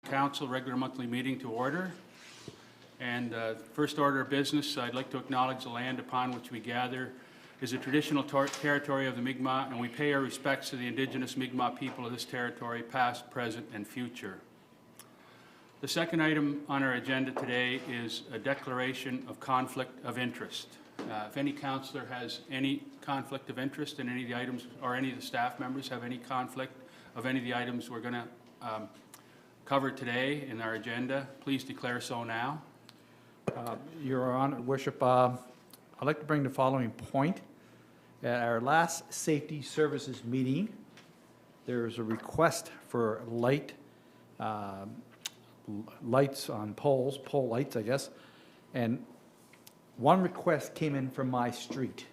Council regular monthly meeting to order. And first order of business, I'd like to acknowledge the land upon which we gather is a traditional territory of the Mi'kmaq, and we pay our respects to the Indigenous Mi'kmaq people of this territory, past, present, and future. The second item on our agenda today is a declaration of conflict of interest. If any councillor has any conflict of interest in any of the items, or any of the staff members have any conflict of any of the items we're going to cover today in our agenda, please declare so now. Your Honor, Worship, I'd like to bring the following point. At our last safety services meeting, there was a request for lights on poles, pole lights, I guess, and one request came in from my street.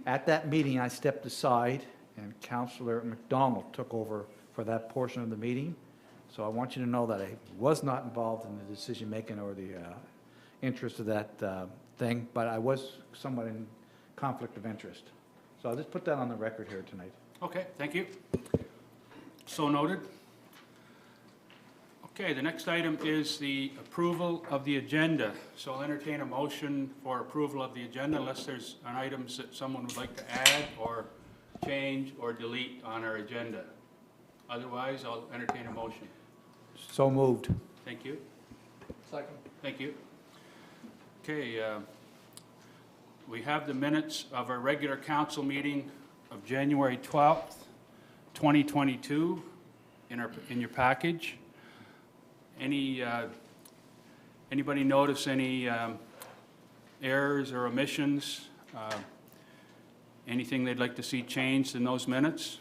At that meeting, I stepped aside, and Councillor McDonald took over for that portion of the meeting. So I want you to know that I was not involved in the decision-making or the interest of that thing, but I was somewhat in conflict of interest. So I'll just put that on the record here tonight. Okay, thank you. So noted. Okay, the next item is the approval of the agenda. So I'll entertain a motion for approval of the agenda unless there's an items that someone would like to add or change or delete on our agenda. Otherwise, I'll entertain a motion. So moved. Thank you. Second. Thank you. Okay, we have the minutes of our regular council meeting of January 12th, 2022 in your package. Anybody notice any errors or omissions? Anything they'd like to see changed in those minutes?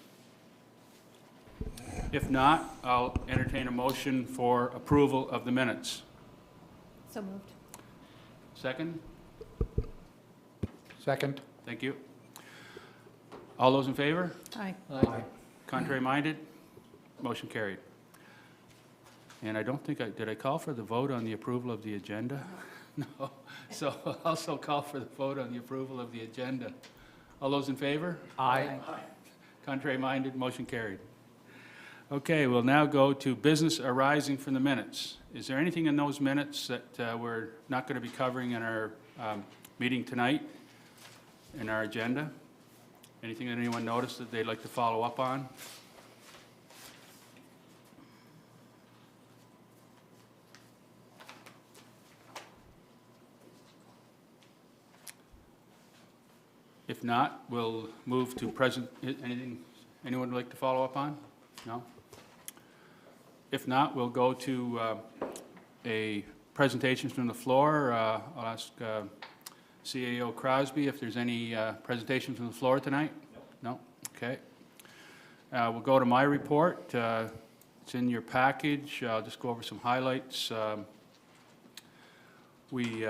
If not, I'll entertain a motion for approval of the minutes. So moved. Second? Second. Thank you. All those in favor? Aye. Aye. Contrary minded? Motion carried. And I don't think did I call for the vote on the approval of the agenda? No. So I'll also call for the vote on the approval of the agenda. All those in favor? Aye. Contrary minded? Motion carried. Okay, we'll now go to business arising from the minutes. Is there anything in those minutes that we're not going to be covering in our meeting tonight in our agenda? Anything that anyone noticed that they'd like to follow up on? If not, we'll move to present. Anything anyone would like to follow up on? No? If not, we'll go to a presentation from the floor. I'll ask CAO Crosby if there's any presentation from the floor tonight. No? Okay. We'll go to my report. It's in your package. I'll just go over some highlights. We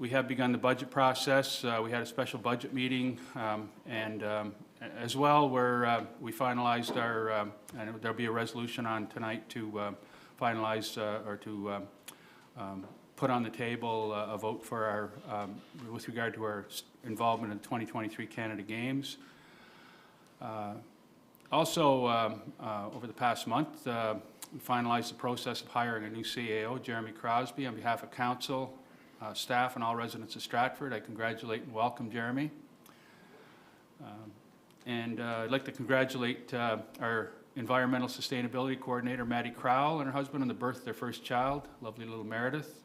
have begun the budget process. We had a special budget meeting, and as well, we finalized our, and there'll be a resolution on tonight to finalize or to put on the table a vote for our, with regard to our involvement in the 2023 Canada Games. Also, over the past month, we finalized the process of hiring a new CAO, Rcmp Crosby, on behalf of council, staff, and all residents of Stratford. I congratulate and welcome Jeremy. And I'd like to congratulate our Environmental Sustainability Coordinator, Maddie Crowell, and her husband on the birth of their first child, lovely little Meredith.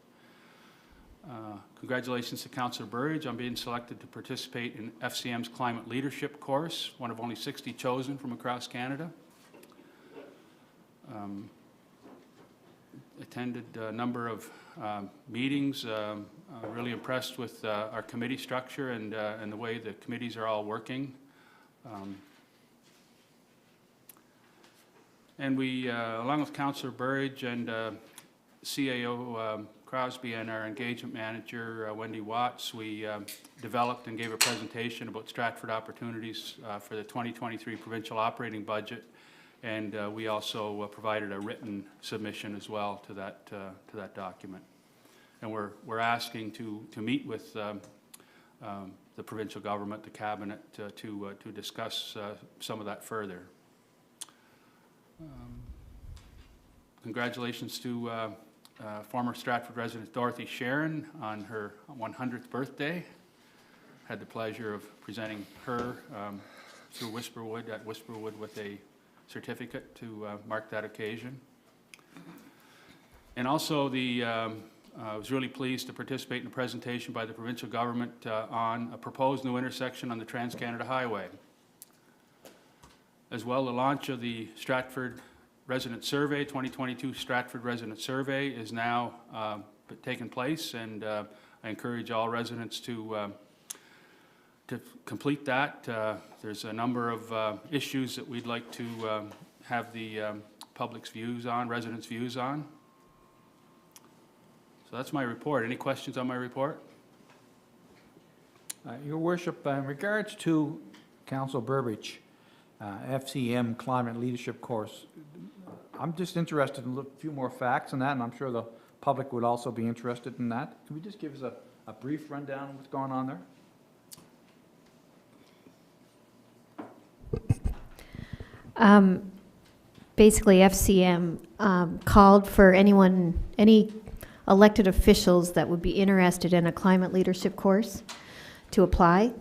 Congratulations to Councillor Burridge on being selected to participate in FCM's Climate Leadership course, one of only 60 chosen from across Canada. Attended a number of meetings, really impressed with our committee structure and the way the committees are all working. And we, along with Councillor Burridge and CAO Crosby and our engagement manager, Wendy Watts, we developed and gave a presentation about Stratford opportunities for the 2023 provincial operating budget. And we also provided a written submission as well to that document. And we're asking to meet with the provincial government, the cabinet, to discuss some of that further. congratulations to former Stratford resident Dorothy Sharon on her 100th birthday. Had the pleasure of presenting her through Whisperwood with a certificate to mark that occasion. And also I was really pleased to participate in a presentation by the provincial government on a proposed new intersection on the Trans-Canada Highway. As well, the launch of the Stratford Resident Survey, 2022 Stratford Resident Survey is now taking place, and I encourage all residents to complete that. There's a number of issues that we'd like to have the public's views on, residents' views on. So that's my report. Any questions on my report? Your Worship, in regards to Council Burbidge, FCM Climate Leadership Course, I'm just interested in a few more facts on that, and I'm sure the public would also be interested in that. Can we just give us a brief rundown of what's going on there? Basically, FCM called for any elected officials that would be interested in a climate leadership course to apply.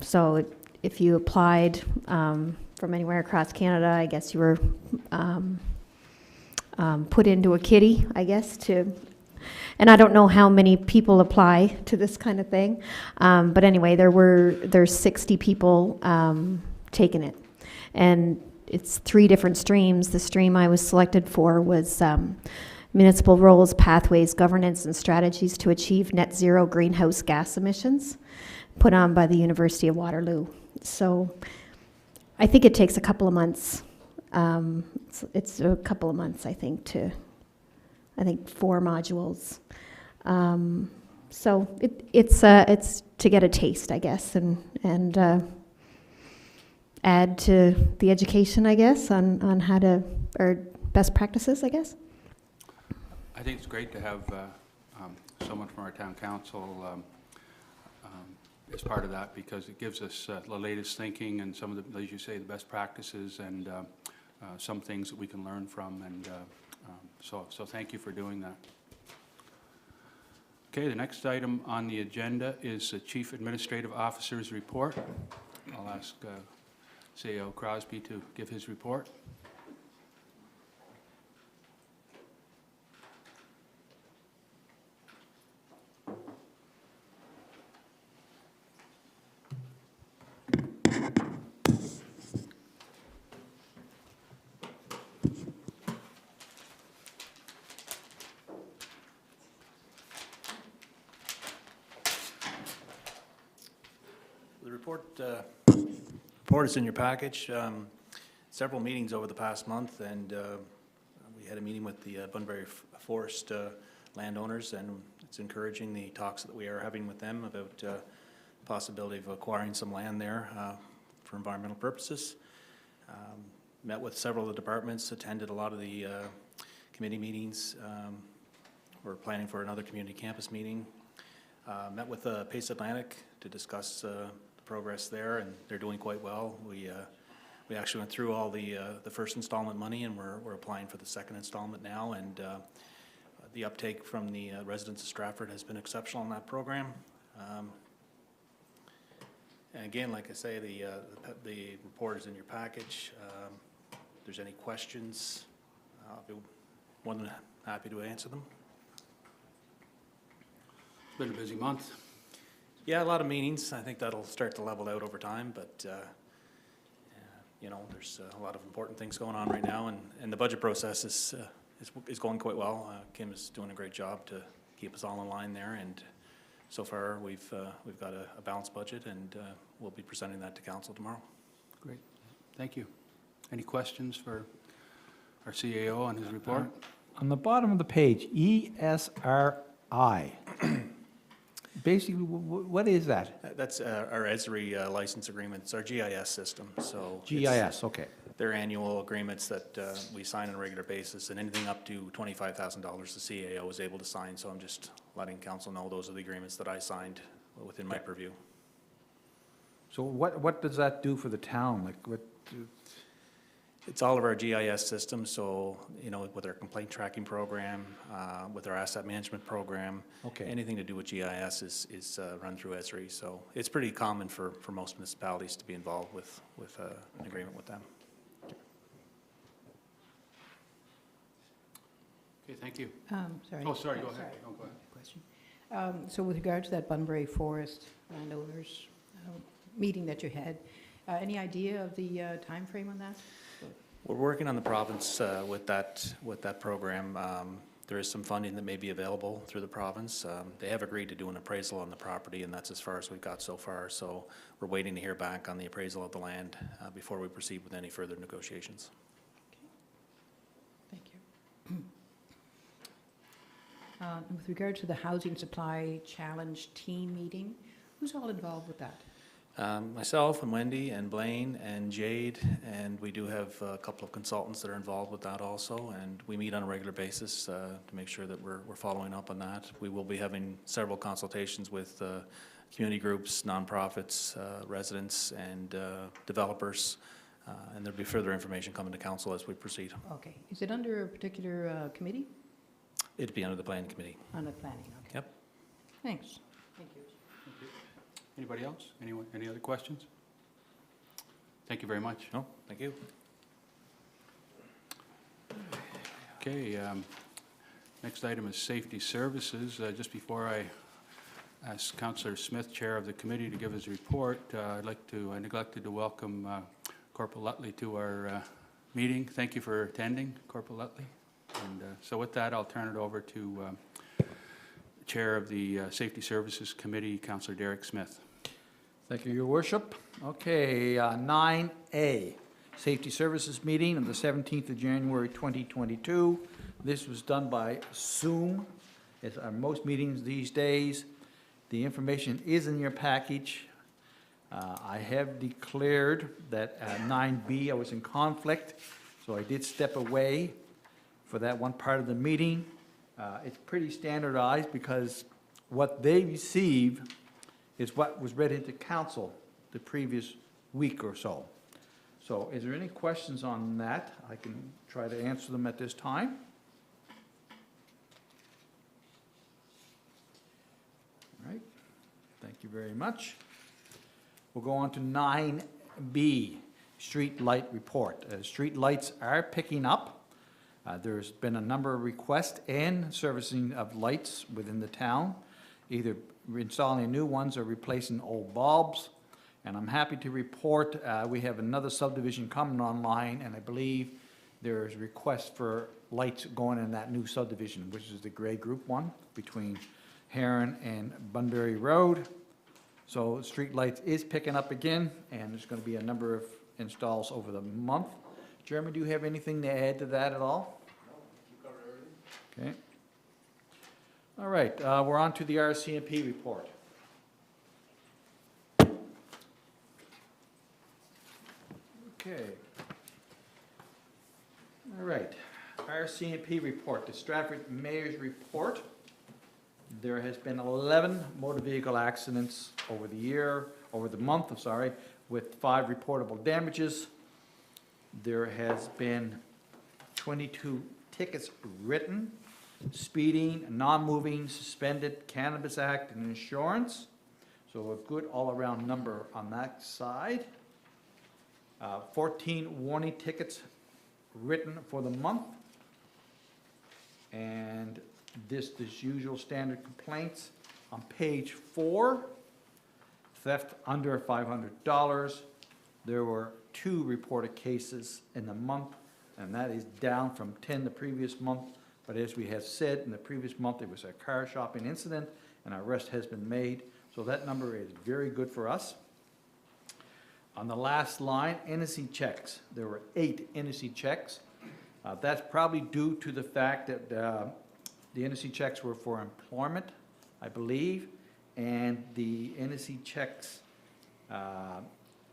So if you applied from anywhere across Canada, I guess you were put into a kitty, I guess, and I don't know how many people apply to this kind of thing, but anyway, there's 60 people taking it, and it's 3 different streams. The stream I was selected for was municipal roles, pathways, governance, and strategies to achieve net zero greenhouse gas emissions, put on by the University of Waterloo. So I think it takes a couple of months. It's a couple of months, I think 4 modules. So it's to get a taste, I guess, and add to the education, I guess, on how to, or best practices, I guess. I think it's great to have someone from our town council as part of that, because it gives us the latest thinking and some of the, as you say, the best practices and some things that we can learn from, and so thank you for doing that. Okay, the next item on the agenda is the Chief Administrative Officer's report. I'll ask CAO Crosby to give his report. The report is in your package. Several meetings over the past month, and we had a meeting with the Bunbury Forest landowners, and it's encouraging the talks that we are having with them about possibility of acquiring some land there for environmental purposes. Met with several of the departments, attended a lot of the committee meetings. We're planning for another community campus meeting. Met with Pace Atlantic to discuss progress there, and they're doing quite well. We actually went through all the first installment money, and we're applying for the second installment now, and the uptake from the residents of Stratford has been exceptional in that program. And again, like I say, the report is in your package. If there's any questions, I'll be more than happy to answer them. It's been a busy month. Yeah, a lot of meetings. I think that'll start to level out over time, but you know, there's a lot of important things going on right now, and the budget process is going quite well. Kim is doing a great job to keep us all in line there, and so far we've got a balanced budget, and we'll be presenting that to council tomorrow. Great, thank you. Any questions for our CAO on his report? On the bottom of the page, ESRI. Basically, what is that? That's our Esri license agreement. It's our GIS system. So GIS, okay. They're annual agreements that we sign on a regular basis, and anything up to $25,000 the CAO is able to sign. So I'm just letting council know those are the agreements that I signed within my purview. So what does that do for the town? Like what? It's all of our GIS systems, so, you know, with our complaint tracking program, with our asset management program. Okay. Anything to do with GIS is run through Esri, so it's pretty common for most municipalities to be involved with an agreement with them. Okay, thank you. Sorry. Oh, sorry, go Yeah, ahead. sorry. No, go ahead. Question. So with regard to that Bunbury Forest landowners meeting that you had, any idea of the timeframe on that? We're working on the province with that program. There is some funding that may be available through the province. They have agreed to do an appraisal on the property, and that's as far as we've got so far. So we're waiting to hear back on the appraisal of the land before we proceed with any further negotiations. Thank you. And with regard to the Housing Supply Challenge team meeting, who's all involved with that? Myself and Wendy and Blaine and Jade, and we do have a couple of consultants that are involved with that also, and we meet on a regular basis to make sure that we're following up on that. We will be having several consultations with community groups, nonprofits, residents, and developers, and there'll be further information coming to council as we proceed. Okay. Is it under a particular committee? It'd be under the planning committee. Under planning, okay. Yep. Thanks. Thank you. Anybody else? Anyone, any other questions? Thank you very much. No, thank you. Okay, next item is safety services. Just before I ask Councillor Smith, Chair of the committee, to give his report, I neglected to welcome Corporal Lutley to our meeting. Thank you for attending, Corporal Lutley. And so with that, I'll turn it over to Chair of the Safety Services Committee, Councillor Derek Smith. Thank you, Your Worship. Okay, 9A, Safety Services Meeting on the 17th of January 2022. This was done by Zoom. It's most meetings these days. The information is in your package. I have declared that at 9B I was in conflict, so I did step away for that one part of the meeting. It's pretty standardized because what they receive is what was read into council the previous week or so. So is there any questions on that? I can try to answer them at this time. All right, thank you very much. We'll go on to 9B, Street Light Report. Street lights are picking up. There's been a number of requests and servicing of lights within the town, either installing new ones or replacing old bulbs. And I'm happy to report we have another subdivision coming online, and I believe there's requests for lights going in that new subdivision, which is the gray group one between Heron and Bunbury Road. So street lights is picking up again, and there's going to be a number of installs over the month. Jeremy, do you have anything to add to that at all? No, you covered everything. Okay. All right, we're on to the Rcmp report. Okay. All right, Rcmp report, the Stratford Mayor's report. There has been 11 motor vehicle accidents over the month, with 5 reportable damages. There has been 22 tickets written, speeding, non-moving, suspended, Cannabis Act, and insurance. So a good all-around number on that side. 14 warning tickets written for the month. And this usual standard complaints. On page 4, theft under $500. There were 2 reported cases in the month, and that is down from 10 the previous month. But as we have said, in the previous month, there was a car shopping incident, and an arrest has been made. So that number is very good for us. On the last line, NSC checks. There were 8 NSC checks. That's probably due to the fact that the NSC checks were for employment, I believe, and the NSC checks,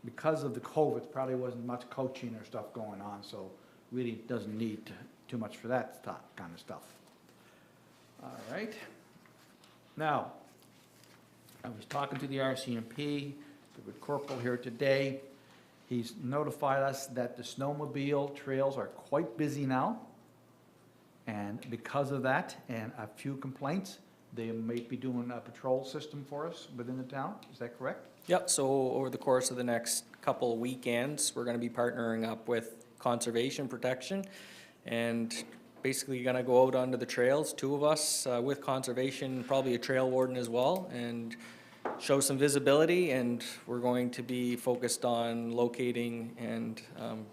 because of the COVID, probably wasn't much coaching or stuff going on, so really doesn't need too much for that kind of stuff. All right. Now, I was talking to the RCMP, the Corporal here today, He's notified us that the snowmobile trails are quite busy now. And because of that, and a few complaints, they may be doing a patrol system for us within the town. Is that correct? Yep, so over the course of the next couple of weekends, we're gonna be partnering up with Conservation Protection, and basically gonna go out onto the trails, two of us with Conservation, probably a trail warden as well, and show some visibility, and we're going to be focused on locating and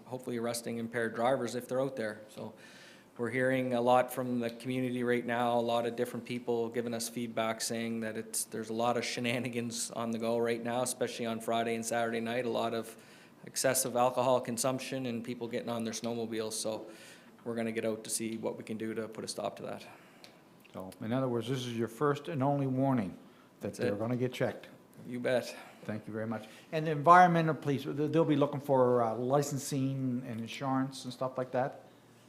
hopefully arresting impaired drivers if they're out there. So we're hearing a lot from the community right now, a lot of different people giving us feedback saying that there's a lot of shenanigans on the go right now, especially on Friday and Saturday night, a lot of excessive alcohol consumption and people getting on their snowmobiles. So we're gonna get out to see what we can do to put a stop to that. So, in other words, this is your first and only warning that That's they're it. going to get checked. You bet. Thank you very much. And the environmental police, they'll be looking for licensing and insurance and stuff like that?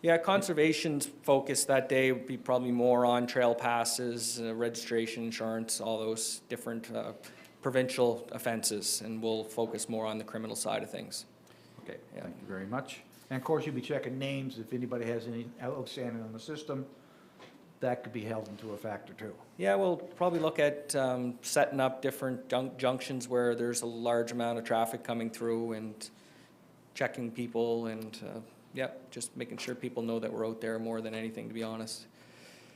Yeah, Conservation's focus that day would be probably more on trail passes, registration, insurance, all those different provincial offenses, and we'll focus more on the criminal side of things. Okay, Yeah. thank you very much. And of course, you'll be checking names. If anybody has any outstanding on the system, that could be held into a factor too. Yeah, we'll probably look at setting up different junctions where there's a large amount of traffic coming through and checking people and, yeah, just making sure people know that we're out there more than anything, to be honest.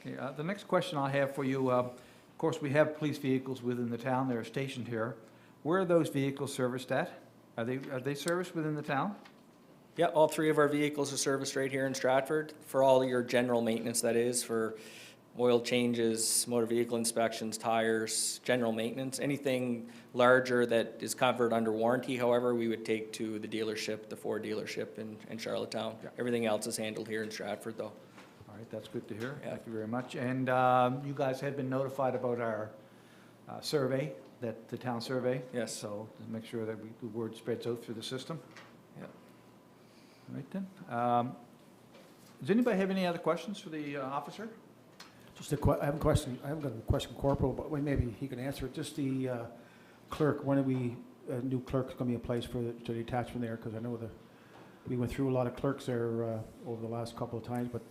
Okay, the next question I have for you, of course, we have police vehicles within the town. They're stationed here. Where are those vehicles serviced at? Are they serviced within the town? Yeah, all three of our vehicles are serviced right here in Stratford for all your general maintenance, that is, for oil changes, motor vehicle inspections, tires, general maintenance. Anything larger that is covered under warranty, however, we would take to the dealership, the Ford dealership in Charlottetown. Yeah. Everything else is handled here in Stratford, though. All right, that's good to hear. Yeah. Thank you very much. And you guys have been notified about our survey, the town survey? Yes. So to make sure that the word spreads out through the system? Yeah. All right then. Does anybody have any other questions for the officer? Just I have a question. I haven't got a question, Corporal, but maybe he can answer it. Just the clerk. When are we new clerk's going to be in place for the attachment there? Because I know we went through a lot of clerks there over the last couple of times, but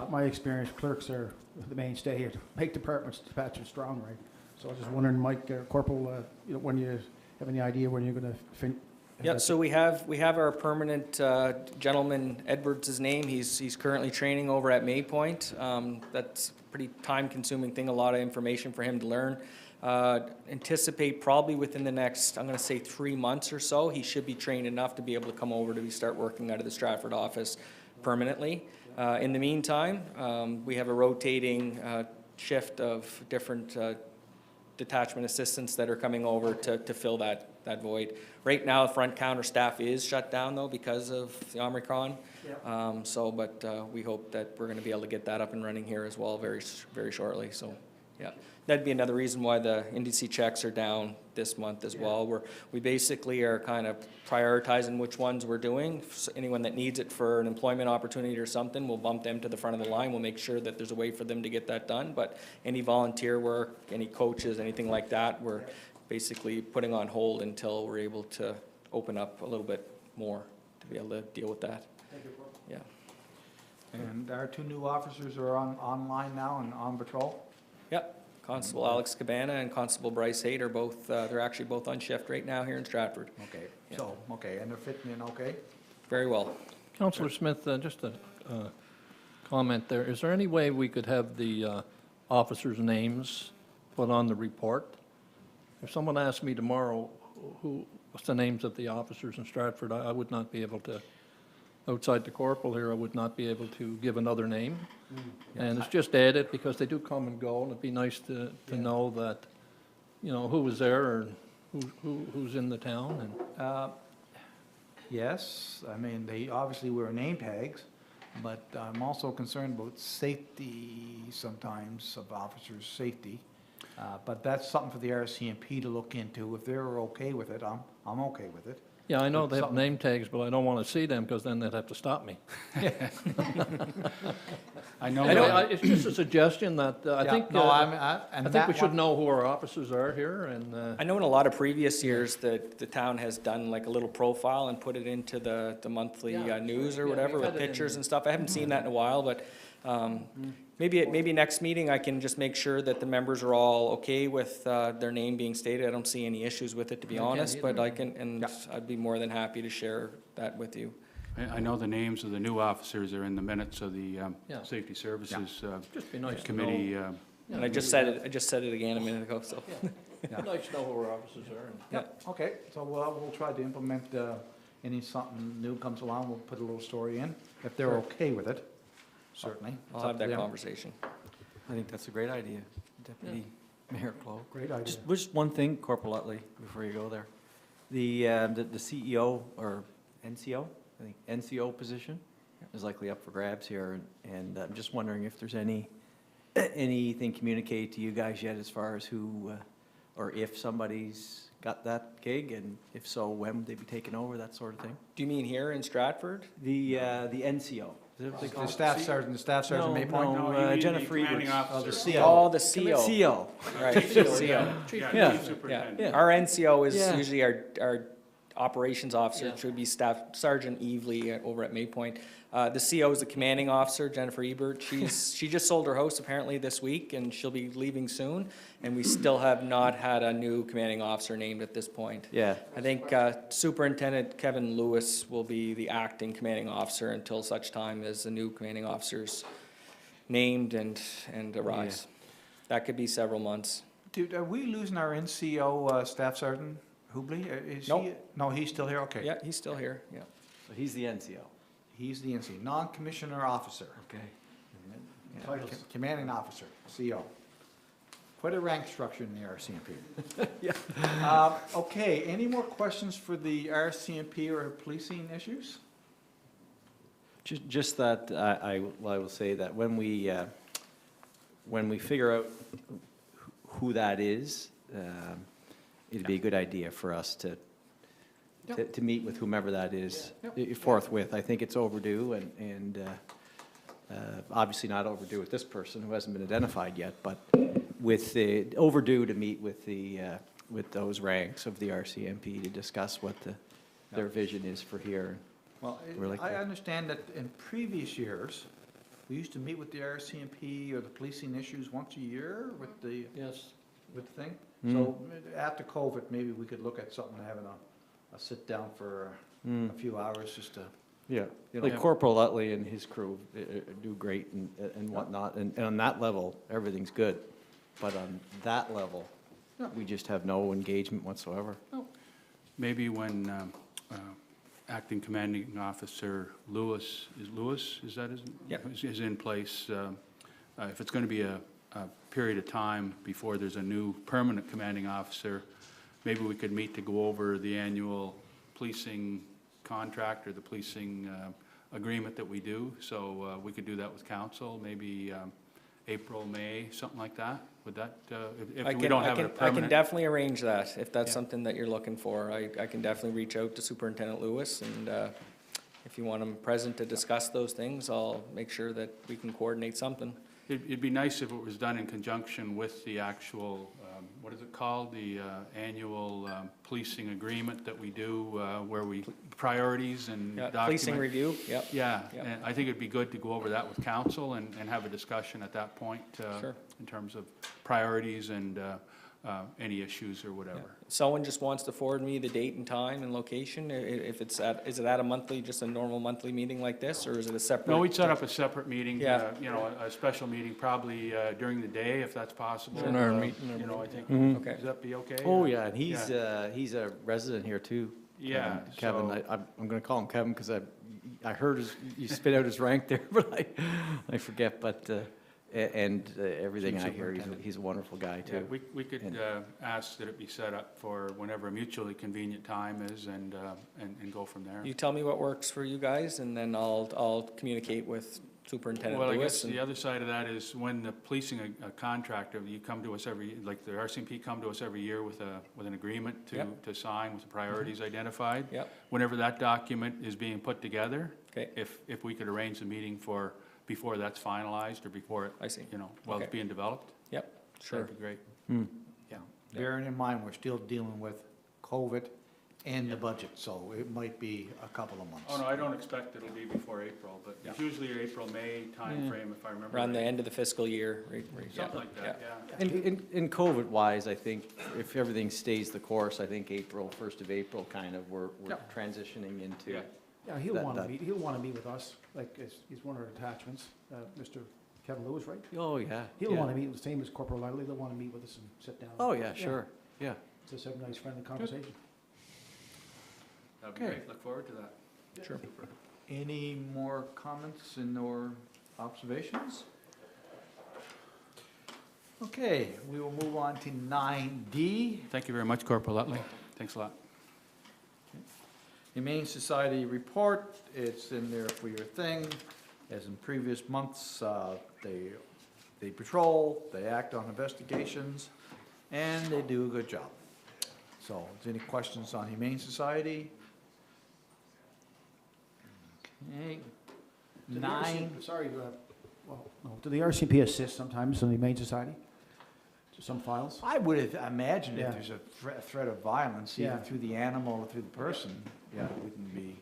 my experience, clerks are the mainstay here to make departments dispatchers strong, right? So I was just wondering, Mike, Corporal, when you have any idea when you're going to Yeah, so we have our permanent gentleman, Edwards' his name. He's currently training over at Maypoint. That's a pretty time-consuming thing, a lot of information for him to learn. Anticipate probably within the next, I'm going to say 3 months or so, he should be trained enough to be able to come over to start working out of the Stratford office permanently. In the meantime, we have a rotating shift of different detachment assistants that are coming over to fill that void. Right now, the front counter staff is shut down though because of the Omicron. But we hope that we're going to be able to get that up and running here as well very shortly. So, yeah, that'd be another reason why the NDC checks are down this month as well. We basically are kind of prioritizing which ones we're doing. So anyone that needs it for an employment opportunity or something, we'll bump them to the front of the line. We'll make sure that there's a way for them to get that done. But any volunteer work, any coaches, anything like that, we're basically putting on hold until we're able to open up a little bit more to be able to deal with that. Yeah. And our two new officers are online now and on patrol? Yep. Constable Alex Cabana and Constable Bryce Haight are both, they're actually both on shift right now here in Stratford. Okay, Yeah. so, okay, and they're fitting in okay? Very well. Councillor Smith, just a comment there. Is there any way we could have the officers' names put on the report? If someone asked me tomorrow, what's the names of the officers in Stratford, I would not be able to, outside the corporal here, I would not be able to give another name. And it's just added because they do come and go, and it'd be nice to know that, who was there and who's in the town. And Yes, I mean, they obviously wear name tags, but I'm also concerned about safety sometimes of officers' safety. But that's something for the RCMP to look into. If they're okay with it, I'm okay with it. Yeah, I know they have Something- name tags, but I don't want to see them because then they'd have to stop me. I know. Anyway, it's just a suggestion that I Yeah, think, no, I and think we that should one- know who our officers are here and, I know in a lot of previous years that the town has done like a little profile and put it into the monthly Yeah, news or yeah, whatever we've with had it in pictures the- and stuff. I haven't seen that in a while, but maybe next meeting I can just make sure that the members are all okay with their name being stated. I don't see any issues with it, to be I can't honest, but either. I can, and I'd be more than happy to share that with you. I know the names of the new officers are in the minutes of the Yeah. Safety Services just be nice to know. Committee. Yeah, And I just said it again a minute ago, so. Nice to know who our officers are. and- Yeah. Okay, so we'll try to implement, any something new comes along, we'll put a little story in, if they're okay with it, certainly. I'll It's up have to that them. conversation. I think that's a great idea, Deputy Mayor Clow. Great idea. Just one thing, Corporal Utley, before you go there. The CEO or NCO, I think NCO position is likely up for grabs here, and I'm just wondering if there's anything communicated to you guys yet as far as who, or if somebody's got that gig, and if so, when would they be taking over, that sort of thing? Do you mean here in Stratford? The NCO. Is that what they call The it? staff sergeant, Maypoint? No, you mean the Jennifer commanding Eberts. officer. Oh, the CO. CO. Right, CO. Yeah, Yeah. Chief Superintendent. Yeah, our NCO is Yeah. usually our operations officer, Yeah. which would be Staff Sergeant Evely over at Maypoint. The CO is the commanding officer, Jennifer Ebert. she just sold her house apparently this week, and she'll be leaving soon. And we still have not had a new commanding officer named at this point. Yeah, I think Superintendent Kevin Lewis will be the acting commanding officer until such time as the new commanding officer's named and arrives. That could be several months. Dude, are we losing our NCO, staff sergeant, Hubley? Is he? Nope. No, he's still here, okay. Yeah, he's still here, yeah. so he's the NCO. He's the NCO, non-commissioner officer. Okay. Yeah, Titles. Commanding officer, CO. Quite a rank structure in the RCMP. Yeah. Okay, any more questions for the RCMP or policing issues? Just that, I will say that when we figure out who that is, it'd be a good idea for us to meet with whomever that is forthwith. I think it's overdue and obviously not overdue with this person who hasn't been identified yet, but with the overdue to meet with with those ranks of the RCMP to discuss what their vision is for here. Well, We're like I that. understand that in previous years, we used to meet with the RCMP or the policing issues once a year with the, Yes. with the thing. Mm. So after COVID, maybe we could look at something, having a sit down for Mm. a few hours just to, Yeah, you know. like Corporal Utley and his crew do great and whatnot, and on that level, everything's good. But on that level, Yeah. we just have no engagement whatsoever. Maybe when Acting Commanding Officer Lewis, is that his? Yep. Is in place, if it's going to be a period of time before there's a new permanent commanding officer, maybe we could meet to go over the annual policing contract or the policing agreement that we do. So we could do that with council, maybe April, May, something like that. Would that, if we don't have a I can permanent? definitely arrange that, if that's Yeah. something that you're looking for. I can definitely reach out to Superintendent Lewis, and if you want him present to discuss those things, I'll make sure that we can coordinate something. It'd be nice if it was done in conjunction with the actual, what is it called? The annual policing agreement that we do, where we, priorities and Yeah, document. policing review, yep, Yeah, Yep. and I think it'd be good to go over that with council and have a discussion at that point. Sure. In terms of priorities and any issues or whatever. Someone just wants to forward me the date and time and location, if it's is it at a monthly, just a normal monthly meeting like this, or is it a separate? No, we'd set up a separate meeting, Yeah. you know, a special meeting probably during the day if that's possible. During our meeting, You know, I think, Mhm. Okay. does that be okay? Oh, yeah, and he's a resident here too. Yeah, Kevin, so- I'm gonna call him Kevin because I heard you spit out his rank there, but I forget, but, everything Chief I hear, Superintendent. he's a wonderful guy Yeah, too. we could And- ask that it be set up for whenever a mutually convenient time is and go from there. You tell me what works for you guys, and then I'll communicate with Superintendent Well, I Lewis. guess and- the other side of that is when the policing a contractor, you come to us like the RCMP come to us every year with an agreement Yep. to sign with the priorities identified. Yep, Whenever that document is being put together, okay, if we could arrange the meeting before that's finalized or before, I see. while it's Okay. being developed, Sure. that'd be great. Yeah, bearing in mind, we're still dealing with COVID and the budget, so it might be a couple of months. Oh, no, I don't expect it'll be before April, but it's Yeah. usually April, May timeframe, if I remember. Around the right. end of the fiscal year, right, yeah. Something like that, yeah. In COVID-wise, I think if everything stays the course, I think April, 1st of April, kind of, we're transitioning into. Yeah. Yeah, he'll That- want to that- meet, he'll want to meet with us, like, he's one of our attachments, Mr. Kevin Lewis, right? Oh, yeah. He'll yeah. want to meet, the same as Corporal Lively, they'll want to meet with us and sit down. Oh, yeah, sure, yeah. Just have a nice friendly conversation. That'd be Okay. great, look forward to that. Sure. Any more comments and/or observations? Okay, we will move on to 9D, Thank you very much, Corporal Lutley. Thanks a lot. Humane Society report. It's in there for your thing. As in previous months, they patrol, they act on investigations, and they do a good job. So, is there any questions on Humane Society? Okay. Do the Nine. RCMP Sorry, well, no, do the RCMP assist sometimes in the Humane Society? To some files? I would imagine Yeah. if there's a threat of violence, either Yeah. through the animal or through the person, yeah, it wouldn't be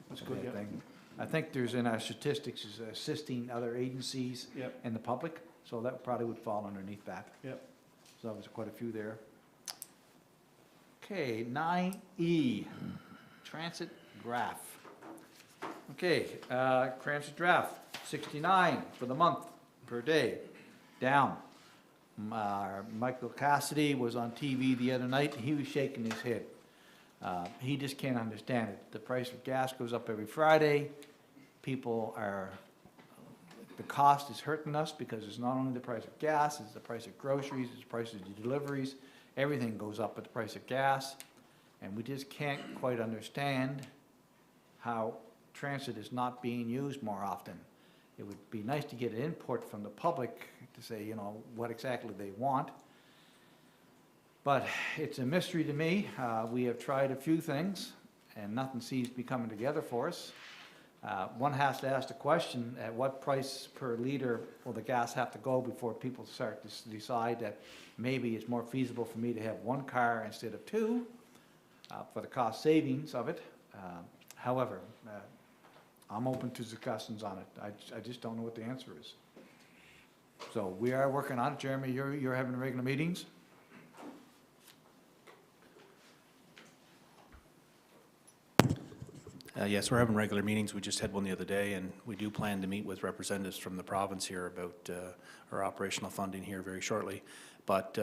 That's a good, bad yeah. thing. I think there's in our statistics is assisting other agencies Yep. and the public, so that probably would fall underneath that. Yep. So there's quite a few there. Okay, 9E, transit graph. Okay, transit draft, 69 for the month per day, down. Michael Cassidy was on TV the other night, and he was shaking his head. He just can't understand it. The price of gas goes up every Friday. The cost is hurting us because it's not only the price of gas, it's the price of groceries, it's the price of the deliveries. Everything goes up with the price of gas. And we just can't quite understand how transit is not being used more often. It would be nice to get input from the public to say, what exactly they want. But it's a mystery to me. We have tried a few things, and nothing seems to be coming together for us. One has to ask the question, at what price per liter will the gas have to go before people start to decide that maybe it's more feasible for me to have one car instead of two, for the cost savings of it. However, I'm open to discussions on it. I just don't know what the answer is. So we are working on it. Jeremy, you're having regular meetings? Yes, we're having regular meetings. We just had one the other day, and we do plan to meet with representatives from the province here about our operational funding here very shortly. But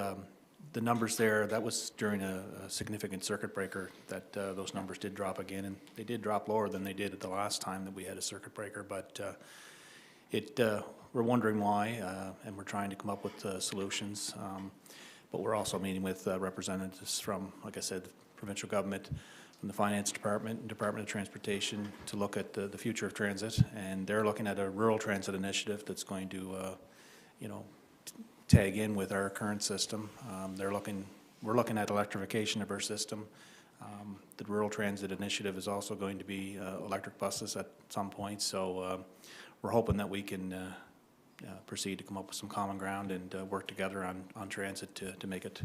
the numbers there, that was during a significant circuit breaker that those numbers did drop again, and they did drop lower than they did at the last time that we had a circuit breaker. But we're wondering why, and we're trying to come up with solutions. But we're also meeting with representatives from, like I said, the provincial government, from the Finance Department and Department of Transportation to look at the future of transit. And they're looking at a rural transit initiative that's going to, tag in with our current system. We're looking at electrification of our system. The rural transit initiative is also going to be electric buses at some point. So we're hoping that we can proceed to come up with some common ground and work together on transit to make it,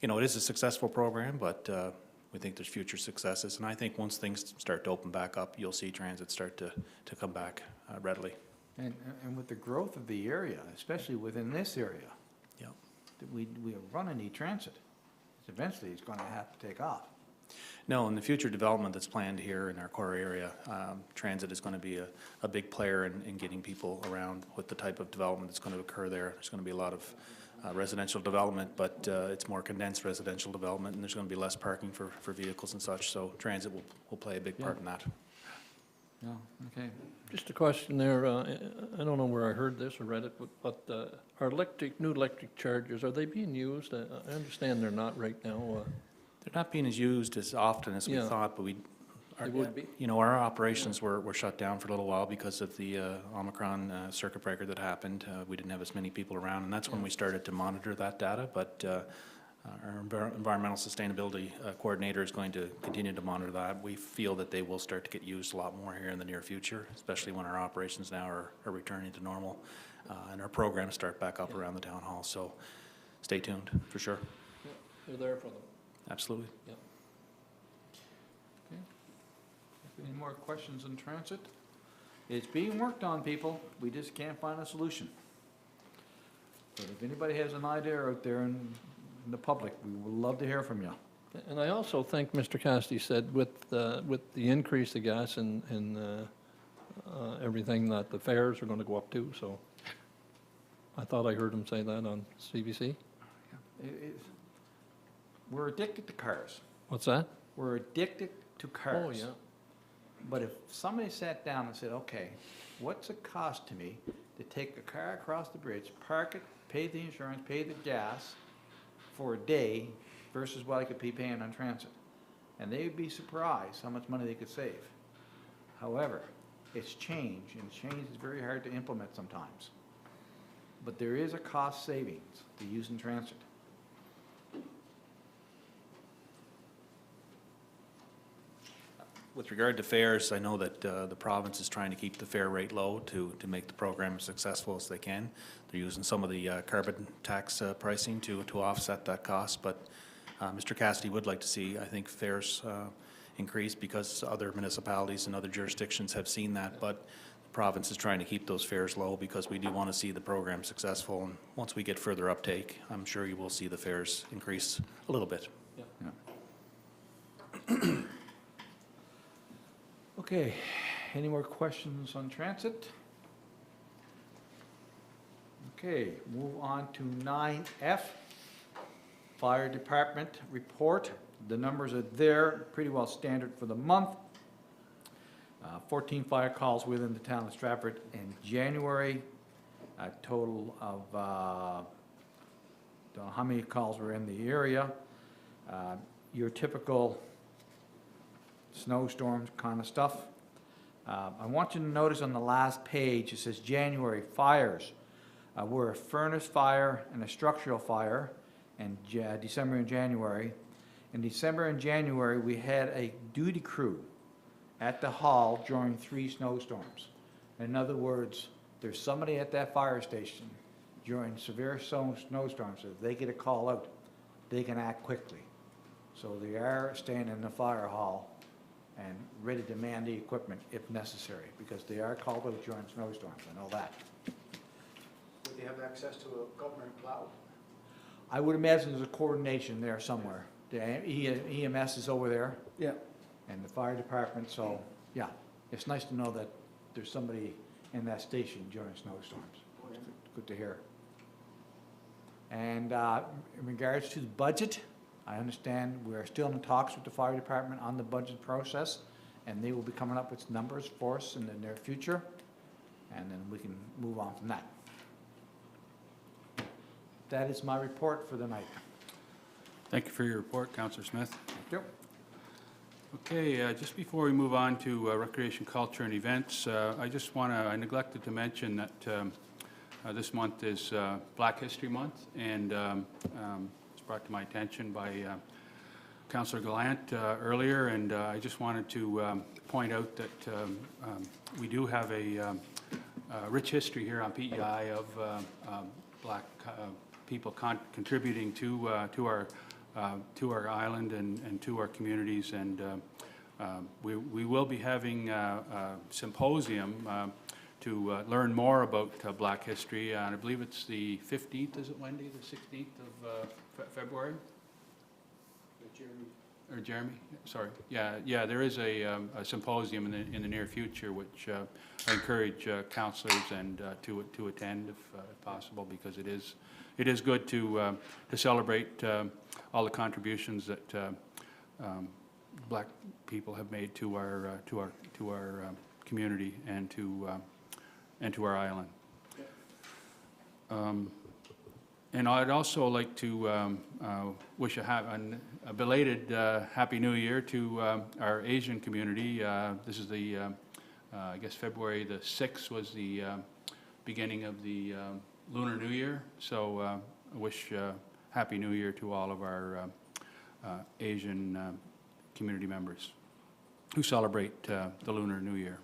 it is a successful program, but we think there's future successes. And I think once things start to open back up, you'll see transit start to come back readily. And with the growth of the area, especially within this area, Yep. we run a need transit. Eventually, it's going to have to take off. No, in the future development that's planned here in our core area, transit is going to be a big player in getting people around with the type of development that's going to occur there. There's going to be a lot of residential development, but it's more condensed residential development, and there's going to be less parking for vehicles and such, so transit will play a big part in that. Yeah, okay. Just a question there, I don't know where I heard this or read it, but our new electric chargers, are they being used? I understand they're not right now. They're not being as used as often as we Yeah. thought, but It would be? You know, our operations were shut down for a little while because of the Omicron circuit breaker that happened. We didn't have as many people around, and that's when we started to monitor that data. But our environmental sustainability coordinator is going to continue to monitor that. We feel that they will start to get used a lot more here in the near future, especially when our operations now are returning to normal and our programs start back up around the town hall. So stay tuned, for sure. You're there for them. Absolutely. Any more questions on transit? It's being worked on, people. We just can't find a solution. But if anybody has an idea out there in the public, we would love to hear from you. And I also think Mr. Cassidy said with the increase of gas and everything, that the fares are going to go up too, so I thought I heard him say that on CBC. We're addicted to cars. What's that? We're addicted to cars. Oh, yeah. But if somebody sat down and said, okay, what's it cost to me to take a car across the bridge, park it, pay the insurance, pay the gas for a day versus what I could be paying on transit? And they would be surprised how much money they could save. However, it's change, and change is very hard to implement sometimes. But there is a cost savings to using transit. With regard to fares, I know that the province is trying to keep the fare rate low to make the program as successful as they can. They're using some of the carbon tax pricing to offset that cost, but Mr. Cassidy would like to see, I think, fares increase because other municipalities and other jurisdictions have seen that, but the province is trying to keep those fares low because we do want to see the program successful, and once we get further uptake, I'm sure you will see the fares increase a little bit. Okay, any more questions on transit? Okay, move on to 9F, Fire Department Report. The numbers are there, pretty well standard for the month. 14 fire calls within the town of Stratford in January. A total of, don't know how many calls were in the area. Your typical snowstorms kind of stuff. I want you to notice on the last page, it says January fires. Were a furnace fire and a structural fire in December and January. In December and January, we had a duty crew at the hall during 3 snowstorms. In other words, there's somebody at that fire station during severe snowstorms. If they get a call out, they can act quickly. So they are staying in the fire hall and ready to man the equipment if necessary, because they are called out during snowstorms, I know that. Would they have access to a government plow? I would imagine there's a coordination there somewhere. The EMS is over there, Yeah. and the fire department, so, yeah, it's nice to know that there's somebody in that station during snowstorms. Good to hear. And in regards to the budget, I understand we're still in talks with the fire department on the budget process, and they will be coming up with numbers for us in the near future, and then we can move on from that. That is my report for the night. Thank you for your report, Councillor Smith. Thank you. Okay, just before we move on to recreation, culture, and events, I neglected to mention that this month is Black History Month, and it's brought to my attention by Councillor Gallant earlier, and I just wanted to point out that we do have a rich history here on PEI of Black people contributing to our island and to our communities, and we will be having a symposium to learn more about Black history, and I believe it's the 15th, is it Wendy, the 16th of February? Or Jeremy, sorry. Yeah, there is a symposium in the near future, which I encourage councillors and to attend if possible, because it is good to celebrate all the contributions that Black people have made to our community and to our island. And I'd also like to wish a belated Happy New Year to our Asian community. This is the, I guess February the 6th was the beginning of the Lunar New Year. So I wish Happy New Year to all of our Asian community members who celebrate the Lunar New Year.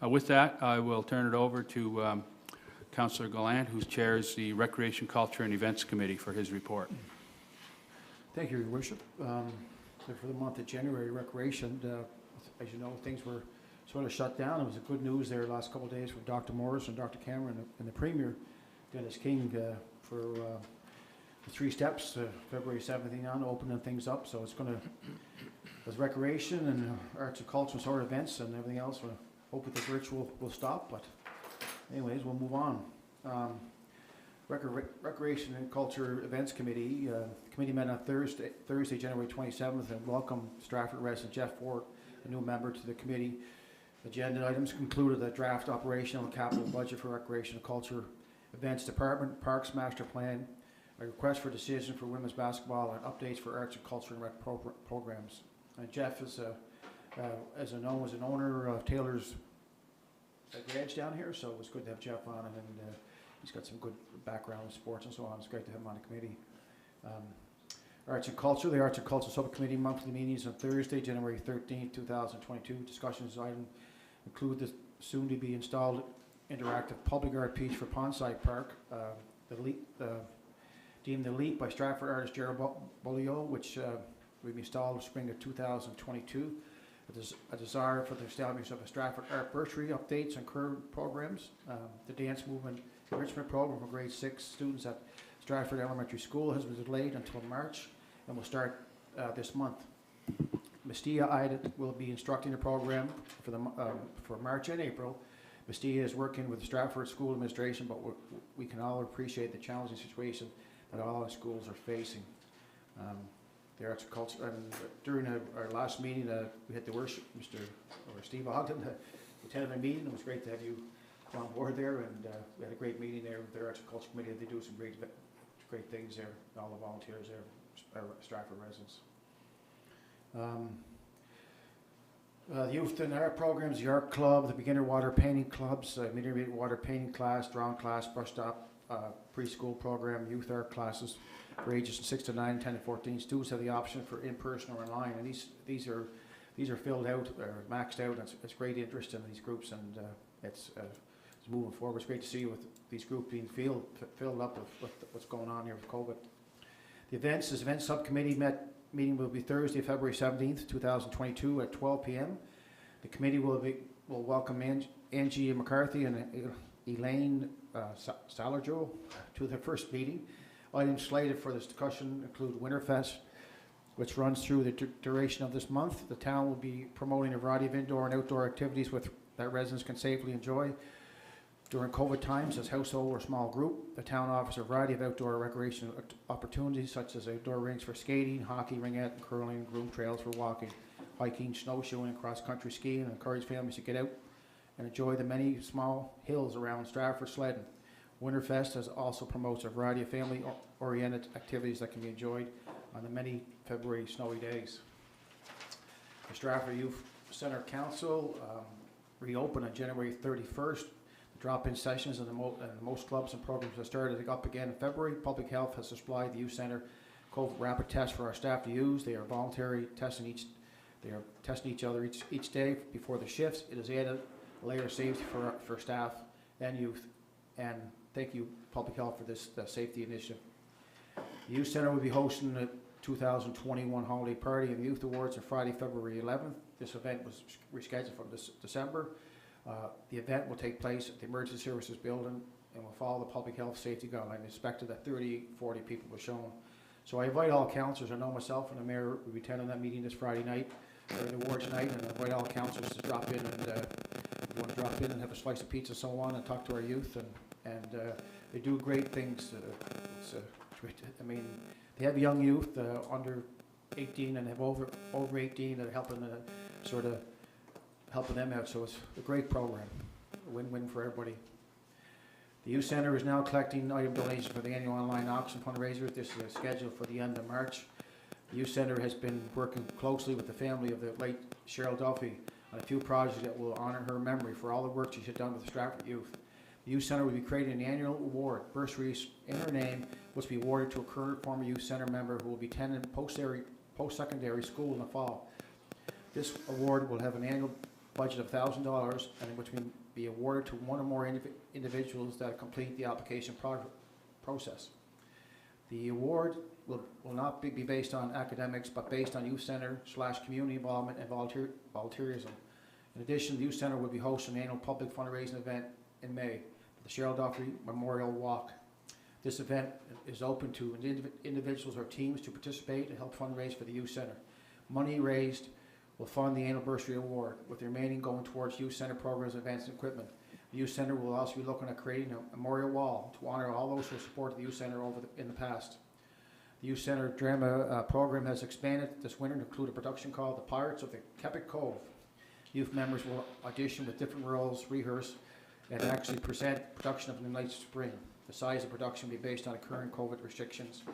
With that, I will turn it over to Councillor Gallant, who chairs the Recreation, Culture and Events Committee, for his report. Thank you, Your Worship. So for the month of January, recreation, as you know, things were sort of shut down. It was a good news there the last couple of days from Dr. Morris and Dr. Cameron and the Premier, Dennis King, for the 3 steps, February 17th on, opening things up. So it's going to, there's recreation and arts and culture and sort of events and everything else. We hope that the virtual will stop, but anyways, we'll move on. Recreation and Culture Events Committee. Committee met on Thursday, January 27th, and welcomed Stratford resident Jeff Ford, a new member, to the committee. Agenda items concluded a draft operational and capital budget for Recreation and Culture Events Department, Parks Master Plan, a request for decision for women's basketball, and updates for arts and culture and rec programs. Jeff is as an owner of Taylor's Garage down here, so it was good to have Jeff on, and he's got some good background in sports and so on. It's great to have him on the committee. Arts and Culture, the Arts and Culture Subcommittee monthly meetings on Thursday, January 13th, 2022. Discussions item include the soon-to-be installed interactive public art piece for Pondside Park, deemed the Leap by Stratford artist Gerald Bolio, which will be installed in spring of 2022. A desire for the establishment of a Stratford Art Bursary, updates and current programs. The dance movement enrichment program for grade 6 students at Stratford Elementary School has been delayed until March and will start this month. Mestia Ida will be instructing the program for March and April. Mestia is working with the Stratford School Administration, but we can all appreciate the challenging situation that all the schools are facing. The arts and culture, and during our last meeting, we had the worship, Steve Ogden, attended the meeting. It was great to have you on board there, and we had a great meeting there with the Arts and Culture Committee. They do some great things there, all the volunteers there, Stratford residents. The youth and art programs, the art club, the beginner water painting clubs, intermediate water painting class, drawing class, brush stop, preschool program, youth art classes for ages 6 to 9, 10 to 14. Students have the option for in-person or online, and these are filled out or maxed out. It's great interest in these groups, and it's moving forward. It's great to see with these groups being filled up with what's going on here with COVID. The events subcommittee meeting will be Thursday, February 17th, 2022 at 12 p.m. The committee will welcome Angie McCarthy and Elaine Salerjo to their first meeting. Items slated for this discussion include Winterfest, which runs through the duration of this month. The town will be promoting a variety of indoor and outdoor activities that residents can safely enjoy during COVID times as household or small group. The town offers a variety of outdoor recreation opportunities, such as outdoor rinks for skating, hockey, ringette, and curling, groomed trails for walking, hiking, snowshoeing, and cross-country skiing, and encourage families to get out and enjoy the many small hills around Stratford sledding. Winterfest also promotes a variety of family-oriented activities that can be enjoyed on the many February snowy days. The Stratford Youth Centre Council reopened on January 31st. The drop-in sessions and most clubs and programs are started up again in February. Public Health has supplied the Youth Centre COVID rapid tests for our staff to use. They are voluntary testing each other each day before the shifts. It has added a layer of safety for staff and youth. And thank you, Public Health, for this safety initiative. The Youth Centre will be hosting the 2021 holiday party and youth awards on Friday, February 11th. This event was rescheduled from December. The event will take place at the Emergency Services Building and will follow the public health safety guideline. Expected that 30-40 people were shown. So I invite all councillors. I know myself and the mayor will be attending that meeting this Friday night, or the awards night, and I invite all councillors to drop in and if you want to drop in and have a slice of pizza and so on and talk to our youth, and they do great things. It's great. I mean, they have young youth under 18 and have over 18 that are helping helping them out. So it's a great program, a win-win for everybody. The youth center is now collecting item donations for the annual online auction fundraiser. This is scheduled for the end of March. The youth center has been working closely with the family of the late Cheryl Duffy on a few projects that will honor her memory for all the work she has done with the Stratford youth. The youth center will be creating an annual award. Bursaries in her name was to be awarded to a current former youth center member who will be attending post-secondary school in the fall. This award will have an annual budget of $1,000 and which will be awarded to one or more individuals that complete the application process. The award will not be based on academics, but based on youth center / community involvement and volunteerism. In addition, the youth center will be hosting an annual public fundraising event in May, the Cheryl Duffy Memorial Walk. This event is open to individuals or teams to participate and help fundraise for the youth center. Money raised will fund the anniversary award, with the remaining going towards youth center programs, events, and equipment. The youth center will also be looking at creating a memorial wall to honor all those who supported the youth center in the past. The youth center drama program has expanded this winter to include a production called The Pirates of the Kepic Cove. Youth members will audition with different roles, rehearse, and actually present production of the Nights of Spring. The size of production will be based on the current COVID restrictions.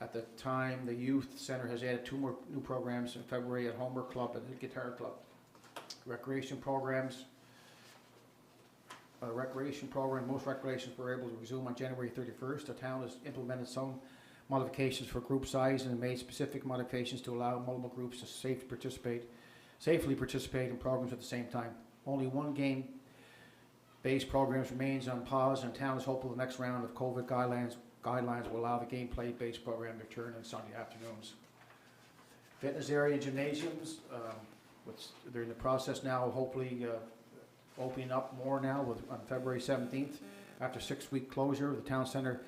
At the time, the youth center has added 2 more new programs in February at Homework Club and the Guitar Club. Recreation programs. Most recreations were able to resume on January 31st. The town has implemented some modifications for group size and made specific modifications to allow multiple groups to safely participate in programs at the same time. Only one game-based programs remains on pause, and the town is hopeful the next round of COVID guidelines will allow the gameplay-based program to return on Sunday afternoons. Fitness area and gymnasiums, they're in the process now of hopefully opening up more now on February 17th. After 6-week closure, the town center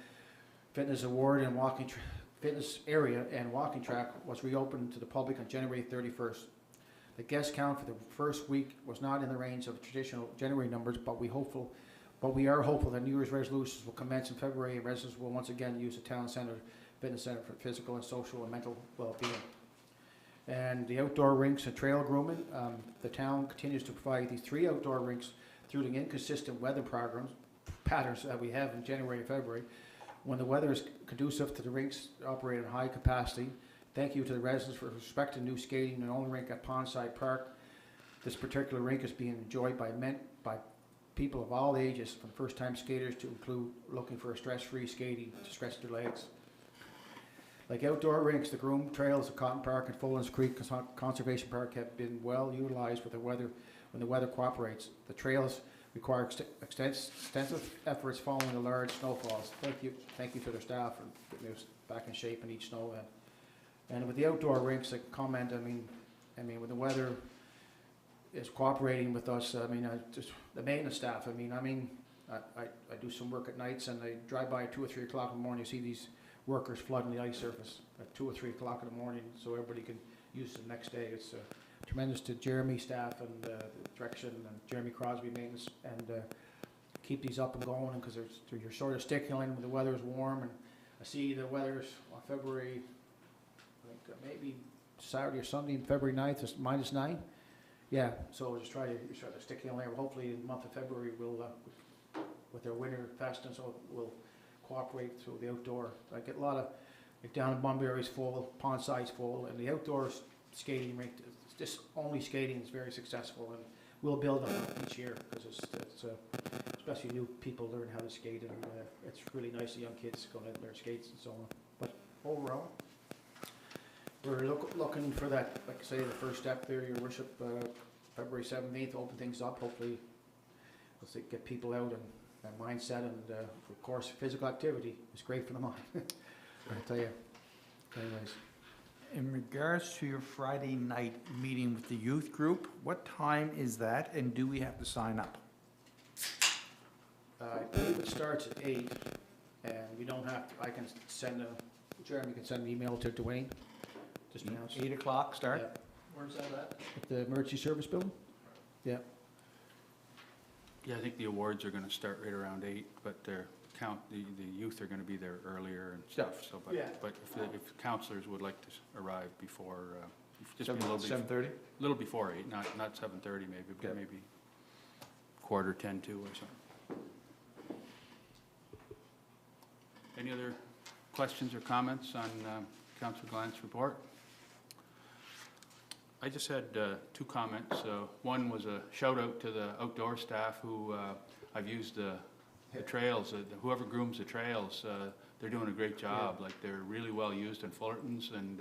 fitness award and fitness area and walking track was reopened to the public on January 31st. The guest count for the first week was not in the range of traditional January numbers, but we are hopeful that New Year's resolutions will commence in February and residents will once again use the town center fitness center for physical and social and mental well-being. And the outdoor rinks and trail grooming, the town continues to provide these 3 outdoor rinks through the inconsistent weather patterns that we have in January and February. When the weather is conducive to the rinks operate at high capacity. Thank you to the residents for respecting new skating and only rink at Pondside Park. This particular rink is being enjoyed by people of all ages, from first-time skaters to include looking for a stress-free skating to stretch their legs. Like outdoor rinks, the groomed trails of Cotton Park and Fullan's Creek Conservation Park have been well utilized with when the weather cooperates. The trails require extensive efforts following the large snowfalls. Thank you to their staff for getting us back in shape in each snow event. And with the outdoor rinks, I comment, I mean, when the weather is cooperating with us, just the maintenance staff, I do some work at nights and I drive by at 2 or 3 o'clock in the morning, you see these workers flooding the ice surface at 2 or 3 o'clock in the morning so everybody can use it the next day. It's tremendous to Jeremy staff and the direction and Jeremy Crosby maintenance and keep these up and going because you're sort of sticking in when the weather is warm. And I see the weather's on February, I think maybe Saturday or Sunday, February 9th is -9. Yeah, so just try to stick in there. Hopefully in the month of February we'll, with their winter fest and so we'll cooperate through the outdoor. I get a lot of, like down in Bunbury's full, Pondside's full, and the outdoor skating rink, just only skating is very successful, and we'll build on it each year because it's especially new people learn how to skate, and it's really nice the young kids going out and learn skates and so on. But overall, we're looking for that, like I say, the first step there, Your Worship, February 17th, open things up. Hopefully, let's get people out and mindset, and of course, physical activity is great for the mind. I tell you. Anyways. In regards to your Friday night meeting with the youth group, what time is that, and do we have to sign up? I believe it starts at 8, and we don't have to, Jeremy can send an email to Dwayne. Just announce. 8 o'clock start? Yeah. Where's that at? At the Emergency Service Building? Yeah. Yeah, I think the awards are going to start right around 8, but the youth are going to be there earlier and stuff. So, but if counselors would like to arrive before, just be a little 7:30? A little before 8, not 7:30 maybe, but maybe 9:45 to or something. Any other questions or comments on Councillor Gallant's report? I just had two comments. One was a shout out to the outdoor staff who I've used the trails, whoever grooms the trails, they're doing a great job. Like, they're really well used in Fullerton's and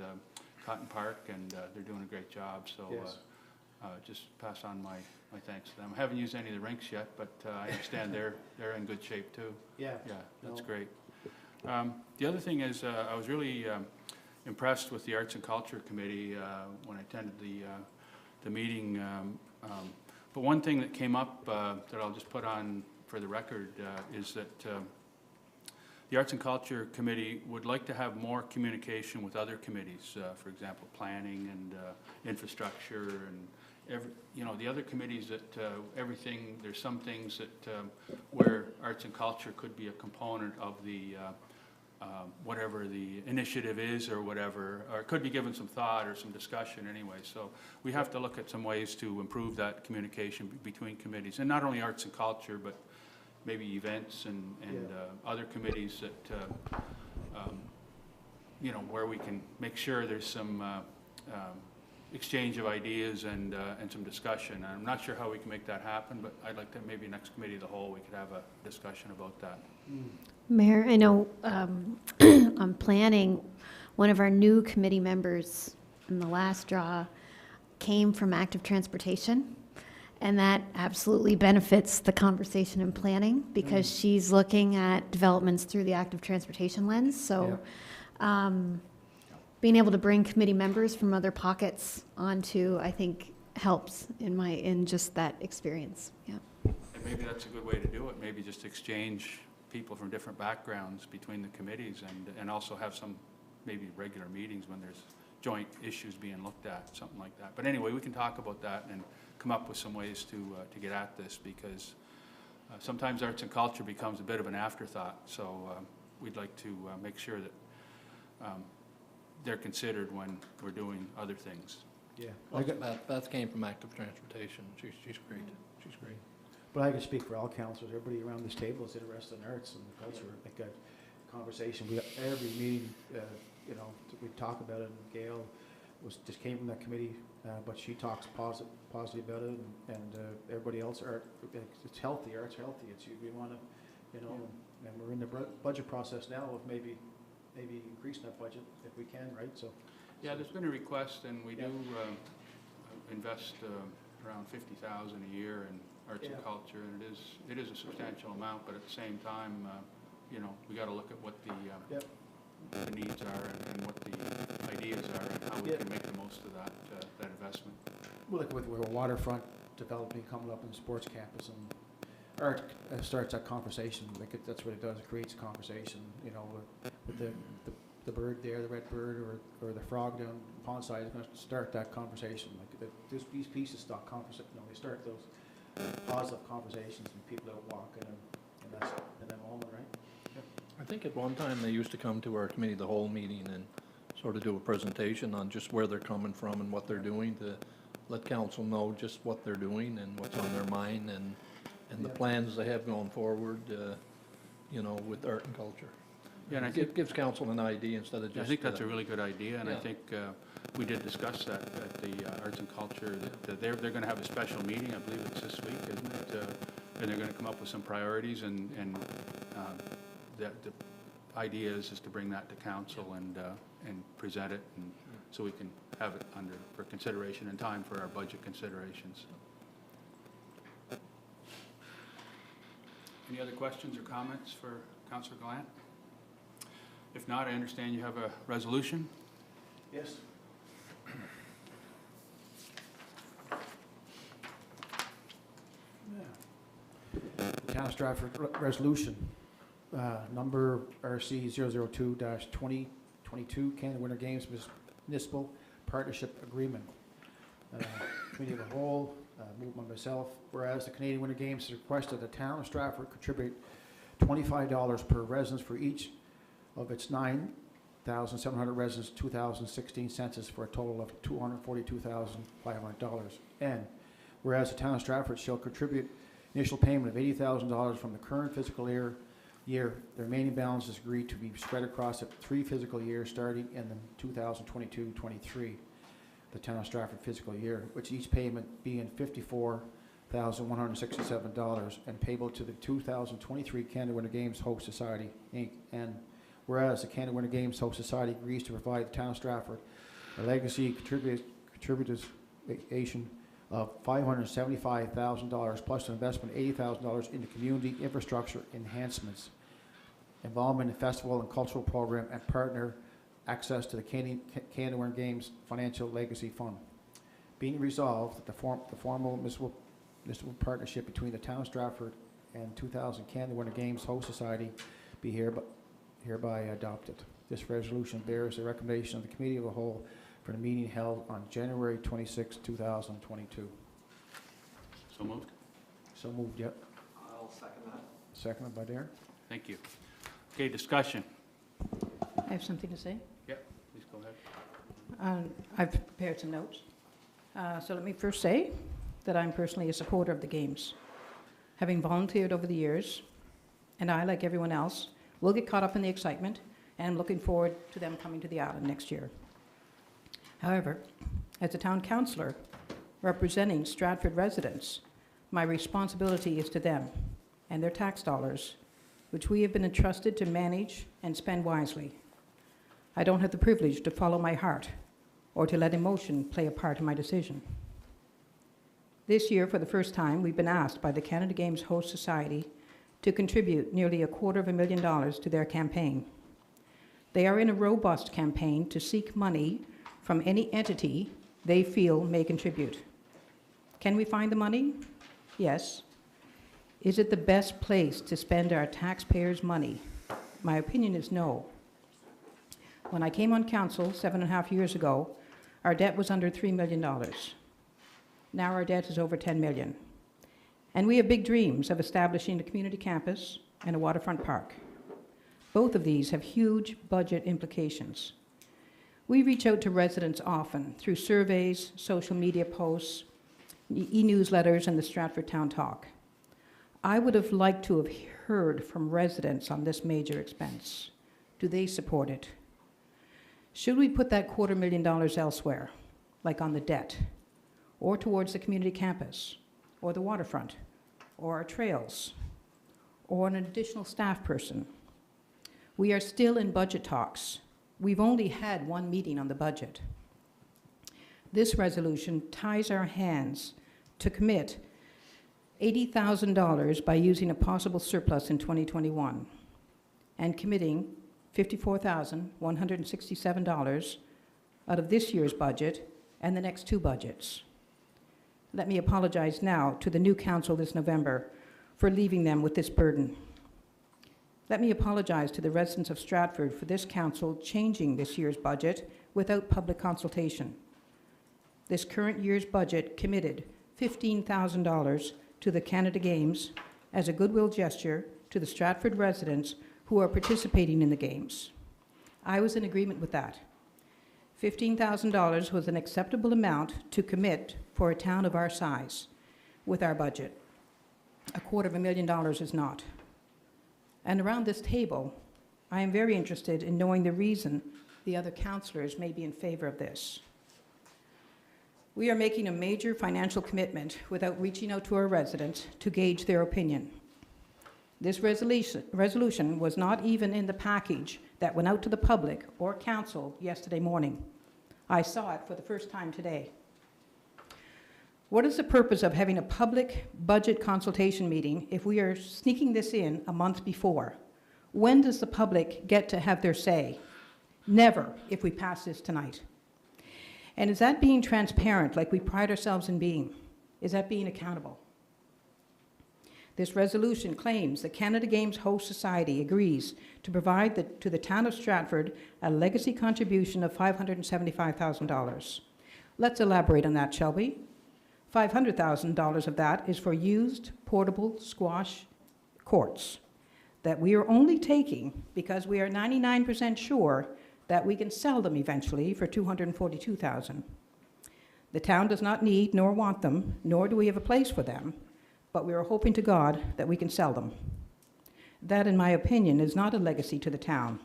Cotton Park, and they're doing a great job. So Yes. just pass on my thanks to them. I haven't used any of the rinks yet, but I understand they're in good shape too. Yeah. Yeah, that's No. great. The other thing is, I was really impressed with the Arts and Culture Committee when I attended the meeting. But one thing that came up that I'll just put on for the record is that the Arts and Culture Committee would like to have more communication with other committees, for example, planning and infrastructure and the other committees that there's some things that where arts and culture could be a component of the whatever the initiative is or whatever, or it could be given some thought or some discussion anyway. So we have to look at some ways to improve that communication between committees, and not only arts and culture, but maybe events and other committees that, where we can make sure there's some exchange of ideas and some discussion. I'm not sure how we can make that happen, but I'd like to, maybe next committee of the whole, we could have a discussion about that. Mayor, I know on planning, one of our new committee members in the last draw came from active transportation, and that absolutely benefits the conversation in planning because she's looking at developments through the active transportation lens. So being able to bring committee members from other pockets onto, I think, helps in just that experience. Yeah. And maybe that's a good way to do it, maybe just exchange people from different backgrounds between the committees and also have some maybe regular meetings when there's joint issues being looked at, something like that. But anyway, we can talk about that and come up with some ways to get at this, because sometimes arts and culture becomes a bit of an afterthought. So we'd like to make sure that they're considered when we're doing other things. Yeah. Well, Beth came from active transportation. She's great. She's great. But I can speak for all councillors. Everybody around this table is interested in arts and culture. Like a conversation, every meeting, we talk about it. And Gail just came from that committee, but she talks positive about it, and everybody else. It's healthy. Art's healthy. We want to, and we're in the budget process now of maybe increasing that budget if we can, right? So. Yeah, there's been a request, and we do invest around $50,000 a year in arts and culture, and it is a substantial amount. But at the same time, we got to look at what the needs are and what the ideas are and how we can make the most of that investment. Well, like with waterfront developing coming up in the sports campus, and art starts that conversation. That's what it does. It creates a conversation. With the bird there, the red bird, or the frog down the pond side is going to start that conversation. These pieces start conversation. They start those positive conversations, and people out walking, and that's in that moment, right? I think at one time they used to come to our committee the whole meeting and sort of do a presentation on just where they're coming from and what they're doing, to let council know just what they're doing and what's on their mind and the plans they have going forward, with art and culture. Yeah, and I It gives council an idea instead of just. I think that's a really good idea, and I yeah. think we did discuss that at the Arts and Culture, that they're going to have a special meeting, I believe it's this week, isn't it? And they're going to come up with some priorities, and the idea is to bring that to council and present it, and so we can have it for consideration in time for our budget considerations. Any other questions or comments for Councillor Gallant? If not, I understand you have a resolution. Yes. The Town of Stratford resolution, number RC 002-2022, Canada Winter Games Municipal Partnership Agreement. Committee of the whole, moved by myself, whereas the Canadian Winter Games has requested the Town of Stratford contribute $25 per residence for each of its 9,700 residents, 2016 census, for a total of $242,500. And whereas the Town of Stratford shall contribute initial payment of $80,000 from the current fiscal year year. The remaining balance is agreed to be spread across 3 fiscal years starting in the 2022-23, the Town of Stratford fiscal year, which each payment being $54,167 and payable to the 2023 Canada Winter Games Host Society, Inc. And whereas the Canada Winter Games Host Society agrees to provide the Town of Stratford a legacy contribution of $575,000 plus an investment of $80,000 into community infrastructure enhancements, involvement in festival and cultural program, and partner access to the Canada Winter Games Financial Legacy Fund. Being resolved that the formal municipal partnership between the Town of Stratford and 2000 Canada Winter Games Host Society be hereby adopted. This resolution bears the recommendation of the Committee of the Whole for the meeting held on January 26, 2022. So moved. So moved, yep. I'll second that. Seconded by Darren. Thank you. Okay, discussion. I have something to say. Yep, please go ahead. I've prepared some notes. So let me first say that I'm personally a supporter of the games. Having volunteered over the years, and I, like everyone else, will get caught up in the excitement, and I'm looking forward to them coming to the island next year. However, as a town councillor representing Stratford residents, my responsibility is to them and their tax dollars, which we have been entrusted to manage and spend wisely. I don't have the privilege to follow my heart or to let emotion play a part in my decision. This year, for the first time, we've been asked by the Canada Games Host Society to contribute nearly $250,000 to their campaign. They are in a robust campaign to seek money from any entity they feel may contribute. Can we find the money? Yes. Is it the best place to spend our taxpayers' money? My opinion is no. When I came on council 7.5 years ago, our debt was under $3 million. Now our debt is over $10 million. And we have big dreams of establishing a community campus and a waterfront park. Both of these have huge budget implications. We reach out to residents often through surveys, social media posts, e-newsletters, and the Stratford Town Talk. I would have liked to have heard from residents on this major expense. Do they support it? Should we put that $250,000 elsewhere, like on the debt, or towards the community campus, or the waterfront, or our trails, or an additional staff person? We are still in budget talks. We've only had one meeting on the budget. This resolution ties our hands to commit $80,000 by using a possible surplus in 2021 and committing $54,167 out of this year's budget and the next 2 budgets. Let me apologize now to the new council this November for leaving them with this burden. Let me apologize to the residents of Stratford for this council changing this year's budget without public consultation. This current year's budget committed $15,000 to the Canada Games as a goodwill gesture to the Stratford residents who are participating in the games. I was in agreement with that. $15,000 was an acceptable amount to commit for a town of our size with our budget. $250,000 is not. And around this table, I am very interested in knowing the reason the other councillors may be in favor of this. We are making a major financial commitment without reaching out to our residents to gauge their opinion. This resolution was not even in the package that went out to the public or council yesterday morning. I saw it for the first time today. What is the purpose of having a public budget consultation meeting if we are sneaking this in a month before? When does the public get to have their say? Never, if we pass this tonight. And is that being transparent like we pride ourselves in being? Is that being accountable? This resolution claims the Canada Games Host Society agrees to provide to the town of Stratford a legacy contribution of $575,000. Let's elaborate on that, shall we? $500,000 of that is for used portable squash courts that we are only taking because we are 99% sure that we can sell them eventually for $242,000. The town does not need nor want them, nor do we have a place for them, but we are hoping to God that we can sell them. That, in my opinion, is not a legacy to the town.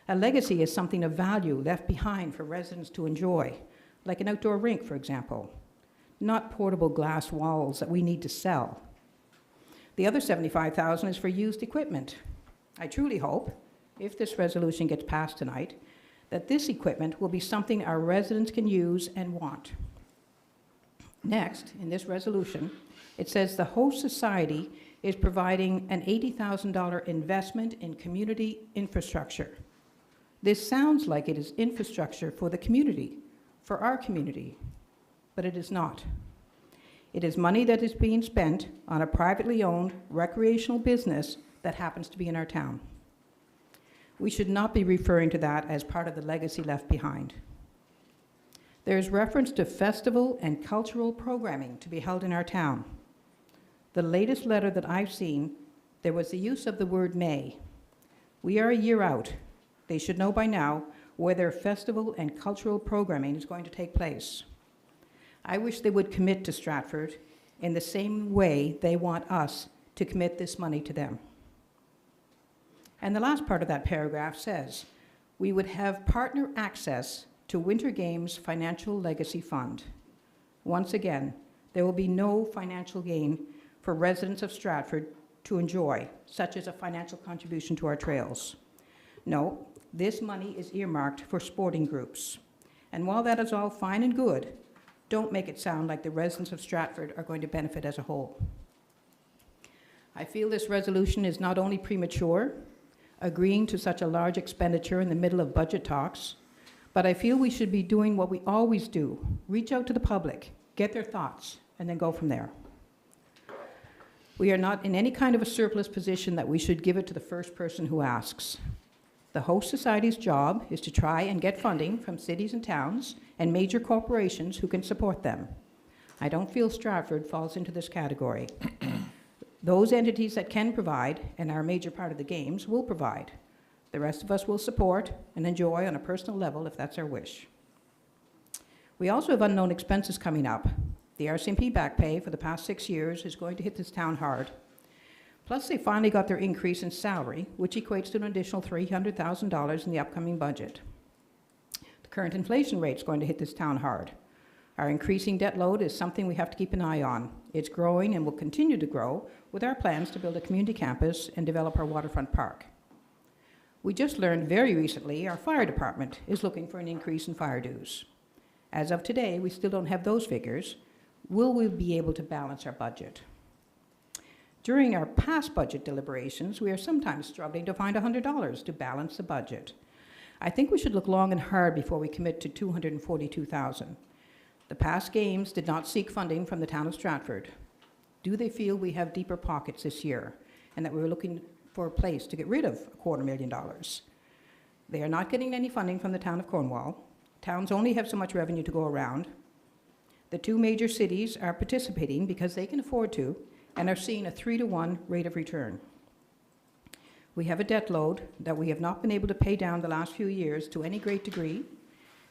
A legacy is something of value left behind for residents to enjoy, like an outdoor rink, for example, not portable glass walls that we need to sell. The other $75,000 is for used equipment. I truly hope, if this resolution gets passed tonight, that this equipment will be something our residents can use and want. Next, in this resolution, it says the host society is providing an $80,000 investment in community infrastructure. This sounds like it is infrastructure for the community, for our community, but it is not. It is money that is being spent on a privately owned recreational business that happens to be in our town. We should not be referring to that as part of the legacy left behind. There is reference to festival and cultural programming to be held in our town. The latest letter that I've seen, there was the use of the word may. We are a year out. They should know by now where their festival and cultural programming is going to take place. I wish they would commit to Stratford in the same way they want us to commit this money to them. And the last part of that paragraph says, we would have partner access to Winter Games Financial Legacy Fund. Once again, there will be no financial gain for residents of Stratford to enjoy, such as a financial contribution to our trails. No, this money is earmarked for sporting groups. And while that is all fine and good, don't make it sound like the residents of Stratford are going to benefit as a whole. I feel this resolution is not only premature, agreeing to such a large expenditure in the middle of budget talks, but I feel we should be doing what we always do, reach out to the public, get their thoughts, and then go from there. We are not in any kind of a surplus position that we should give it to the first person who asks. The host society's job is to try and get funding from cities and towns and major corporations who can support them. I don't feel Stratford falls into this category. Those entities that can provide and are a major part of the games will provide. The rest of us will support and enjoy on a personal level if that's our wish. We also have unknown expenses coming up. The Rcmp back pay for the past 6 years is going to hit this town hard. Plus, they finally got their increase in salary, which equates to an additional $300,000 in the upcoming budget. The current inflation rate is going to hit this town hard. Our increasing debt load is something we have to keep an eye on. It's growing and will continue to grow with our plans to build a community campus and develop our waterfront park. We just learned very recently our fire department is looking for an increase in fire dues. As of today, we still don't have those figures. Will we be able to balance our budget? During our past budget deliberations, we are sometimes struggling to find $100 to balance the budget. I think we should look long and hard before we commit to $242,000. The past games did not seek funding from the town of Stratford. Do they feel we have deeper pockets this year and that we're looking for a place to get rid of $250,000? They are not getting any funding from the town of Cornwall. Towns only have so much revenue to go around. The two major cities are participating because they can afford to and are seeing a 3-to-1 rate of return. We have a debt load that we have not been able to pay down the last few years to any great degree,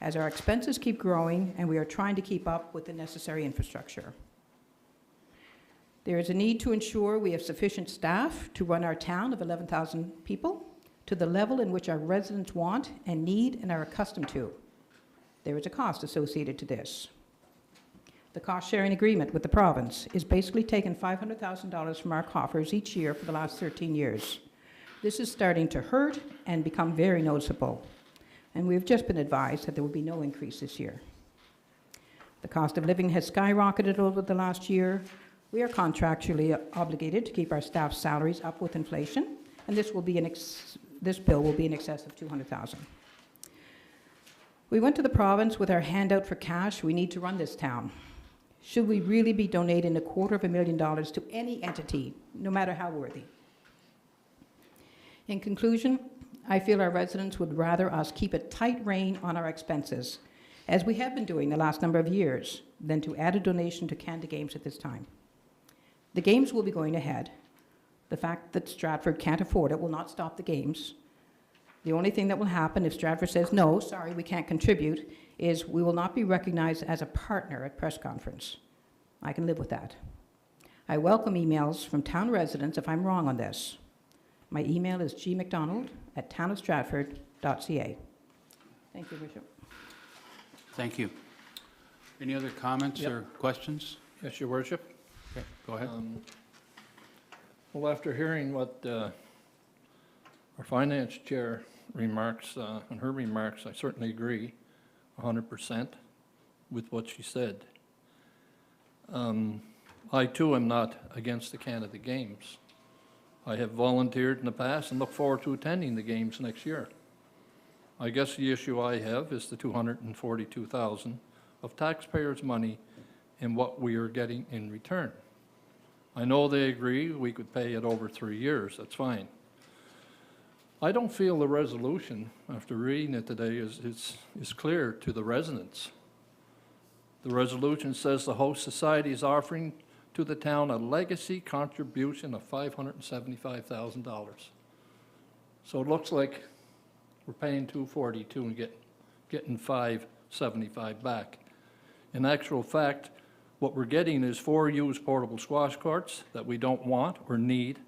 as our expenses keep growing and we are trying to keep up with the necessary infrastructure. There is a need to ensure we have sufficient staff to run our town of 11,000 people to the level in which our residents want and need and are accustomed to. There is a cost associated to this. The cost-sharing agreement with the province is basically taking $500,000 from our coffers each year for the last 13 years. This is starting to hurt and become very noticeable, and we've just been advised that there will be no increase this year. The cost of living has skyrocketed over the last year. We are contractually obligated to keep our staff's salaries up with inflation, and this bill will be in excess of $200,000. We went to the province with our handout for cash we need to run this town. Should we really be donating $250,000 to any entity, no matter how worthy? In conclusion, I feel our residents would rather us keep a tight rein on our expenses, as we have been doing the last number of years, than to add a donation to Canada Games at this time. The games will be going ahead. The fact that Stratford can't afford it will not stop the games. The only thing that will happen if Stratford says, no, sorry, we can't contribute, is we will not be recognized as a partner at press conference. I can live with that. I welcome emails from town residents if I'm wrong on this. My email is gmcdonald@townofstratford.ca. Thank you, Bishop. Thank you. Any other comments Yep. or questions? Yes, Your Worship. Okay, go ahead. Well, after hearing what our finance chair remarks, and her remarks, I certainly agree 100% with what she said. I too am not against the Canada Games. I have volunteered in the past and look forward to attending the games next year. I guess the issue I have is the $242,000 of taxpayers' money and what we are getting in return. I know they agree we could pay it over 3 years, that's fine. I don't feel the resolution, after reading it today, is clear to the residents. The resolution says the host society is offering to the town a legacy contribution of $575,000. So it looks like we're paying $242 and getting $575 back. In actual fact, what we're getting is 4 used portable squash courts that we don't want or need,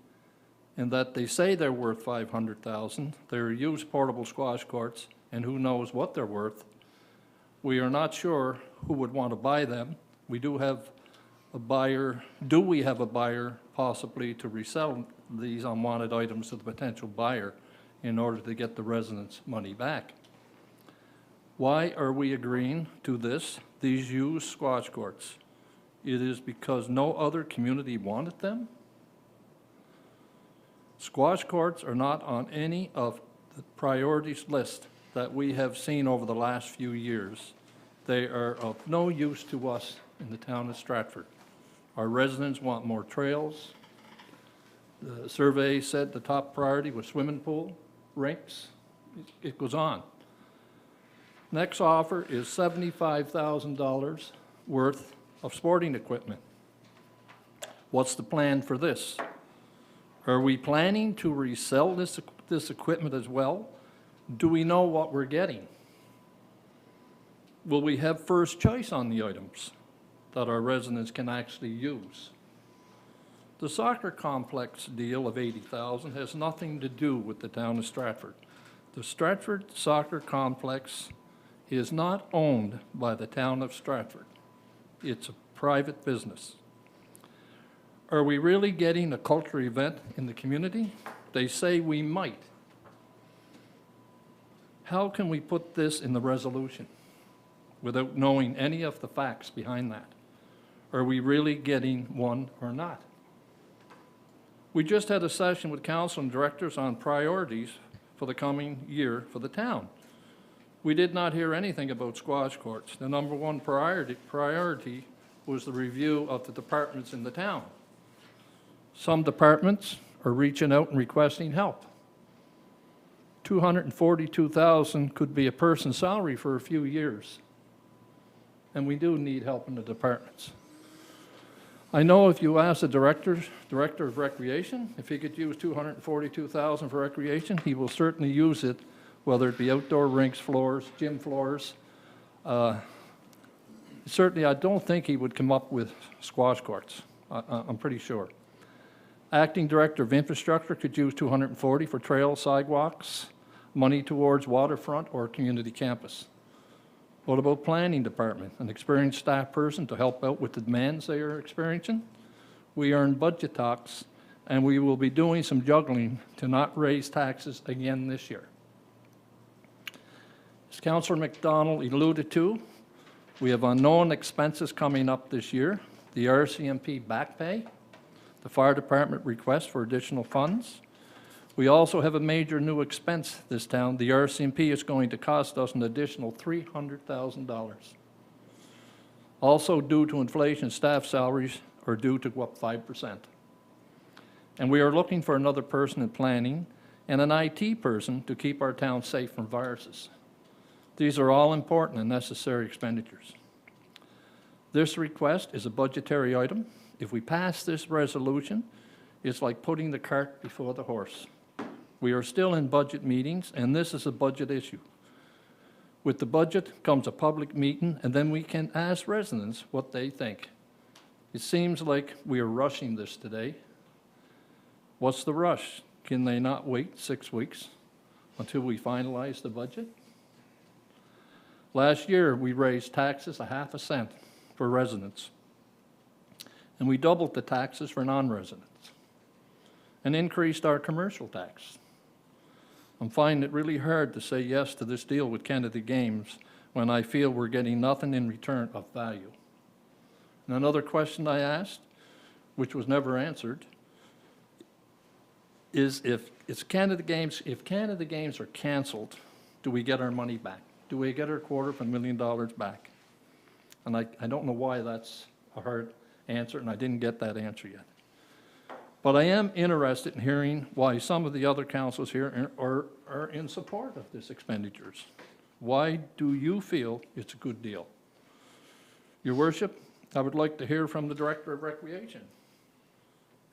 and that they say they're worth $500,000. They're used portable squash courts, and who knows what they're worth. We are not sure who would want to buy them. We do have a buyer. Do we have a buyer possibly to resell these unwanted items to the potential buyer in order to get the residents' money back? Why are we agreeing to this, these used squash courts? It is because no other community wanted them? Squash courts are not on any of the priorities list that we have seen over the last few years. They are of no use to us in the town of Stratford. Our residents want more trails. The survey said the top priority was swimming pool, rinks. It goes on. Next offer is $75,000 worth of sporting equipment. What's the plan for this? Are we planning to resell this equipment as well? Do we know what we're getting? Will we have first choice on the items that our residents can actually use? The soccer complex deal of $80,000 has nothing to do with the town of Stratford. The Stratford soccer complex is not owned by the town of Stratford. It's a private business. Are we really getting a cultural event in the community? They say we might. How can we put this in the resolution without knowing any of the facts behind that? Are we really getting one or not? We just had a session with council and directors on priorities for the coming year for the town. We did not hear anything about squash courts. The number one priority was the review of the departments in the town. Some departments are reaching out and requesting help. $242,000 could be a person's salary for a few years. And we do need help in the departments. I know if you ask the director of recreation, if he could use $242,000 for recreation, he will certainly use it, whether it be outdoor rinks, floors, gym floors. Certainly, I don't think he would come up with squash courts. I'm pretty sure. Acting Director of Infrastructure could use $240 for trails, sidewalks, money towards waterfront or community campus. What about Planning Department, an experienced staff person to help out with the demands they are experiencing? We are in budget talks, and we will be doing some juggling to not raise taxes again this year. As Councillor McDonald alluded to, we have unknown expenses coming up this year, the RCMP back pay, the fire department request for additional funds. We also have a major new expense this town. The RCMP is going to cost us an additional $300,000. Also, due to inflation, staff salaries are due to go up 5%. And we are looking for another person in planning and an IT person to keep our town safe from viruses. These are all important and necessary expenditures. This request is a budgetary item. If we pass this resolution, it's like putting the cart before the horse. We are still in budget meetings, and this is a budget issue. With the budget comes a public meeting, and then we can ask residents what they think. It seems like we are rushing this today. What's the rush? Can they not wait 6 weeks until we finalize the budget? Last year, we raised taxes 1/2 cent for residents, and we doubled the taxes for non-residents and increased our commercial tax. I'm finding it really hard to say yes to this deal with Canada Games when I feel we're getting nothing in return of value. And another question I asked, which was never answered, is if Canada Games are canceled, do we get our money back? Do we get our $250,000 back? And I don't know why that's a hard answer, and I didn't get that answer yet. But I am interested in hearing why some of the other councils here are in support of this expenditures. Why do you feel it's a good deal? Your Worship, I would like to hear from the Director of Recreation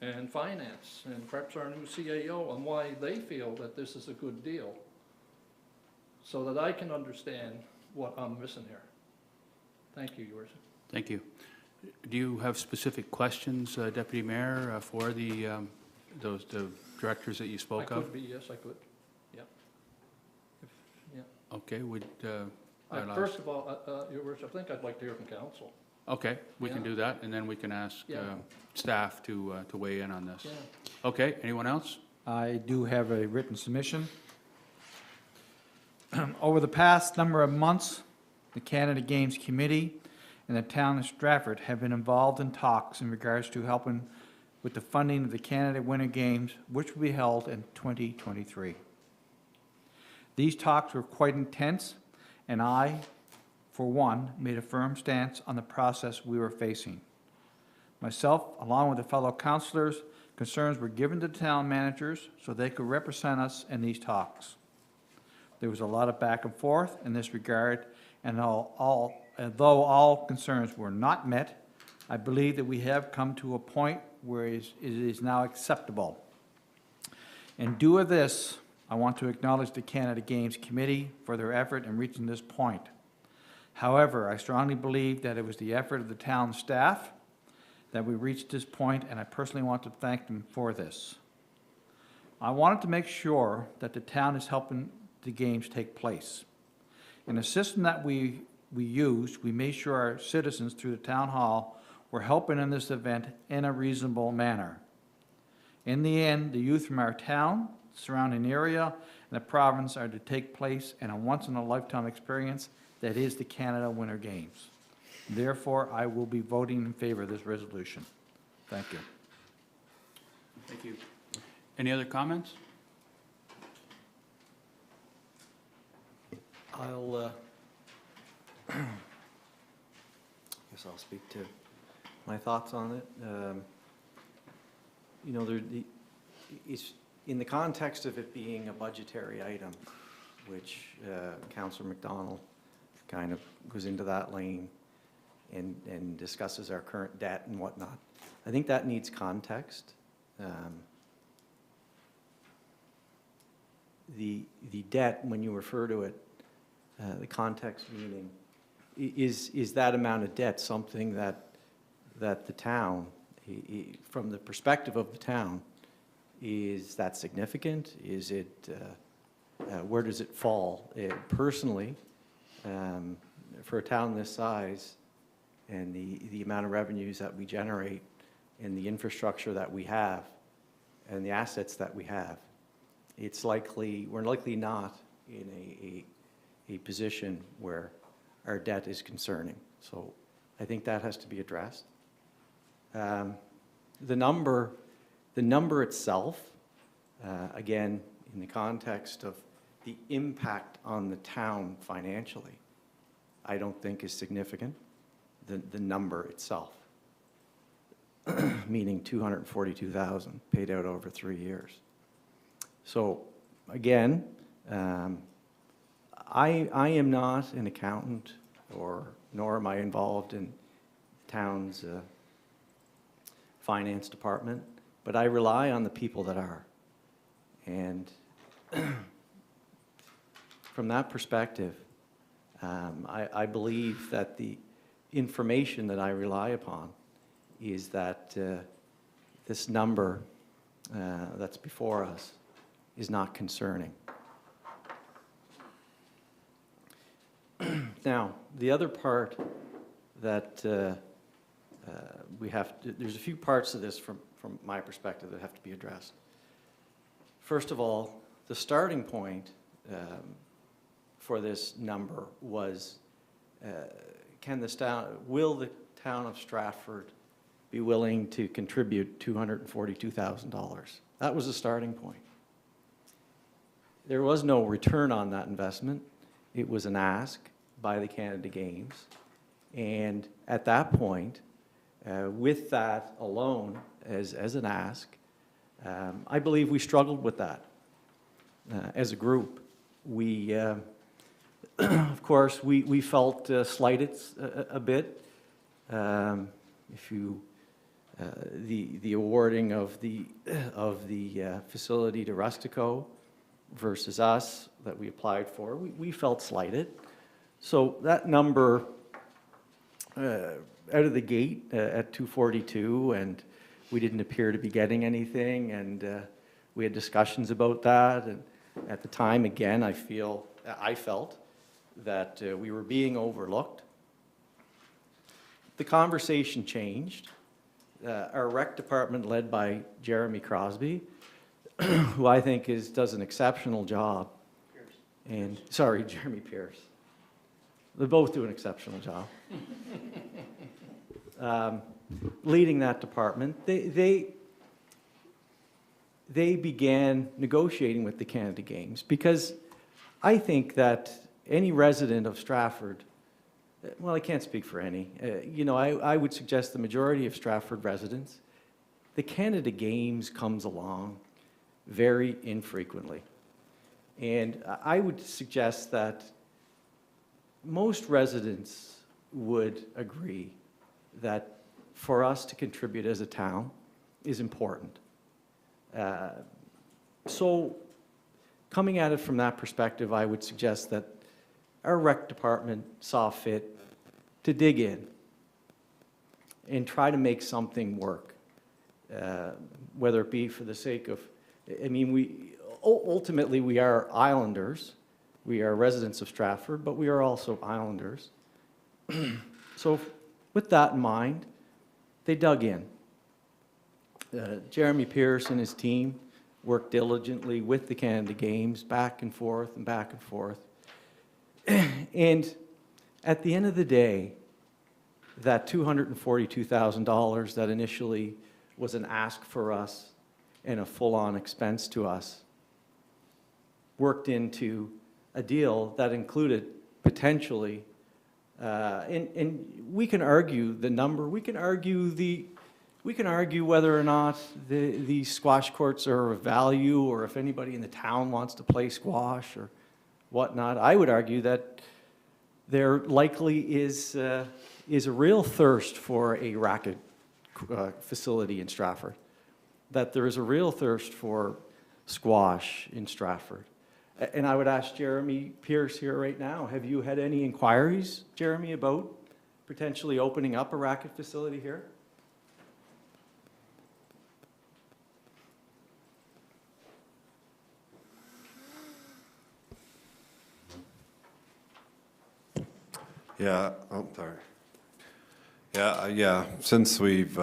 and Finance, and perhaps our new CAO, on why they feel that this is a good deal, so that I can understand what I'm missing here. Thank you, Your Worship. Thank you. Do you have specific questions, Deputy Mayor, for the directors that you spoke I of? could be, yes, I could. Yep. Okay, would, First of all, Your Worship, I think I'd like to hear from council. okay, we can Yeah. do that, and then we can ask Yeah. staff to weigh in on this. Yeah. Okay, anyone else? I do have a written submission. Over the past number of months, the Canada Games Committee and the town of Stratford have been involved in talks in regards to helping with the funding of the Canada Winter Games, which will be held in 2023. These talks were quite intense, and I, for one, made a firm stance on the process we were facing. Myself, along with the fellow councillors, concerns were given to the town managers so they could represent us in these talks. There was a lot of back and forth in this regard, and though all concerns were not met, I believe that we have come to a point where it is now acceptable. In due of this, I want to acknowledge the Canada Games Committee for their effort in reaching this point. However, I strongly believe that it was the effort of the town staff that we reached this point, and I personally want to thank them for this. I wanted to make sure that the town is helping the games take place. In the system that we used, we made sure our citizens through the town hall were helping in this event in a reasonable manner. In the end, the youth from our town, surrounding area, and the province are to take place in a once-in-a-lifetime experience that is the Canada Winter Games. Therefore, I will be voting in favor of this resolution. Thank you. Thank you. Any other comments? Guess I'll speak to my thoughts on it. You know, it's in the context of it being a budgetary item, which Councillor McDonald kind of goes into that lane and discusses our current debt and whatnot. I think that needs context. The debt, when you refer to it, the context meaning, is that amount of debt something that the town, from the perspective of the town, is that significant? Is it, where does it fall? Personally, for a town this size and the amount of revenues that we generate and the infrastructure that we have and the assets that we have, we're likely not in a position where our debt is concerning. So I think that has to be addressed. The number itself, again, in the context of the impact on the town financially, I don't think is significant. The number itself, meaning $242,000 paid out over 3 years. So again, I am not an accountant, nor am I involved in the town's finance department, but I rely on the people that are. And from that perspective, I believe that the information that I rely upon is that this number that's before us is not concerning. Now, the other part that we have to, there's a few parts of this from my perspective that have to be addressed. First of all, the starting point for this number was, will the town of Stratford be willing to contribute $242,000? That was the starting point. There was no return on that investment. It was an ask by the Canada Games. And at that point, with that alone as an ask, I believe we struggled with that as a group. We, of course, we felt slighted a bit. If you, the awarding of the facility to Rustico versus us that we applied for, we felt slighted. So that number out of the gate at 242, and we didn't appear to be getting anything, and we had discussions about that, and at the time, again, I felt that we were being overlooked. The conversation changed. Our rec department, led by Jeremy Crosby, who I think does an exceptional job. Jeremy Pierce. They both do an exceptional job. Leading that department, they began negotiating with the Canada Games, because I think that any resident of Stratford, well, I can't speak for any, I would suggest the majority of Stratford residents, the Canada Games comes along very infrequently. And I would suggest that most residents would agree that for us to contribute as a town is important. So coming at it from that perspective, I would suggest that our rec department saw fit to dig in and try to make something work, whether it be for the sake of, ultimately we are islanders. We are residents of Stratford, but we are also islanders. So with that in mind, they dug in. Jeremy Pierce and his team worked diligently with the Canada Games, back and forth and back and forth. And at the end of the day, that $242,000 that initially was an ask for us and a full-on expense to us worked into a deal that included potentially, and we can argue the number, we can argue whether or not the squash courts are of value, or if anybody in the town wants to play squash or whatnot. I would argue that there likely is a real thirst for a racket facility in Stratford, that there is a real thirst for squash in Stratford. And I would ask Jeremy Pierce here right now, have you had any inquiries, Jeremy, about potentially opening up a racket facility here? Yeah, oh, sorry. Yeah, since we've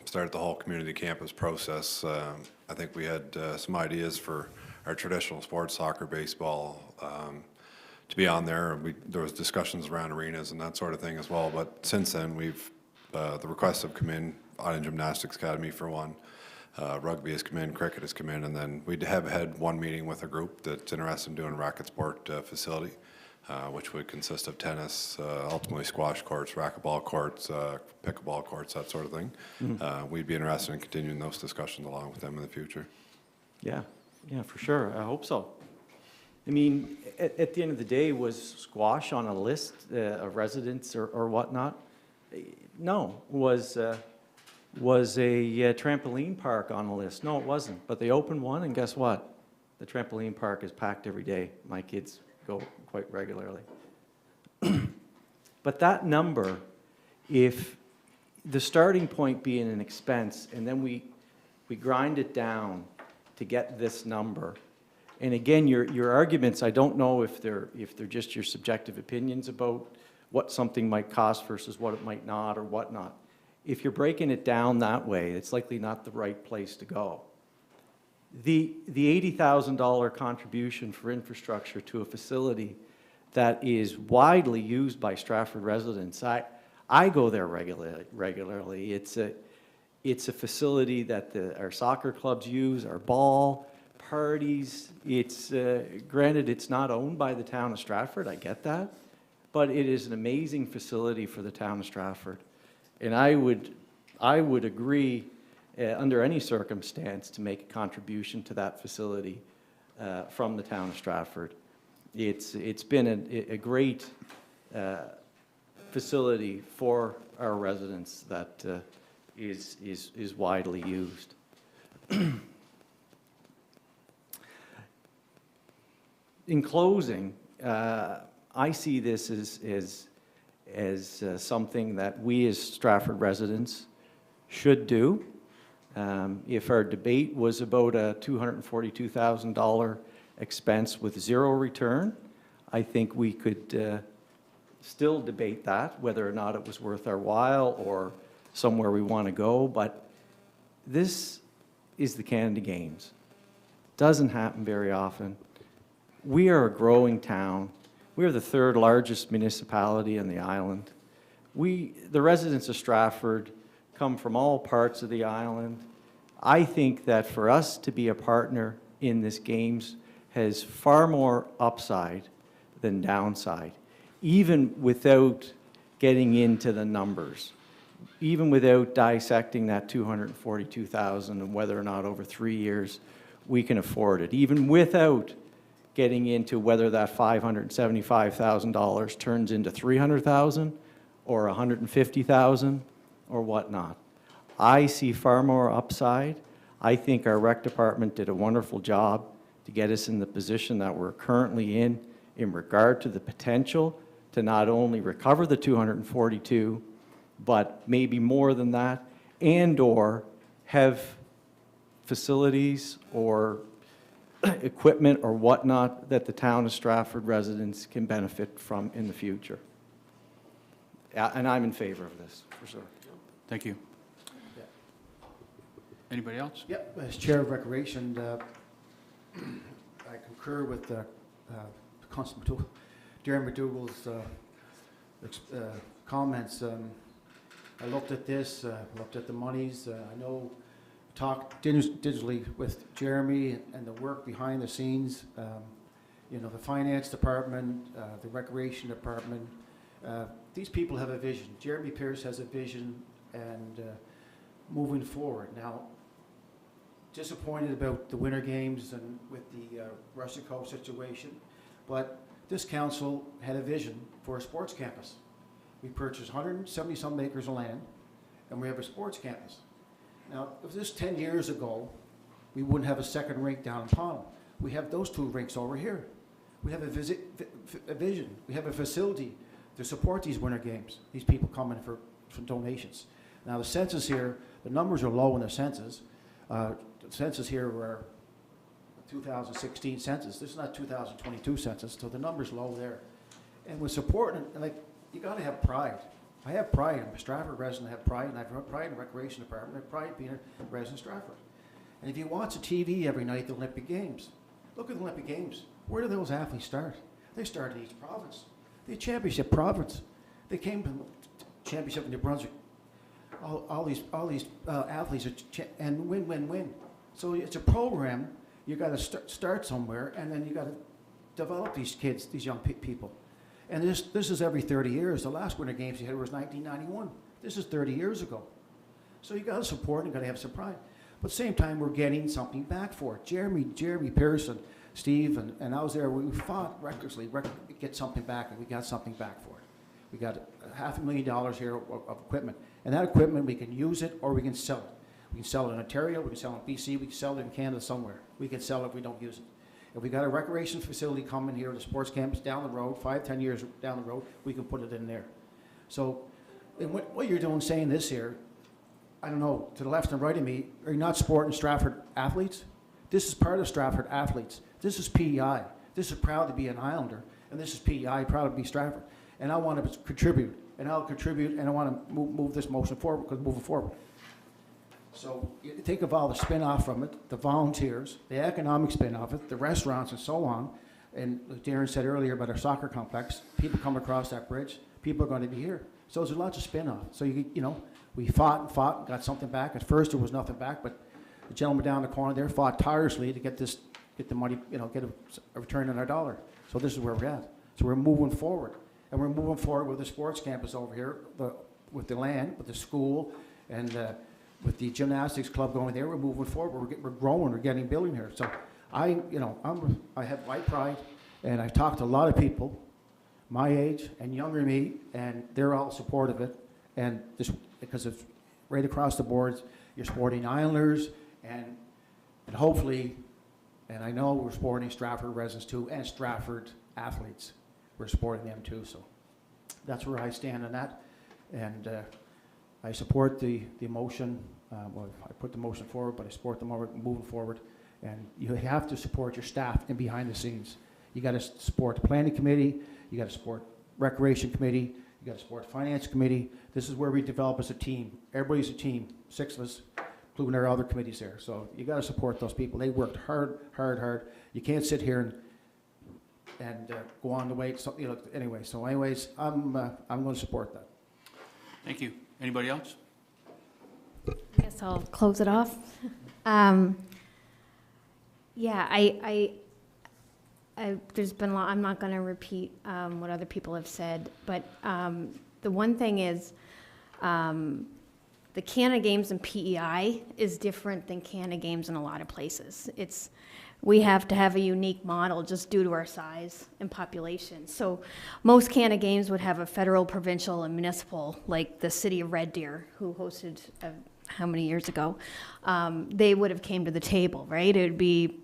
started the whole community campus process, I think we had some ideas for our traditional sports, soccer, baseball, to be on there. There was discussions around arenas and that sort of thing as well, but since then the requests have come in, Island Gymnastics Academy for one, rugby has come in, cricket has come in, and then we have had one meeting with a group that's interested in doing a racket sport facility, which would consist of tennis, ultimately squash courts, racquetball courts, pickleball courts, that sort of thing. Mm-hmm. We'd be interested in continuing those discussions along with them in the future. Yeah, for sure. I hope so. I mean, at the end of the day, was squash on a list of residents or whatnot? No. Was a trampoline park on the list? No, it wasn't. But they opened one, and guess what? The trampoline park is packed every day. My kids go quite regularly. But that number, if the starting point being an expense, and then we grind it down to get this number, And again, your arguments, I don't know if they're just your subjective opinions about what something might cost versus what it might not or whatnot. If you're breaking it down that way, it's likely not the right place to go. The $80,000 contribution for infrastructure to a facility that is widely used by Stratford residents, I go there regularly. It's a facility that our soccer clubs use, our ball, parties. It's, granted, it's not owned by the town of Stratford, I get that, but it is an amazing facility for the town of Stratford. And I would agree, under any circumstance, to make a contribution to that facility from the town of Stratford. It's been a great facility for our residents that is widely used. In closing, I see this as something that we as Stratford residents should do. If our debate was about a $242,000 expense with zero return, I think we could still debate that, whether or not it was worth our while or somewhere we want to go. But this is the Canada Games. Doesn't happen very often. We are a growing town. We are the third largest municipality on the island. The residents of Stratford come from all parts of the island. I think that for us to be a partner in this Games has far more upside than downside, even without getting into the numbers, even without dissecting that $242,000 and whether or not over 3 years we can afford it, even without getting into whether that $575,000 turns into $300,000 or $150,000 or whatnot. I see far more upside. I think our rec department did a wonderful job to get us in the position that we're currently in regard to the potential to not only recover the 242, but maybe more than that, and or have facilities or equipment or whatnot that the town of Stratford residents can benefit from in the future. And I'm in favor of this, for sure. Thank you. Anybody else? Yep, as Chair of Recreation, I concur with Constable Darren McDougall's comments. I looked at this, looked at the monies. I know, talked digitally with Jeremy and the work behind the scenes. You know, the finance department, the recreation department. These people have a vision. Jeremy Pierce has a vision, and moving forward. Now, disappointed about the Winter Games and with the Rcmp situation, but this council had a vision for a sports campus. We purchased 170-some acres of land, and we have a sports campus. Now, if this 10 years ago, we wouldn't have a second rink down in Pownell. We have those two rinks over here. We have a vision. We have a facility to support these Winter Games, these people coming for donations. Now, the census here, the numbers are low in the census. The census here were 2016 census. This is not 2022 census, so the number's low there. And we're supporting, and like, you gotta have pride. I have pride. I'm a Stratford resident, I have pride, and I have pride in the recreation department. I have pride being a resident of Stratford. And if you watch the TV every night, the Olympic Games, look at the Olympic Games. Where do those athletes start? They start in each province. The championship province. They came to championship in New Brunswick. All these athletes are and win. So it's a program. You got to start somewhere, and then you got to develop these kids, these young people. And this is every 30 years. The last Winter Games you had was 1991. This is 30 years ago. So you got to support and got to have some pride. But at the same time, we're getting something back for it. Jeremy Pearson, Steve, and I was there. We fought recklessly to get something back, and we got something back for it. We got $500,000 here of equipment. And that equipment, we can use it or we can sell it. We can sell it in Ontario, we can sell it in BC, we can sell it in Canada somewhere. We can sell it if we don't use it. If we got a recreation facility coming here, the sports campus down the road, 5-10 years down the road, we can put it in there. So, and what you're doing saying this here, I don't know, to the left and right of me, are you not supporting Stratford athletes? This is part of Stratford athletes. This is PEI. This is proud to be an Islander, and this is PEI, proud to be Stratford. And I want to contribute, and I'll contribute, and I want to move this motion forward, because moving forward. So you think of all the spin-off from it, the volunteers, the economic spin-off of it, the restaurants and so on. And like Darren said earlier about our soccer complex, people come across that bridge, people are going to be here. So there's lots of spin-off. So, you know, we fought and fought and got something back. At first there was nothing back, but the gentleman down the corner there fought tirelessly to get the money, you know, get a return on our dollar. So this is where we're at. So we're moving forward. And we're moving forward with the sports campus over here, with the land, with the school, and with the gymnastics club going there. We're moving forward. We're growing. We're getting building here. So I have white pride, and I've talked to a lot of people my age and younger than me, and they're all supportive of it. And this, because it's right across the board, you're supporting Islanders, and hopefully, and I know we're supporting Stratford residents too, and Stratford athletes. We're supporting them too. So that's where I stand on that, and I support the motion. Well, I put the motion forward, but I support them moving forward. And you have to support your staff and behind the scenes. You got to support the planning committee. You got to support recreation committee. You got to support finance committee. This is where we develop as a team. Everybody's a team. 6 of us, including our other committees there. So you got to support those people. They worked hard. You can't sit here and go on the way. So, you know, anyway. So, anyways, I'm going to support that. Thank you. Anybody else? I guess I'll close it off. Yeah, there's been a lot, I'm not going to repeat what other people have said, but the one thing is the Canada Games and PEI is different than Canada Games in a lot of places. We have to have a unique model just due to our size and population. So most Canada Games would have a federal, provincial, and municipal, like the city of Red Deer, who hosted how many years ago, they would have came to the table, right? It would be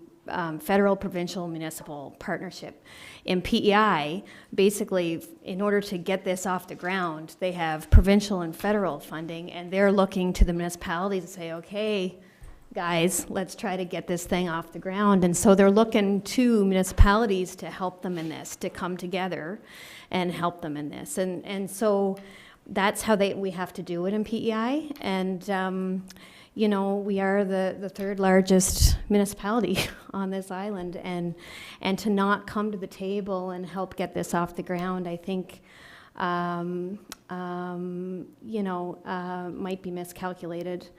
federal, provincial, municipal partnership. In PEI, basically, in order to get this off the ground, they have provincial and federal funding, and they're looking to the municipalities to say, okay, guys, let's try to get this thing off the ground. And so they're looking to municipalities to help them in this, to come together and help them in this. And so that's how we have to do it in PEI. And you know, we are the third largest municipality on this island, and to not come to the table and help get this off the ground, I think, you know, might be miscalculated.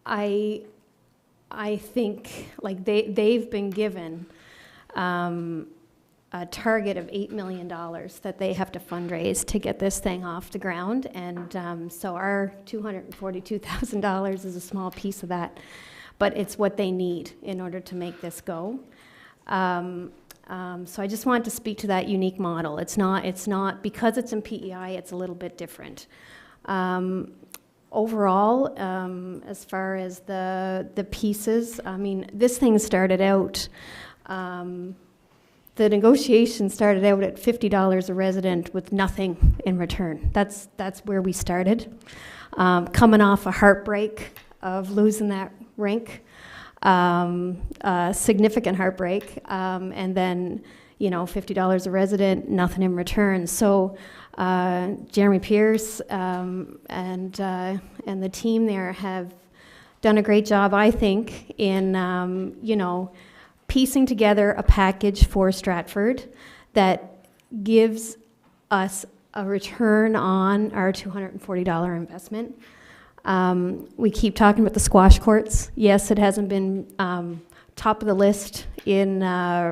I think, like, they've been given a target of $8 million that they have to fundraise to get this thing off the ground, and so our $242,000 is a small piece of that, but it's what they need in order to make this go. So I just wanted to speak to that unique model. It's not because it's in PEI, it's a little bit different. Overall, as far as the pieces, I mean, this thing started out, the negotiation started out at $50 a resident with nothing in return. That's where we started. Coming off a heartbreak of losing that rink, significant heartbreak, and then, you know, $50 a resident, nothing in return. So Jeremy Pierce and the team there have done a great job, I think, in, you know, piecing together a package for Stratford that gives us a return on our $240 investment. We keep talking about the squash courts. Yes, it hasn't been top of the list in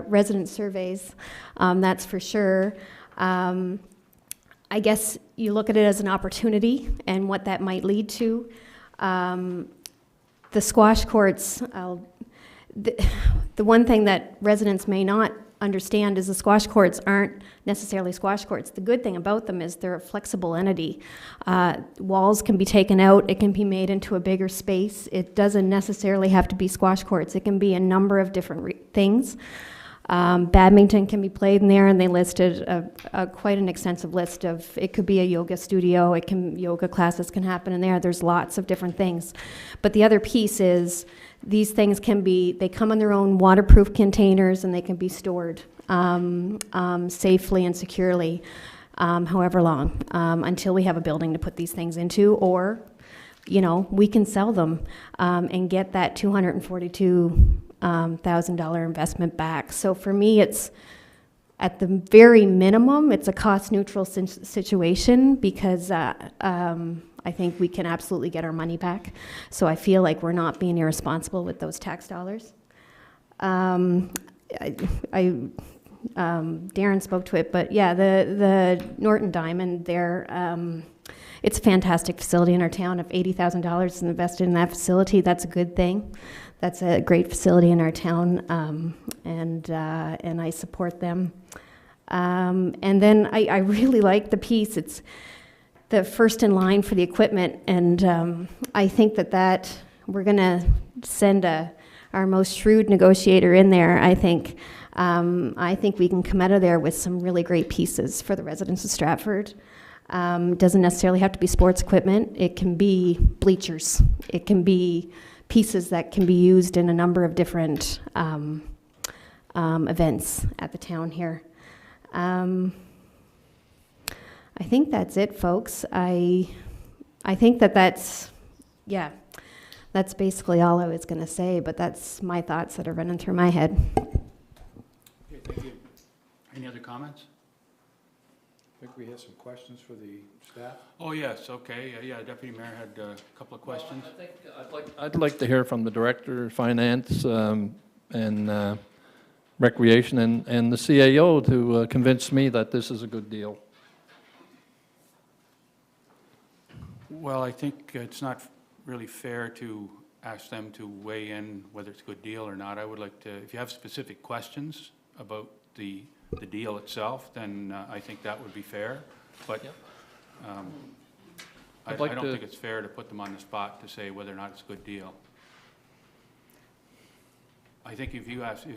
resident surveys, that's for sure. I guess you look at it as an opportunity and what that might lead to. The squash courts, the one thing that residents may not understand is the squash courts aren't necessarily squash courts. The good thing about them is they're a flexible entity. Walls can be taken out, it can be made into a bigger space. It doesn't necessarily have to be squash courts. It can be a number of different things. Badminton can be played in there, and they listed quite an extensive list of, it could be a yoga studio, yoga classes can happen in there. There's lots of different things. But the other piece is these things they come in their own waterproof containers, and they can be stored safely and securely, however long, until we have a building to put these things into, or, we can sell them and get that $242,000 investment back. So for me, it's, at the very minimum, it's a cost-neutral situation, because I think we can absolutely get our money back. So I feel like we're not being irresponsible with those tax dollars. Darren spoke to it, but yeah, the Norton Diamond there, it's a fantastic facility in our town. If $80,000 is invested in that facility, that's a good thing. That's a great facility in our town, and I support them. And then I really like the piece. It's the first in line for the equipment, and I think that we're going to send our most shrewd negotiator in there. I think we can come out of there with some really great pieces for the residents of Stratford. Doesn't necessarily have to be sports equipment. It can be bleachers. It can be pieces that can be used in a number of different events at the town here. I think that's it, folks. I think that's basically all I was going to say, but that's my thoughts that are running through my head. Okay, thank you. Any other comments? I think we have some questions for the staff. Oh, yes, okay. Yeah, Deputy Mayor had a couple of questions. I think I'd like to hear from the Director of Finance and Recreation and the CAO to convince me that this is a good deal. Well, I think it's not really fair to ask them to weigh in whether it's a good deal or not. I would like to, if you have specific questions about the deal itself, then I think that would be fair. But I don't think it's fair to put them on the spot to say whether or not it's a good deal. I think if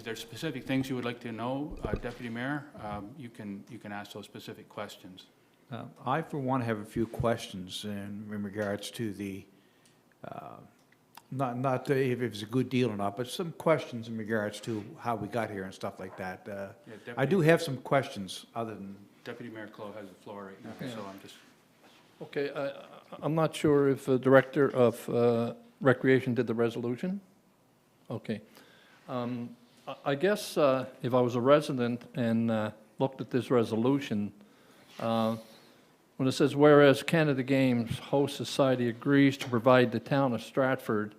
there's specific things you would like to know, Deputy Mayor, you can ask those specific questions. I, for one, have a few questions in regards to the, not if it's a good deal or not, but some questions in regards to how we got here and stuff like that. I do have some questions other than... Deputy Mayor Clough has the floor right now, so I'm just... Okay, I'm not sure if the Director of Recreation did the resolution. Okay. I guess if I was a resident and looked at this resolution, when it says, whereas Canada Games Host Society agrees to provide the town of Stratford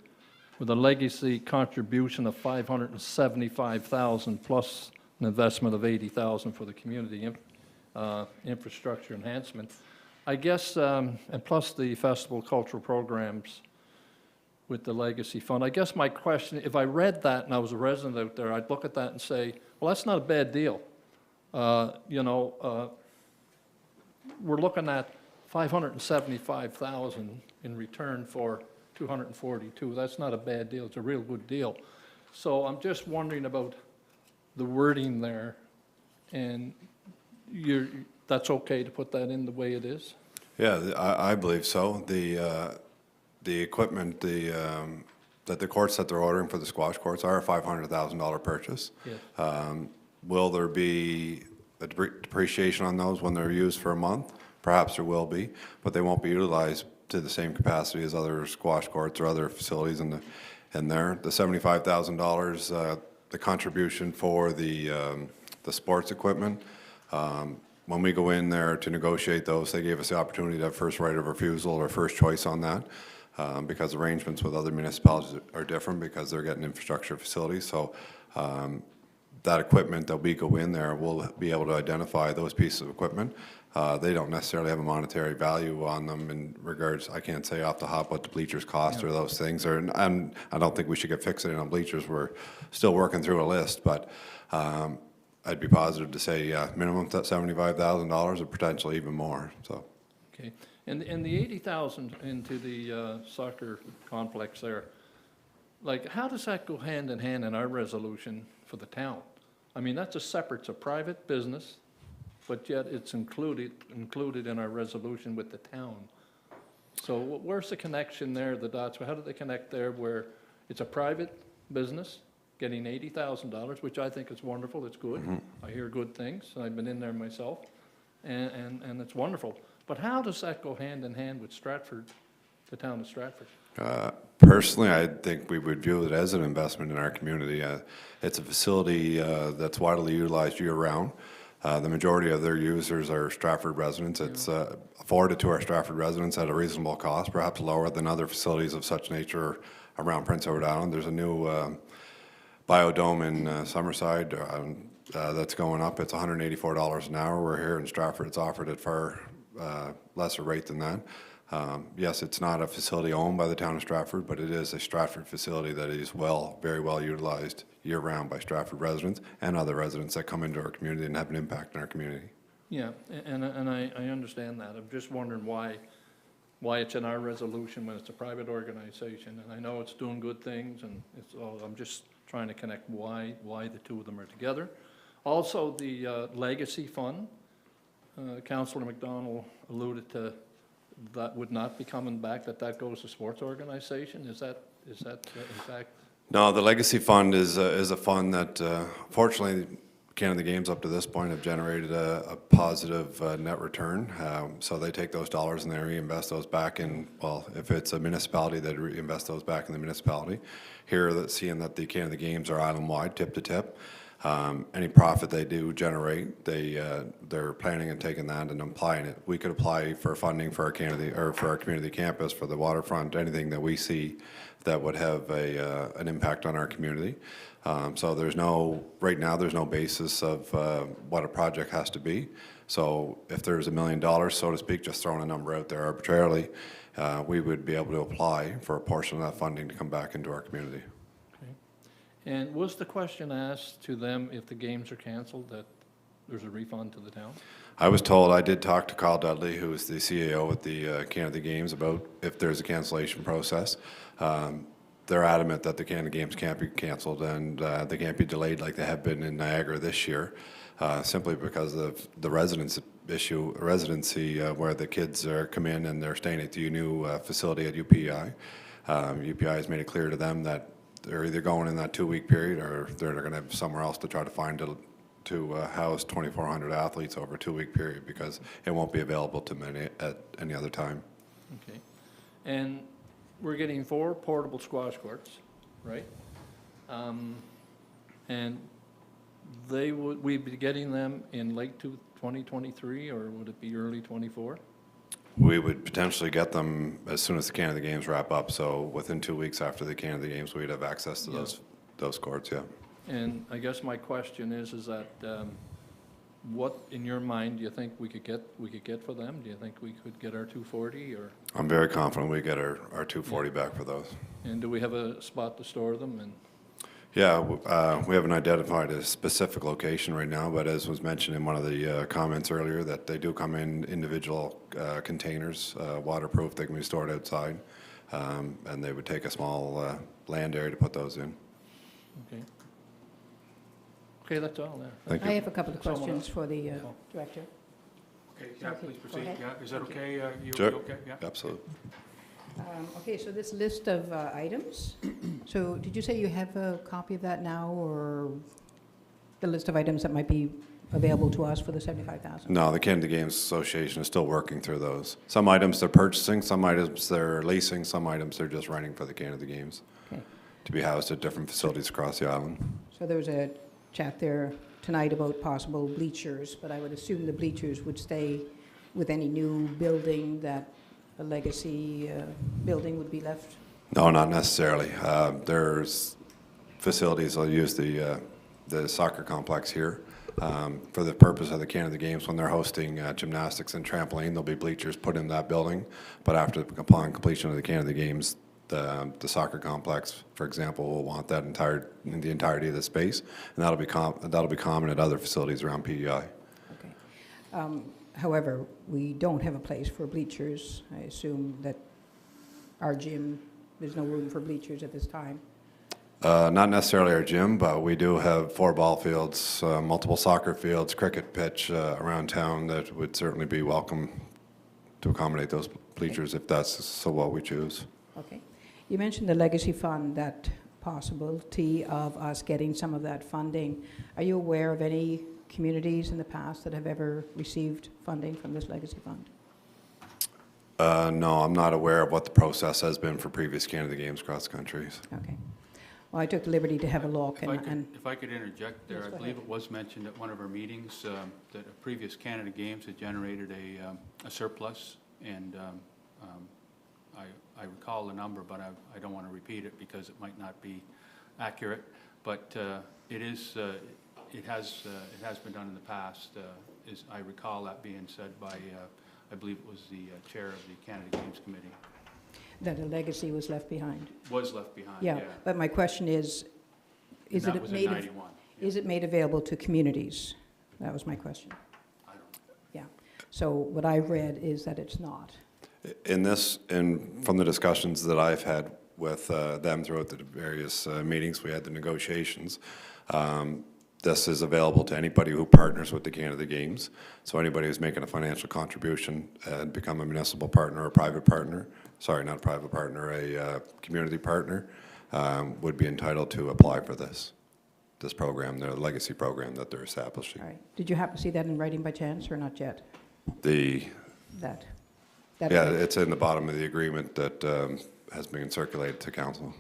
with a legacy contribution of $575,000 plus an investment of $80,000 for the community infrastructure enhancement, I guess, and plus the festival cultural programs with the legacy fund. I guess my question, if I read that and I was a resident out there, I'd look at that and say, well, that's not a bad deal. We're looking at $575,000 in return for $242. That's not a bad deal. It's a real good deal. So I'm just wondering about the wording there, and that's okay to put that in the way it is? Yeah, I believe so. The equipment, that the courts that they're ordering for the squash courts are a $500,000 purchase. Yes. Will there be a depreciation on those when they're used for a month? Perhaps there will be, but they won't be utilized to the same capacity as other squash courts or other facilities in there. The $75,000, the contribution for the sports equipment. When we go in there to negotiate those, they gave us the opportunity to have first right of refusal or first choice on that, because arrangements with other municipalities are different because they're getting infrastructure facilities. So that equipment that we go in there, we'll be able to identify those pieces of equipment. They don't necessarily have a monetary value on them in regards, I can't say off the hop what the bleachers cost or those things, and I don't think we should get fixated on bleachers. We're still working through a list, but I'd be positive to say, minimum $75,000 or potentially even more, so. Okay, and the $80,000 into the soccer complex there, like, how does that go hand in hand in our resolution for the town? I mean, that's it's a private business, but yet it's included in our resolution with the town. So where's the connection there, the dots? How do they connect there where It's a private business getting $80,000, which I think is wonderful, it's good. I hear good things, I've been in there myself, and it's wonderful. But how does that go hand in hand with Stratford, the town of Stratford? Personally, I think we would view it as an investment in our community. It's a facility that's widely utilized year-round. The majority of their users are Stratford residents. It's afforded to our Stratford residents at a reasonable cost, perhaps lower than other facilities of such nature around Prince Edward Island. There's a new biodome in Summerside that's going up. It's $184 an hour. We're here in Stratford. It's offered at far lesser rate than that. Yes, it's not a facility owned by the town of Stratford, but it is a Stratford facility that is very well utilized year-round by Stratford residents and other residents that come into our community and have an impact in our community. Yeah, and I understand that. I'm just wondering why it's in our resolution when it's a private organization. And I know it's doing good things, and I'm just trying to connect why the two of them are together. Also, the legacy fund, Councillor McDonald alluded to, that would not be coming back, that goes to sports organization. Is that in fact? No, the legacy fund is a fund that fortunately Canada Games up to this point have generated a positive net return. So they take those dollars and they reinvest those back in, well, if it's a municipality, they'd reinvest those back in the municipality. Here, seeing that the Canada Games are island-wide, tip to tip, any profit they do generate, they're planning on taking that and applying it. We could apply for funding for our community campus, for the waterfront, anything that we see that would have an impact on our community. So right now there's no basis of what a project has to be. So if there's $1 million, so to speak, just throwing a number out there arbitrarily, we would be able to apply for a portion of that funding to come back into our community. And was the question asked to them if the games are canceled, that there's a refund to the town? I was told, I did talk to Carl Dudley, who is the CAO at the Canada Games, about if there's a cancellation process. They're adamant that the Canada Games can't be canceled and they can't be delayed like they have been in Niagara this year, simply because of the residency where the kids come in and they're staying at the new facility at UPEI. UPEI has made it clear to them that they're either going in that 2-week period or they're going to have somewhere else to try to find to house 2,400 athletes over a 2-week period, because it won't be available to many at any other time. Okay. And we're getting 4 portable squash courts, right? And we'd be getting them in late 2023, or would it be early 24? We would potentially get them as soon as the Canada Games wrap up. So within 2 weeks after the Canada Games, we'd have access to those courts, yeah. And I guess my question is that what, in your mind, do you think we could get for them? Do you think we could get our 240, or? I'm very confident we get our 240 back for those. And do we have a spot to store them? And yeah, we haven't identified a specific location right now, but as was mentioned in one of the comments earlier, that they do come in individual containers, waterproof. They can be stored outside, and they would take a small land area to put those in. okay. Okay, that's all there. Thank you. I have a couple of questions for the director. Okay, yeah, please Go proceed. ahead. Yeah, is that okay? You Sure. okay? Yeah. Absolutely. Okay, so this list of items, so did you say you have a copy of that now, or the list of items that might be available to us for the 75,000? No, the Canada Games Association is still working through those. Some items they're purchasing, some items they're leasing, some items they're just renting for the Canada Games Okay. to be housed at different facilities across the island. So there was a chat there tonight about possible bleachers, but I would assume the bleachers would stay with any new building, that a legacy building would be left? No, not necessarily. There's facilities, I'll use the soccer complex here. For the purpose of the Canada Games, when they're hosting gymnastics and trampoline, there'll be bleachers put in that building. But upon completion of the Canada Games, the soccer complex, for example, will want that the entirety of the space, and that'll be common at other facilities around PEI. Okay. However, we don't have a place for bleachers. I assume that our gym, there's no room for bleachers at this time. Not necessarily our gym, but we do have 4 ball fields, multiple soccer fields, cricket pitch around town that would certainly be welcome to accommodate those bleachers if that's so what we choose. Okay. You mentioned the legacy fund that possibility of us getting some of that funding. Are you aware of any communities in the past that have ever received funding from this legacy fund? No, I'm not aware of what the process has been for previous Canada Games cross countries. Okay. Well, I took the liberty to have a look, and If I could interject there, Yes, I go believe ahead. it was mentioned at one of our meetings that a previous Canada Games had generated a surplus, and I recall the number, but I don't want to repeat it because it might not be accurate. But it has been done in the past. I recall that being said by I believe it was the chair of the Canada Games Committee. that a legacy was left behind. Was left behind. Yeah, but my question is And that it was in made, 91. is it made available to communities? That was my question. I don't know. Yeah. So what I've read is that it's not. From the discussions that I've had with them throughout the various meetings, we had the negotiations. This is available to anybody who partners with the Canada Games. So anybody who's making a financial contribution and become a municipal partner or a private partner, sorry, not a private partner, a community partner, would be entitled to apply for this program, the legacy program that they're establishing. All right. Did you happen to see that in writing by chance or not yet? That Yeah, it's in the bottom of the agreement that has been circulated to council.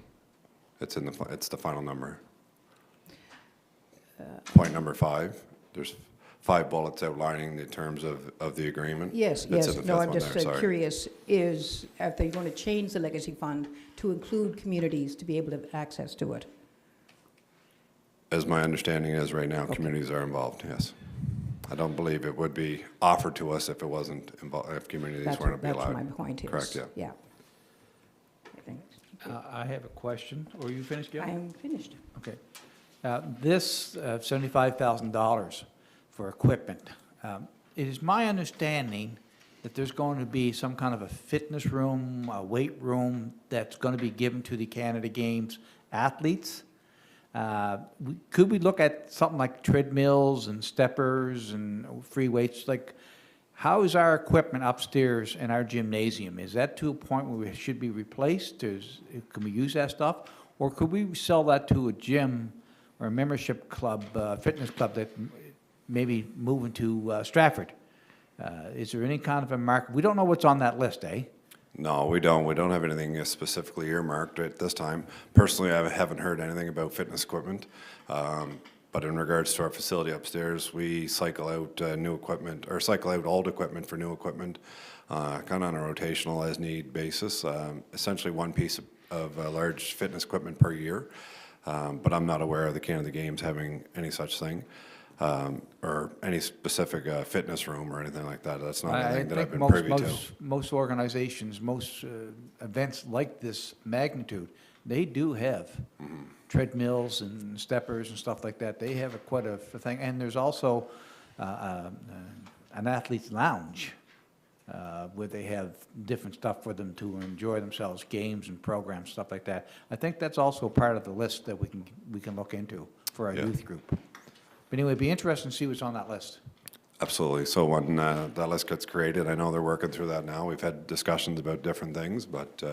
It's the final number. Point number 5, there's 5 bullets outlining the terms of the agreement. Yes, It's in yes. the No, fifth I'm one just there, sorry. curious, is, are they going to change the legacy fund to include communities to be able to have access to it? As my understanding is right now, communities are involved, yes. I don't believe it would be offered to us if it wasn't involved, if communities weren't to be allowed. That's my point is. Correct, yeah. Yeah. I think, I have a question. Are you finished, Gail? I am finished. Okay. This $75,000 for equipment, it is my understanding that there's going to be some kind of a fitness room, a weight room that's going to be given to the Canada Games athletes. Could we look at something like treadmills and steppers and free weights? Like, how is our equipment upstairs in our gymnasium? Is that to a point where it should be replaced? Can we use that stuff? Or could we sell that to a gym or a membership club, fitness club that maybe moving to Stratford? Is there any kind of a market? We don't know what's on that list, eh? No, we don't. We don't have anything specifically earmarked at this time. Personally, I haven't heard anything about fitness equipment. But in regards to our facility upstairs, we cycle out new equipment, or cycle out old equipment for new equipment, kind of on a rotational as-need basis. Essentially one piece of large fitness equipment per year. But I'm not aware of the Canada Games having any such thing, or any specific fitness room or anything like that. That's not anything that I've been privy to. Most organizations, most events like this magnitude, they do have treadmills and steppers and stuff like that. They have quite a thing. And there's also an athlete's lounge where they have different stuff for them to enjoy themselves, games and programs, stuff like that. I think that's also part of the list that we can look into for our Yeah. youth group. But anyway, it'd be interesting to see what's on that list. Absolutely. So when that list gets created, I know they're working through that now. We've had discussions about different things, but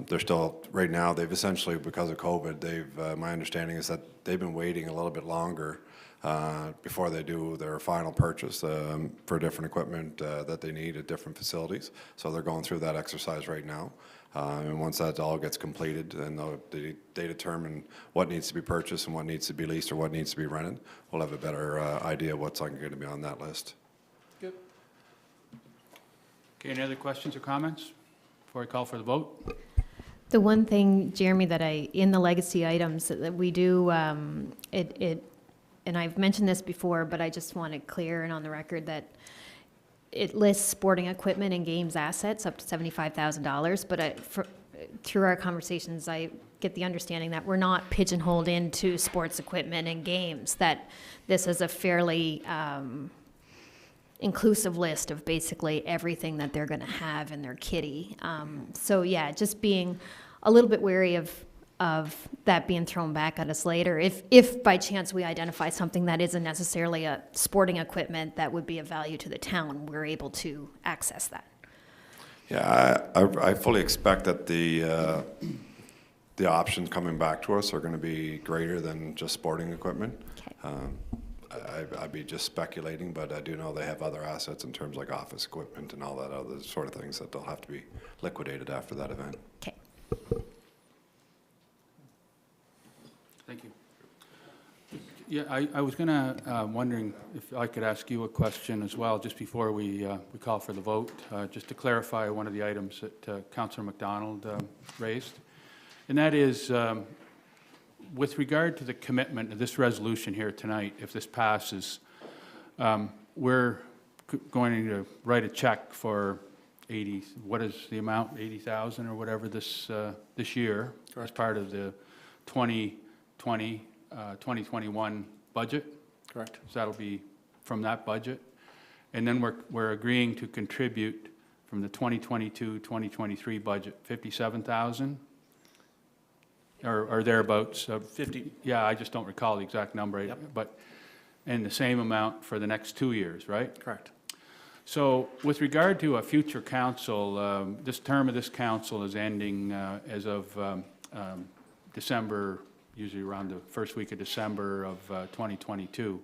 they're still, right now, they've essentially, because of COVID, my understanding is that they've been waiting a little bit longer before they do their final purchase for different equipment that they need at different facilities. So they're going through that exercise right now. And once that all gets completed and they determine what needs to be purchased and what needs to be leased or what needs to be rented, we'll have a better idea of what's going to be on that list. Good. Okay, any other questions or comments before I call for the vote? The one thing, Jeremy, that in the legacy items that we do, and I've mentioned this before, but I just want it clear and on the record that it lists sporting equipment and games assets up to $75,000, but through our conversations, I get the understanding that we're not pigeonholed into sports equipment and games, that this is a fairly inclusive list of basically everything that they're going to have in their kitty. So yeah, just being a little bit wary of that being thrown back at us later. If by chance we identify something that isn't necessarily a sporting equipment that would be of value to the town, we're able to access that. Yeah, I fully expect that the the options coming back to us are going to be greater than just sporting equipment. I'd be just speculating, but I do know they have other assets in terms like office equipment and all that other sort of things that they'll have to be liquidated after that event. Okay. Thank you. Yeah, I was gonna, wondering if I could ask you a question as well, just before we call for the vote, just to clarify one of the items that Councillor McDonald raised. And that is, with regard to the commitment of this resolution here tonight, if this passes, we're going to write a check for 80, what is the amount, 80,000 or whatever this year, as part of the 2021 budget. Correct. So that'll be from that budget. And then we're agreeing to contribute from the 2022-2023 budget, 57,000 or thereabouts. 50. Yeah, I just don't recall the exact number. Yep. But, and the same amount for the next 2 years, right? Correct. So with regard to a future council, this term of this council is ending as of December, usually around the first week of December of 2022.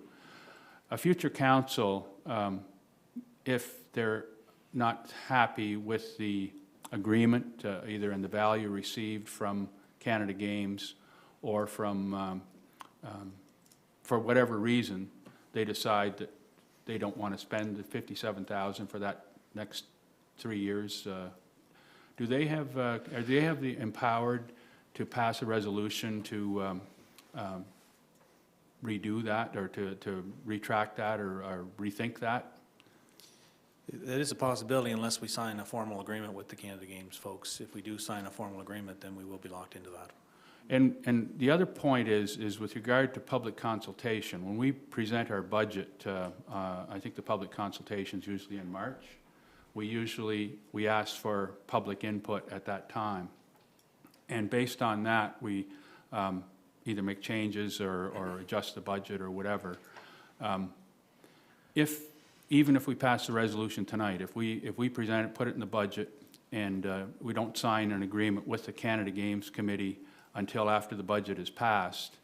A future council, if they're not happy with the agreement, either in the value received from Canada Games or from, for whatever reason, they decide that they don't want to spend the 57,000 for that next 3 years, do they have, are they have the empowered to pass a resolution to redo that or to retract that or rethink that? That is a possibility unless we sign a formal agreement with the Canada Games folks. If we do sign a formal agreement, then we will be locked into that. And the other point is with regard to public consultation. When we present our budget, I think the public consultation is usually in March. We ask for public input at that time. And based on that, we either make changes or adjust the budget or whatever. Even if we pass the resolution tonight, if we present it, put it in the budget, and we don't sign an agreement with the Canada Games Committee until after the budget is passed,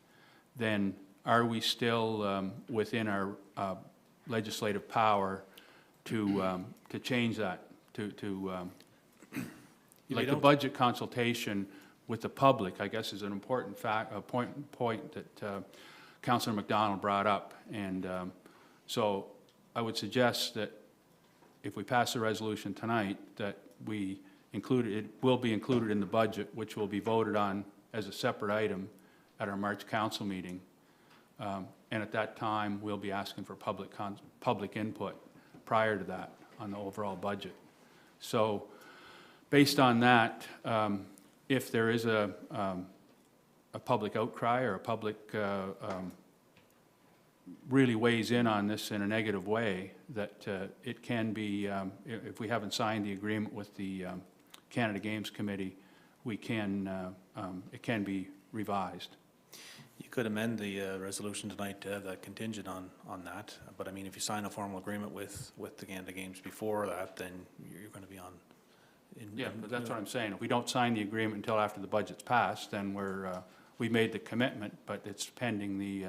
then are we still within our legislative power to change that, like the budget consultation with the public, I guess, is an important point that Councillor McDonald brought up. And so I would suggest that if we pass the resolution tonight, that we include it will be included in the budget, which will be voted on as a separate item at our March council meeting. And at that time, we'll be asking for public input prior to that on the overall budget. So based on that, if there is a public outcry or a public really weighs in on this in a negative way, that it can be, if we haven't signed the agreement with the Canada Games Committee, we can, it can be revised. You could amend the resolution tonight to have that contingent on that. But I mean, if you sign a formal agreement with the Canada Games before that, then you're going to be on. Yeah, but that's what I'm saying. If we don't sign the agreement until after the budget's passed, then we made the commitment, but it's pending the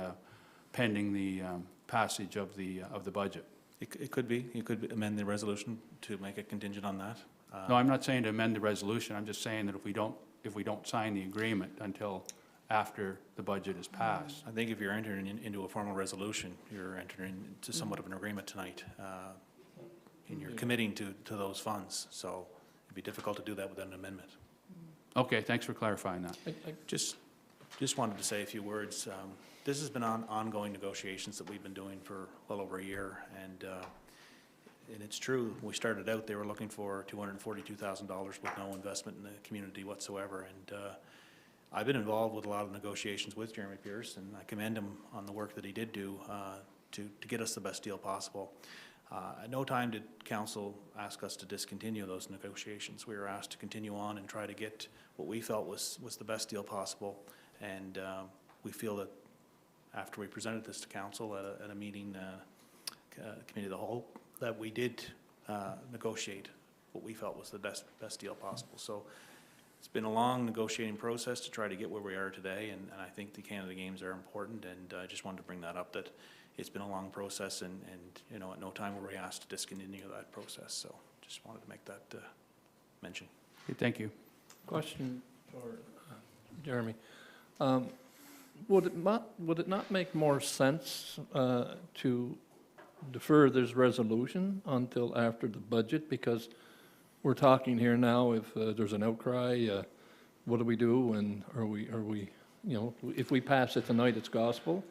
passage of the budget. It could be. You could amend the resolution to make it contingent on that. No, I'm not saying to amend the resolution. I'm just saying that if we don't sign the agreement until after the budget is passed. I think if you're entering into a formal resolution, you're entering into somewhat of an agreement tonight, and you're committing to those funds. So it'd be difficult to do that without an amendment. Okay, thanks for clarifying that. Just wanted to say a few words. This has been ongoing negotiations that we've been doing for well over a year, and it's true. We started out, they were looking for $242,000 with no investment in the community whatsoever, and I've been involved with a lot of negotiations with Jeremy Pierce, and I commend him on the work that he did do to get us the best deal possible. At no time did council ask us to discontinue those negotiations. We were asked to continue on and try to get what we felt was the best deal possible, and we feel that after we presented this to council at a meeting, committee of the whole, that we did negotiate what we felt was the best deal possible. So it's been a long negotiating process to try to get where we are today, and I think the Canada Games are important, and I just wanted to bring that up, that it's been a long process, and you know, at no time were we asked to discontinue that process, so just wanted to make that mention. Okay, thank you. Question for Jeremy. Would it not make more sense to defer this resolution until after the budget? Because we're talking here now, if there's an outcry, what do we do? And are we, you know, if we pass it tonight, it's gospel.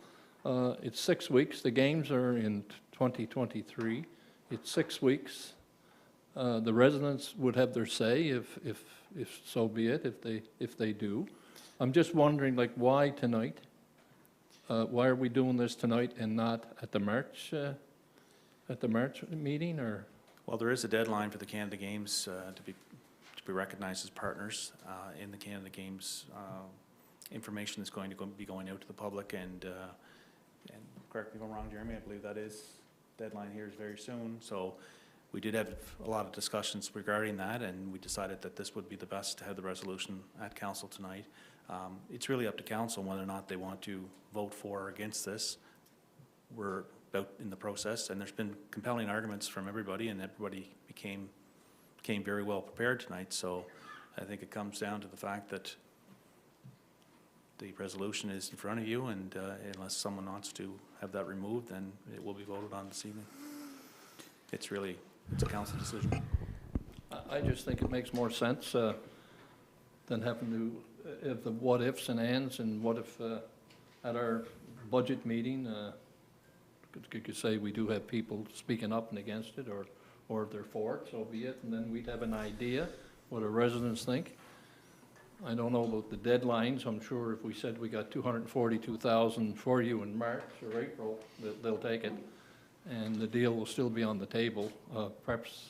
It's 6 weeks. The games are in 2023. It's 6 weeks. The residents would have their say if so be it, if they do. I'm just wondering, like, why tonight? Why are we doing this tonight and not at the March meeting, or? Well, there is a deadline for the Canada Games to be recognized as partners in the Canada Games. Information is going to be going out to the public, and correct me if I'm wrong, Jeremy, I believe that is, deadline here is very soon. So we did have a lot of discussions regarding that, and we decided that this would be the best to have the resolution at council tonight. It's really up to council whether or not they want to vote for or against this. We're about in the process, and there's been compelling arguments from everybody, and everybody came very well prepared tonight. So I think it comes down to the fact that the resolution is in front of you, and unless someone wants to have that removed, then it will be voted on this evening. It's a council decision. I just think it makes more sense than having to have the what ifs and ands, and what if at our budget meeting, you could say we do have people speaking up and against it, or if they're for it, so be it, and then we'd have an idea what our residents think. I don't know about the deadlines. I'm sure if we said we got 242,000 for you in March or April, they'll take it, and the deal will still be on the table. Perhaps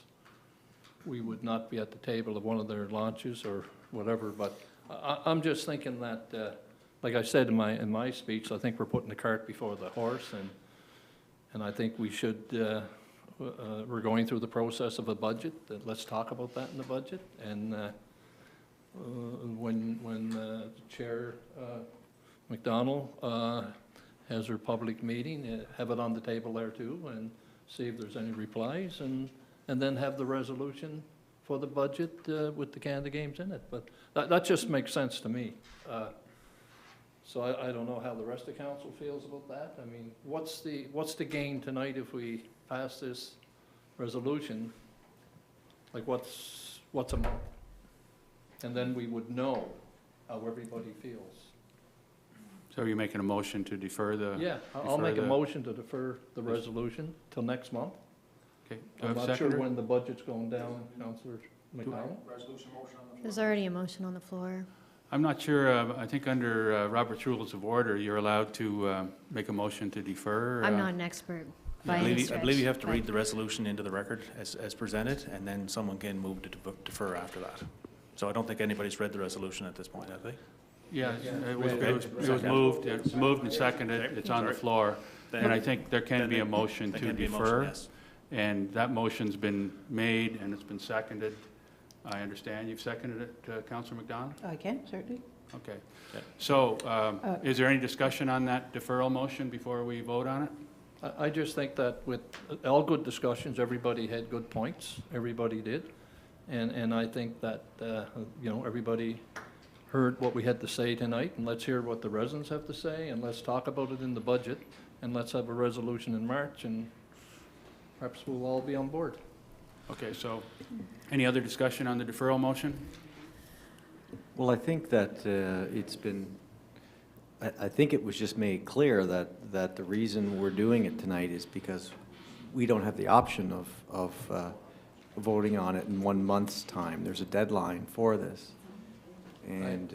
we would not be at the table of one of their launches or whatever, but I'm just thinking that, like I said in my speech, I think we're putting the cart before the horse, and I think we should, we're going through the process of a budget. Let's talk about that in the budget, and when Chair McDonald has her public meeting, have it on the table there too, and see if there's any replies, and then have the resolution for the budget with the Canada Games in it. But that just makes sense to me. So I don't know how the rest of council feels about that. I mean, what's the gain tonight if we pass this resolution? Like, what's a month? And then we would know how everybody feels. So you're making a motion to defer the? Yeah, I'll make a motion to defer the resolution till next month. Okay. Do I I'm have a not sure seconder? when the budget's going down, Councillor McDonald. There's already a motion on the floor. I'm not sure, I think under Robert's Rules of Order, you're allowed to make a motion to defer. I'm not an expert by I any believe stretch. you have to but- read the resolution into the record as presented, and then someone can move to defer after that. So I don't think anybody's read the resolution at this point, have they? Yeah, Yeah. it was moved, it's moved and seconded, it's on the floor. And I think there can be a motion There to can be a motion, defer. yes. And that motion's been made and it's been seconded. I understand you've seconded it, Councillor McDonald? I can, certainly. Okay. Okay. So, is there any discussion on that deferral motion before we vote on it? I just think that with all good discussions, everybody had good points, everybody did. And I think that, you know, everybody heard what we had to say tonight, and let's hear what the residents have to say, and let's talk about it in the budget, and let's have a resolution in March, and perhaps we'll all be on board. Okay, so, any other discussion on the deferral motion? Well, I think that it's been, I think it was just made clear that the reason we're doing it tonight is because we don't have the option of voting on it in 1 month's time. There's a deadline for this. And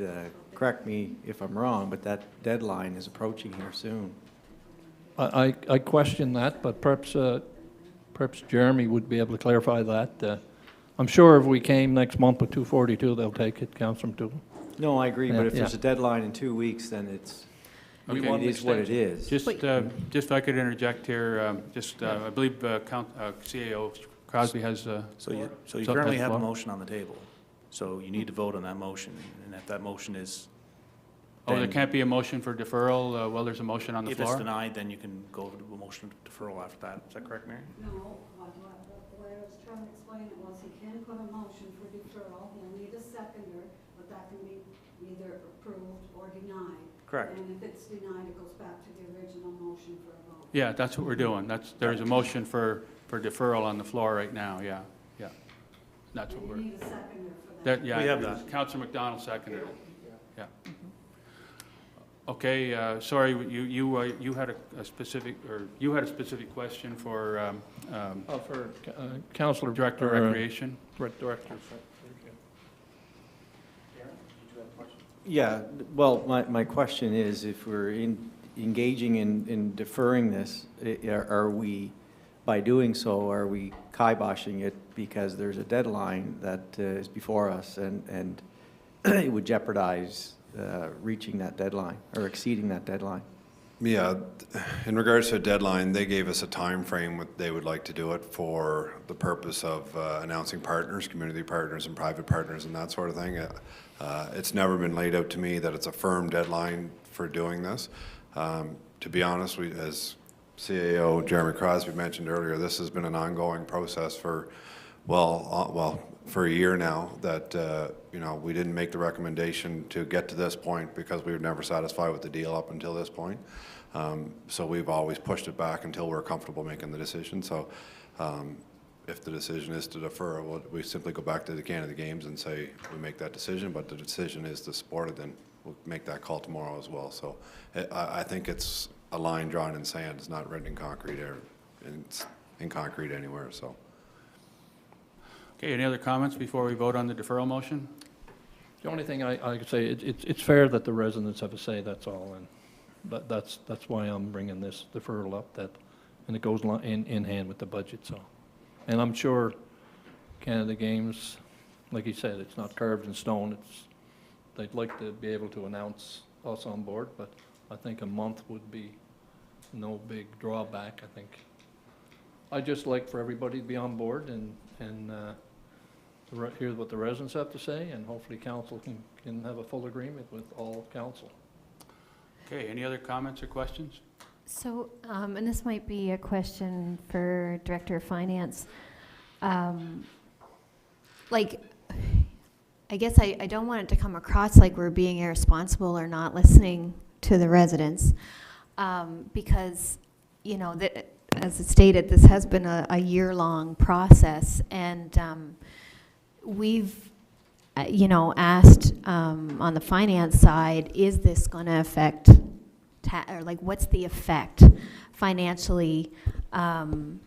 correct me if I'm wrong, but that deadline is approaching here soon. I question that, but perhaps Jeremy would be able to clarify that. I'm sure if we came next month with 242, they'll take it, Councillor McDougall. No, I agree, but if Yeah. there's a dedeadline in 2 weeks, then it's, Okay. it is what it is. Just if I could interject here, I believe CAO Crosby has, So you Something currently as have a well? motion on the table. So you need to vote on that motion, and if that motion is, Oh, there then can't be a motion for deferral while there's a motion on the if it's floor? denied, then you can go to a motion of deferral after that. Is that correct, Mary? No, the way I was trying to explain it was he can put a motion for deferral, he'll need a seconder, but that can be either approved or denied. Correct. And if it's denied, it goes back to the original motion for a vote. Yeah, that's what we're doing. There's a motion for deferral on the floor right now, yeah. That's what And we're, you need a seconder for that. yeah. We have that. Councilor McDonald seconded it, yeah. Okay, sorry, you had a specific, or you had a specific question for For Councilor. Director of Recreation? Director. Yeah, well, my question is, if we're engaging in deferring this, are we, by doing so, are we kiboshing it because there's a deadline that is before us, and it would jeopardize reaching that deadline or exceeding that deadline? Yeah, in regards to a deadline, they gave us a time frame what they would like to do it for the purpose of announcing partners, community partners and private partners and that sort of thing. It's never been laid out to me that it's a firm deadline for doing this. To be honest, as CAO Jeremy Crosby mentioned earlier, this has been an ongoing process for, for a year now, that we didn't make the recommendation to get to this point because we were never satisfied with the deal up until this point. So we've always pushed it back until we're comfortable making the decision. So if the decision is to defer, we simply go back to the Canada Games and say we make that decision, but the decision is to support it, then we'll make that call tomorrow as well. So I think it's a line drawn in sand. It's not written in concrete or in concrete anywhere, so. Okay, any other comments before we vote on the deferral motion? The only thing I could say, it's fair that the residents have a say, that's all, and that's why I'm bringing this deferral up, and it goes in hand with the budget, so. And I'm sure Canada Games, like you said, it's not carved in stone, they'd like to be able to announce us on board, but I think a month would be no big drawback, I think. I'd just like for everybody to be on board and hear what the residents have to say, and hopefully council can have a full agreement with all council. Okay, any other comments or questions? So, and this might be a question for Director of Finance. Like, I guess I don't want it to come across like we're being irresponsible or not listening to the residents, because, as it stated, this has been a year-long process, and we've, asked on the finance side, is this going to affect, or like, what's the effect financially? And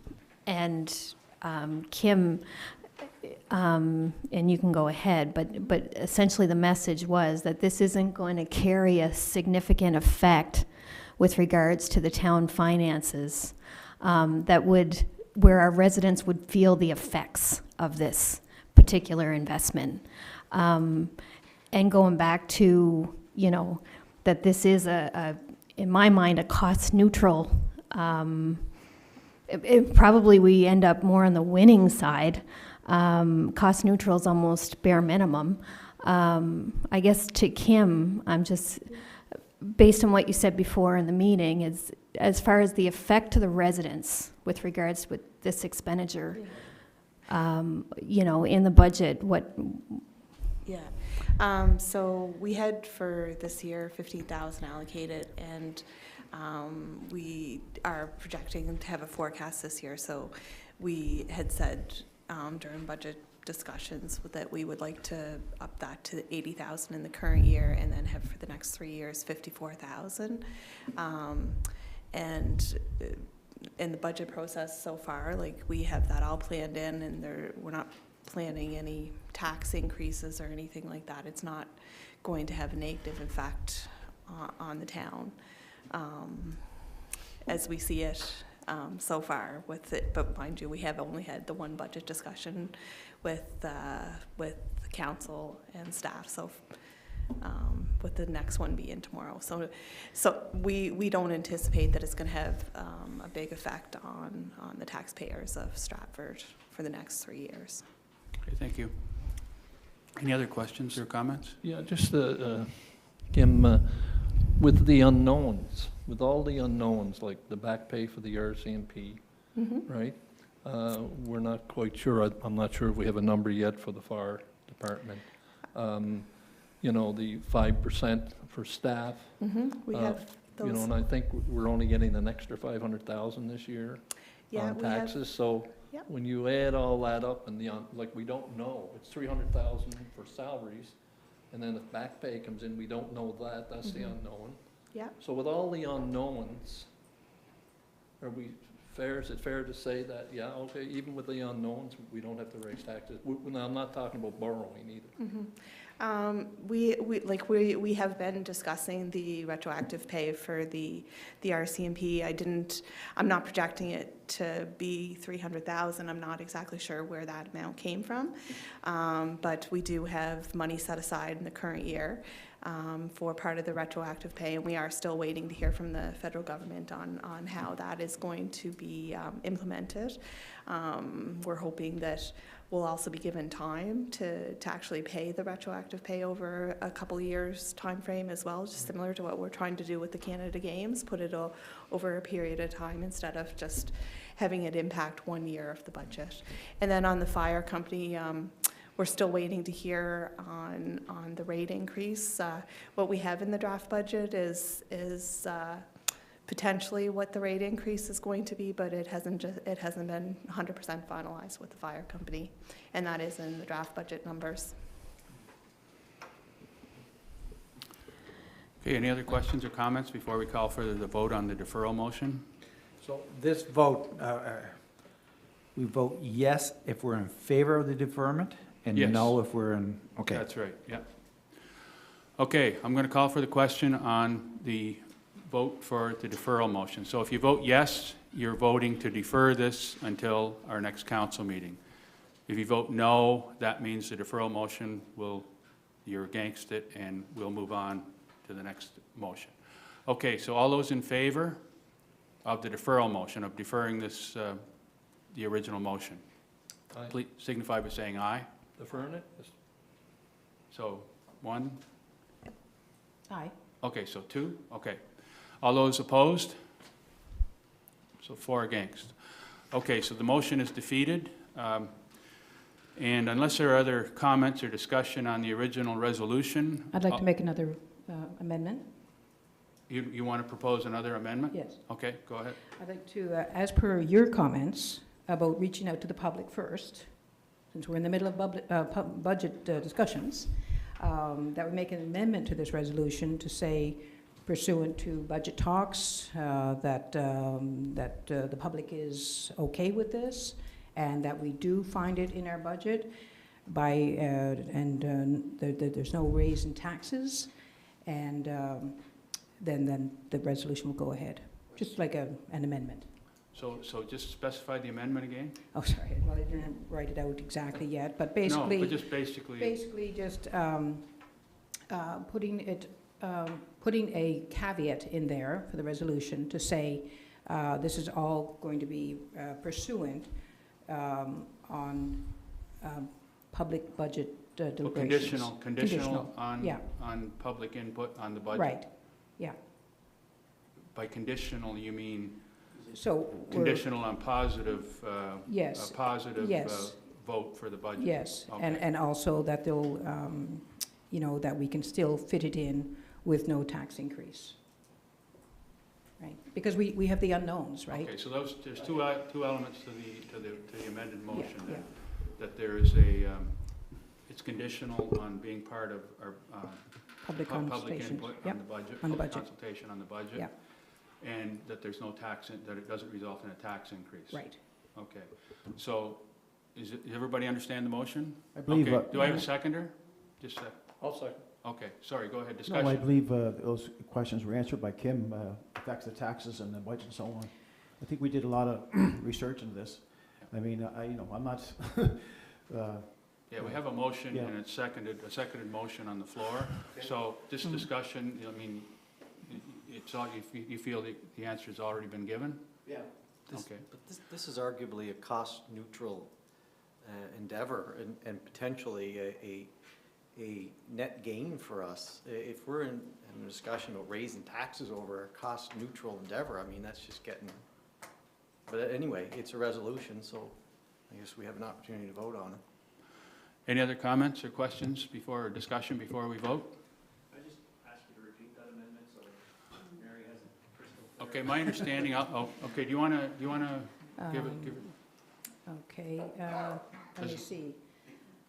Kim, and you can go ahead, but essentially the message was that this isn't going to carry a significant effect with regards to the town finances, where our residents would feel the effects of this particular investment. And going back to, that this is in my mind, a cost neutral. Probably we end up more on the winning side. Cost neutral is almost bare minimum. I guess to Kim, I'm just, based on what you said before in the meeting, is as far as the effect to the residents with regards with this expenditure, in the budget, what? Yeah. So we had for this year 50,000 allocated, and we are projecting to have a forecast this year. So we had said during budget discussions that we would like to up that to 80,000 in the current year, and then have for the next 3 years 54,000. And in the budget process so far, like, we have that all planned in, and we're not planning any tax increases or anything like that. It's not going to have a negative effect on the town as we see it so far with it. But mind you, we have only had the one budget discussion with council and staff, so with the next one being tomorrow. So we don't anticipate that it's going to have a big effect on the taxpayers of Stratford for the next 3 years. Okay, thank you. Any other questions or comments? Yeah, just, Kim, with the unknowns, with all the unknowns, like the back pay for the RCMP, right? We're not quite sure, I'm not sure if we have a number yet for the fire department. You know, the 5% for staff. We Uh, have You know, those, and I think we're only getting an extra 500,000 this year yeah, on we have, taxes, so Yep. when you add all that up and like, we don't know, it's 300,000 for salaries, and then if back pay comes in, we don't know that, that's the unknown. yeah. So with all the unknowns, is it fair to say that, yeah, okay, even with the unknowns, we don't have to raise taxes? Now, I'm not talking about borrowing either. We have been discussing the retroactive pay for the RCMP. I'm not projecting it to be 300,000. I'm not exactly sure where that amount came from. But we do have money set aside in the current year for part of the retroactive pay, and we are still waiting to hear from the federal government on how that is going to be implemented. We're hoping that we'll also be given time to actually pay the retroactive pay over a couple years time frame as well, just similar to what we're trying to do with the Canada Games, put it over a period of time instead of just having it impact 1 year of the budget. And then on the fire company, we're still waiting to hear on the rate increase. What we have in the draft budget is potentially what the rate increase is going to be, but it hasn't been 100% finalized with the fire company, and that is in the draft budget numbers. Okay, any other questions or comments before we call for the vote on the deferral motion? So this vote, we vote yes if we're in favor of the deferment, and Yes. no if we're in, okay. That's right, yeah. Okay, I'm going to call for the question on the vote for the deferral motion. So if you vote yes, you're voting to defer this until our next council meeting. If you vote no, that means the deferral motion you're against it, and we'll move on to the next motion. Okay, so all those in favor of the deferral motion, of deferring this, the original motion, Aye. please signify by saying aye. Deferring it? Yes. So, 1? Aye. Okay, so 2? Okay. All those opposed? So 4 against. Okay, so the motion is defeated. And unless there are other comments or discussion on the original resolution. I'd like to make another amendment. You want to propose another amendment? Yes. Okay, go ahead. I'd like to, as per your comments about reaching out to the public first, since we're in the middle of budget discussions, that we make an amendment to this resolution to say, pursuant to budget talks, that the public is okay with this, and that we do find it in our budget there's no raise in taxes, and then the resolution will go ahead, just like an amendment. So just specify the amendment again? Oh, sorry, well, I didn't write it out exactly yet, but basically. No, but just basically. Basically, just putting a caveat in there for the resolution to say this is all going to be pursuant on public budget deliberations. Conditional yeah. on public input on the budget? Right, yeah. By conditional, you mean So conditional on positive, yes, a positive yes. Vote for the budget? Yes, Okay. and also that they'll, that we can still fit it in with no tax increase. Right, because we have the unknowns, right? Okay, so there's two elements to the amended motion. Yeah, That there is it's conditional on being part of our Public public consultation. input Yep, on the budget. on the public budget. Consultation on the budget. Yeah. And that there's no tax, that it doesn't result in a tax increase. Right. Okay, so does everybody understand the motion? I believe, Okay, do I have a seconder? Just a second. I'll second. Okay, sorry, go ahead, no, I discussion. believe those questions were answered by Kim, affects the taxes and the budget and so on. I think we did a lot of research into this. I mean, I'm not, Yeah, we have a motion Yeah. and it's a seconded motion on the floor. So this discussion, I mean, it's all, you feel the answer's already been given? Yeah. Okay. But this is arguably a cost-neutral endeavor and potentially a net gain for us. If we're in a discussion about raising taxes over a cost-neutral endeavor, I mean, that's just getting, but anyway, it's a resolution, so I guess we have an opportunity to vote on it. Any other comments or questions before, or discussion before we vote? I just ask you to repeat that amendment so Mary has it crystal clear. Okay, my understanding, okay, do you want to give it? Okay, let me see.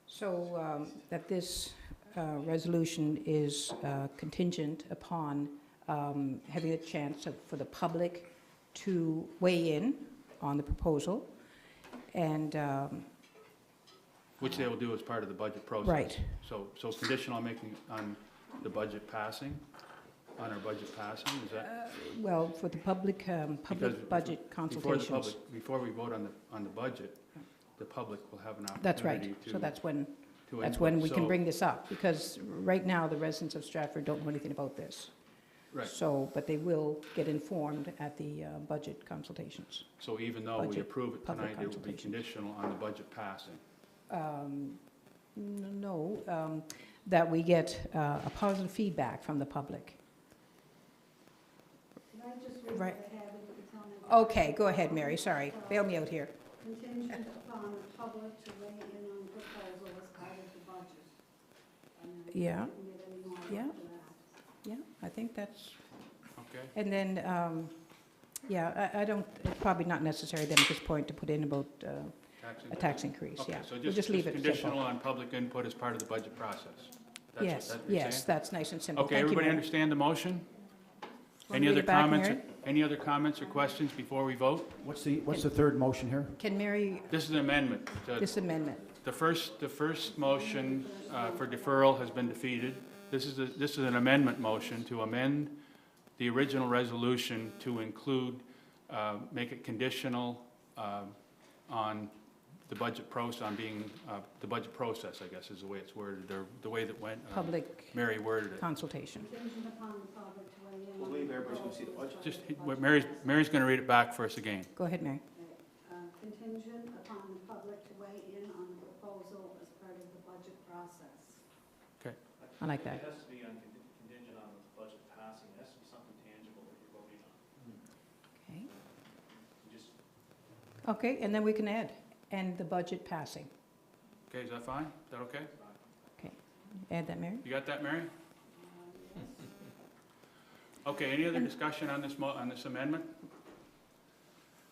So that this resolution is contingent upon having a chance for the public to weigh in on the proposal, and Which they will do as part of the budget process. Right. So conditional on making, on the budget passing, on our budget passing, is that? well, for the public Because budget consultations. Before we vote on the budget, the public will have an That's opportunity right. to. So that's when input. we can So- bring this up, because right now, the residents of Stratford don't know anything about this. Right, So, but they will get informed at the budget consultations. so even though we Budget, approve it public tonight, it will be consultations. conditional on the budget passing. No, that we get a positive feedback from the public. Can I just read Right. what I have and you can tell me? Okay, go ahead, Mary, sorry, bail me out here. Contingent upon the public to weigh in on the proposal as part of the budget. And then Yeah. we can get any more Yeah. after that. Yeah, I think that's, Okay, and then, I don't, it's probably not necessary then at this point to put in about a tax increase, Okay, yeah. so We'll just leave it conditional simple. on public input as part of the budget process. That's what Yes, that you're yes, saying? that's nice and simple. Okay, Thank you, everybody Mary. understand the motion? Wanna Any read other it back, comments? Mary? Any other comments or questions before we vote? What's the third motion here? Can Mary, This is an amendment. this amendment, The first motion for deferral has been defeated. This is an amendment motion to amend the original resolution to include, make it conditional on the budget process, on being, the budget process, I guess is the way it's worded, or the way that went, public Mary worded it. consultation. Contingent upon the public to weigh in on Believe the everybody's gonna see the proposal budget. as part Just, of the budget Mary's going to read it back for us again. Go ahead, Mary. Contingent upon the public to weigh in on the proposal as part of the budget process. I like that. It has to be contingent on the budget passing, it has to be something tangible that you're voting on. Okay. Just Okay, and then we can add, and the budget passing. Okay, is that fine? Is that okay? Add that, Mary? You got that, Mary? Okay, any other discussion on this amendment?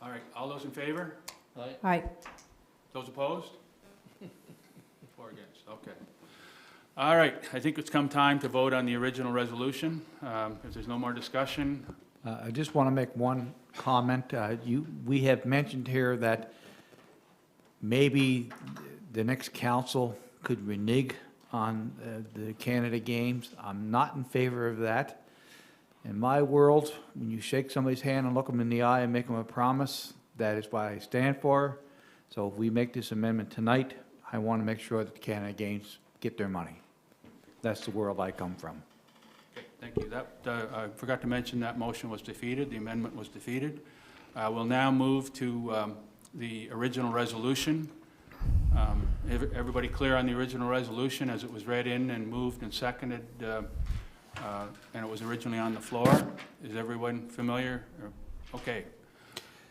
All right, all those in favor? Aye. Those opposed? 4 against, okay. All right, I think it's come time to vote on the original resolution. If there's no more discussion, I just want to make one comment. We have mentioned here that maybe the next council could renege on the Canada Games. I'm not in favor of that. In my world, when you shake somebody's hand and look them in the eye and make them a promise, that is what I stand for. So if we make this amendment tonight, I want to make sure that the Canada Games get their money. That's the world I come from. okay, thank you. That, I forgot to mention that motion was defeated, the amendment was defeated. We'll now move to the original resolution. Everybody clear on the original resolution as it was read in and moved and seconded, and it was originally on the floor? Is everyone familiar? Okay.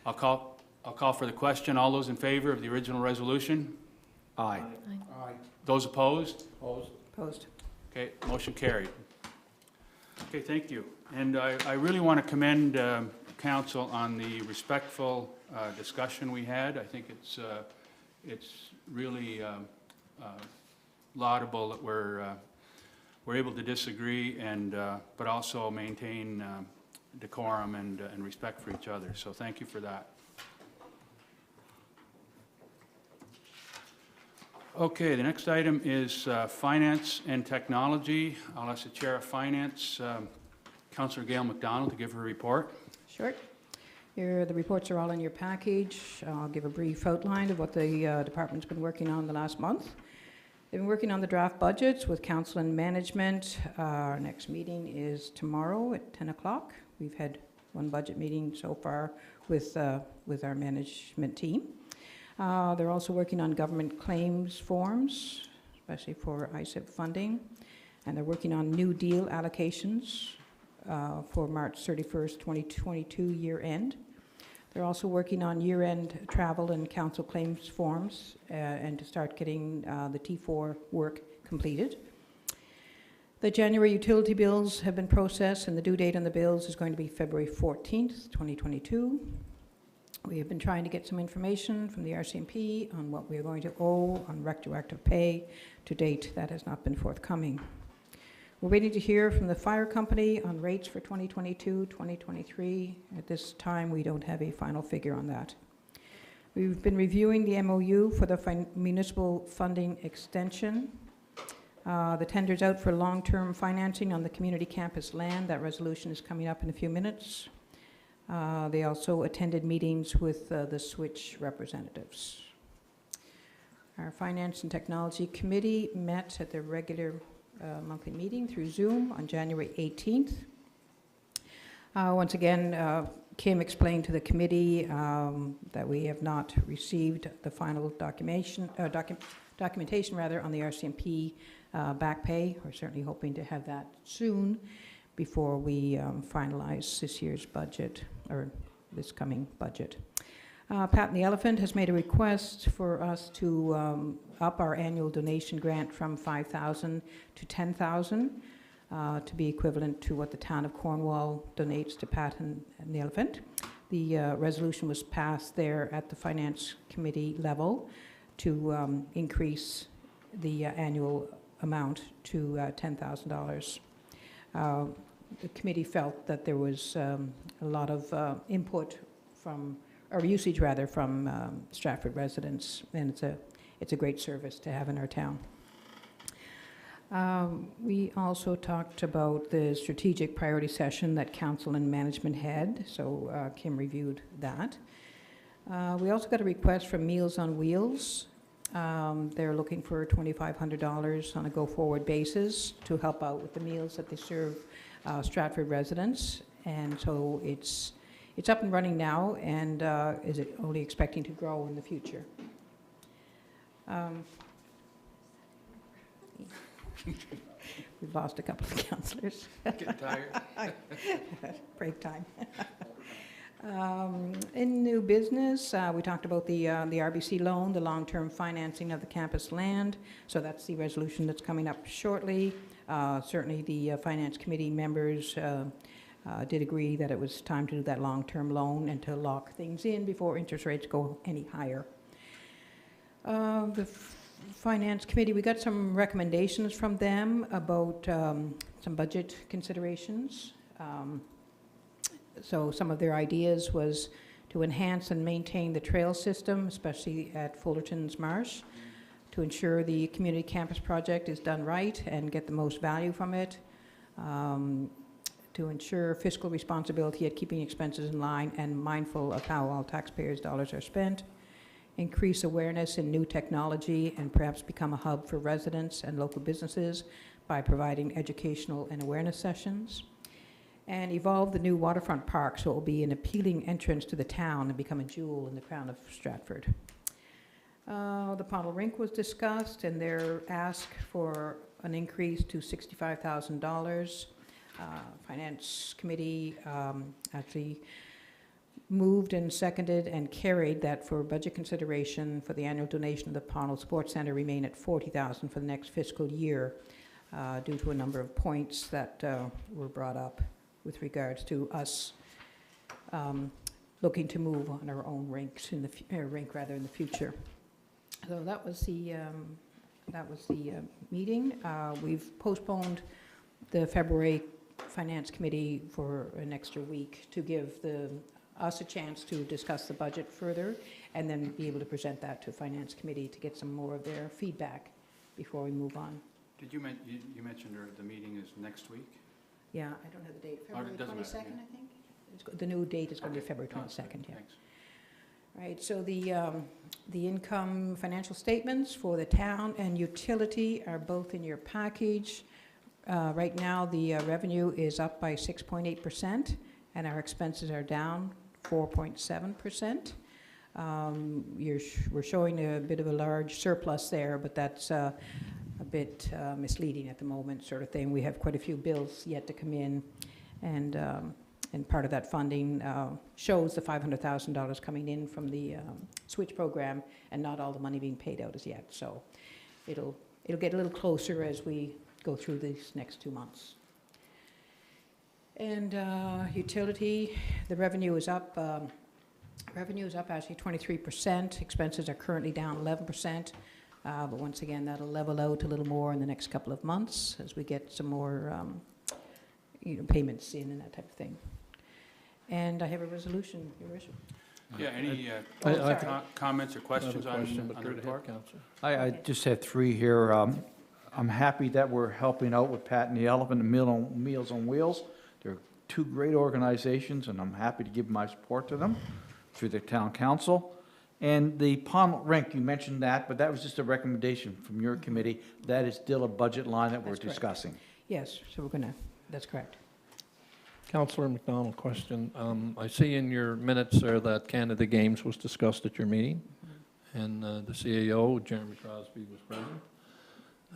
I'll call for the question. All those in favor of the original resolution? Aye. Aye. Those opposed? Opposed. Okay, motion carried. Okay, thank you. And I really want to commend council on the respectful discussion we had. I think it's really laudable that we're able to disagree and but also maintain decorum and respect for each other. So thank you for that. Okay, the next item is Finance and Technology. I'll ask the Chair of Finance, Councillor Gail McDonald, to give her report. Sure. Here, the reports are all in your package. I'll give a brief outline of what the department's been working on the last month. They've been working on the draft budgets with council and management. Our next meeting is tomorrow at 10 o'clock. We've had one budget meeting so far with our management team. They're also working on government claims forms, especially for ISIP funding. And they're working on New Deal allocations for March 31st, 2022 year end. They're also working on year-end travel and council claims forms and to start getting the T4 work completed. The January utility bills have been processed, and the due date on the bills is going to be February 14th, 2022. We have been trying to get some information from the RCMP on what we are going to owe on retroactive pay. To date, that has not been forthcoming. We're waiting to hear from the fire company on rates for 2022, 2023. At this time, we don't have a final figure on that. We've been reviewing the MOU for the municipal funding extension. The tender's out for long-term financing on the community campus land. That resolution is coming up in a few minutes. They also attended meetings with the Switch representatives. Our Finance and Technology Committee met at their regular monthly meeting through Zoom on January 18th. Once again, Kim explained to the committee that we have not received the final documentation on the RCMP back pay. We're certainly hoping to have that soon before we finalize this year's budget, or this coming budget. Pat and the Elephant has made a request for us to up our annual donation grant from $5,000 to $10,000 to be equivalent to what the town of Cornwall donates to Pat and the Elephant. The resolution was passed there at the Finance Committee level to increase the annual amount to $10,000. The committee felt that there was a lot of input from, or usage rather, from Stratford residents, and it's a great service to have in our town. We also talked about the strategic priority session that council and management had, so Kim reviewed that. We also got a request from Meals on Wheels. They're looking for $2,500 on a go-forward basis to help out with the meals that they serve Stratford residents, and so it's up and running now, and is it only expecting to grow in the future. We've lost a couple of councillors. Getting tired? Break time. In new business, we talked about the RBC loan, the long-term financing of the campus land. So that's the resolution that's coming up shortly. Certainly the Finance Committee members did agree that it was time to do that long-term loan and to lock things in before interest rates go any higher. The Finance Committee, we got some recommendations from them about some budget considerations. So some of their ideas was to enhance and maintain the trail system, especially at Fullerton's Marsh, to ensure the community campus project is done right and get the most value from it, to ensure fiscal responsibility at keeping expenses in line and mindful of how all taxpayers' dollars are spent, increase awareness in new technology and perhaps become a hub for residents and local businesses by providing educational and awareness sessions, and evolve the new waterfront park so it will be an appealing entrance to the town and become a jewel in the crown of Stratford. The Pownell Rink was discussed, and their ask for an increase to $65,000. Finance Committee actually moved and seconded and carried that for budget consideration for the annual donation of the Pownell Sports Centre remain at $40,000 for the next fiscal year due to a number of points that were brought up with regards to us looking to move on our own rinks in the rink rather in the future. So that was the meeting. We've postponed the February Finance Committee for an extra week to give us a chance to discuss the budget further and then be able to present that to Finance Committee to get some more of their feedback before we move on. Did you mentioned the meeting is next week? Yeah, I don't have the date. Oh, it February doesn't matter, 22nd, yeah. I think. The new date is going to be February 22nd, yeah. Thanks. Right, so the income financial statements for the town and utility are both in your package. Right now, the revenue is up by 6.8%, and our expenses are down 4.7%. We're showing a bit of a large surplus there, but that's bit misleading at the moment, sort of thing. We have quite a few bills yet to come in, and part of that funding shows the $500,000 coming in from the switch program, and not all the money being paid out as yet. So it'll get a little closer as we go through these next 2 months. And utility, the revenue is up. Revenue is up actually 23%. Expenses are currently down 11%. But once again, that'll level out a little more in the next couple of months as we get some more payments in and that type of thing. And I have a resolution, Your Worship. Yeah, any I comments or have a questions on question, but the go ahead, report? Counselor. I just have three here. I'm happy that we're helping out with Pat and the Elephant and Meals on Wheels. They're two great organizations, and I'm happy to give my support to them through the town council. And the pond rink, you mentioned that, but that was just a recommendation from your committee. That is still a budget line that we're That's correct. discussing. Yes, so we're gonna, that's correct. Councillor McDonald, question. I see in your minutes there that Canada Games was discussed at your meeting, and the CAO, Jeremy Crosby, was present.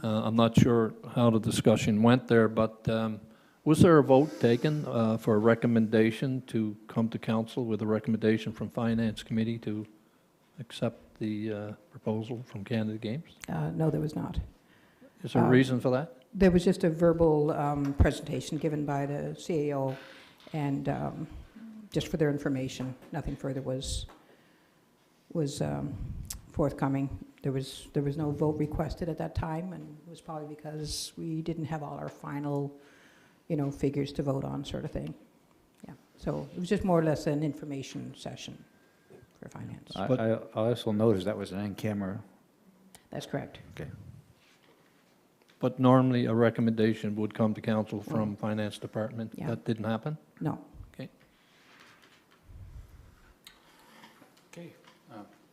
I'm not sure how the discussion went there, but was there a vote taken for a recommendation to come to council with a recommendation from Finance Committee to accept the proposal from Canada Games? No, there was not. Is there a reason for that? There was just a verbal presentation given by the CAO, and just for their information, nothing further was forthcoming. There was no vote requested at that time, and it was probably because we didn't have all our final, figures to vote on, sort of thing. Yeah, so it was just more or less an information session for finance. I also noticed that was an in-camera. That's correct. Okay. But normally a recommendation would come to council from Finance Department. Yeah. That didn't happen? No. Okay. Okay.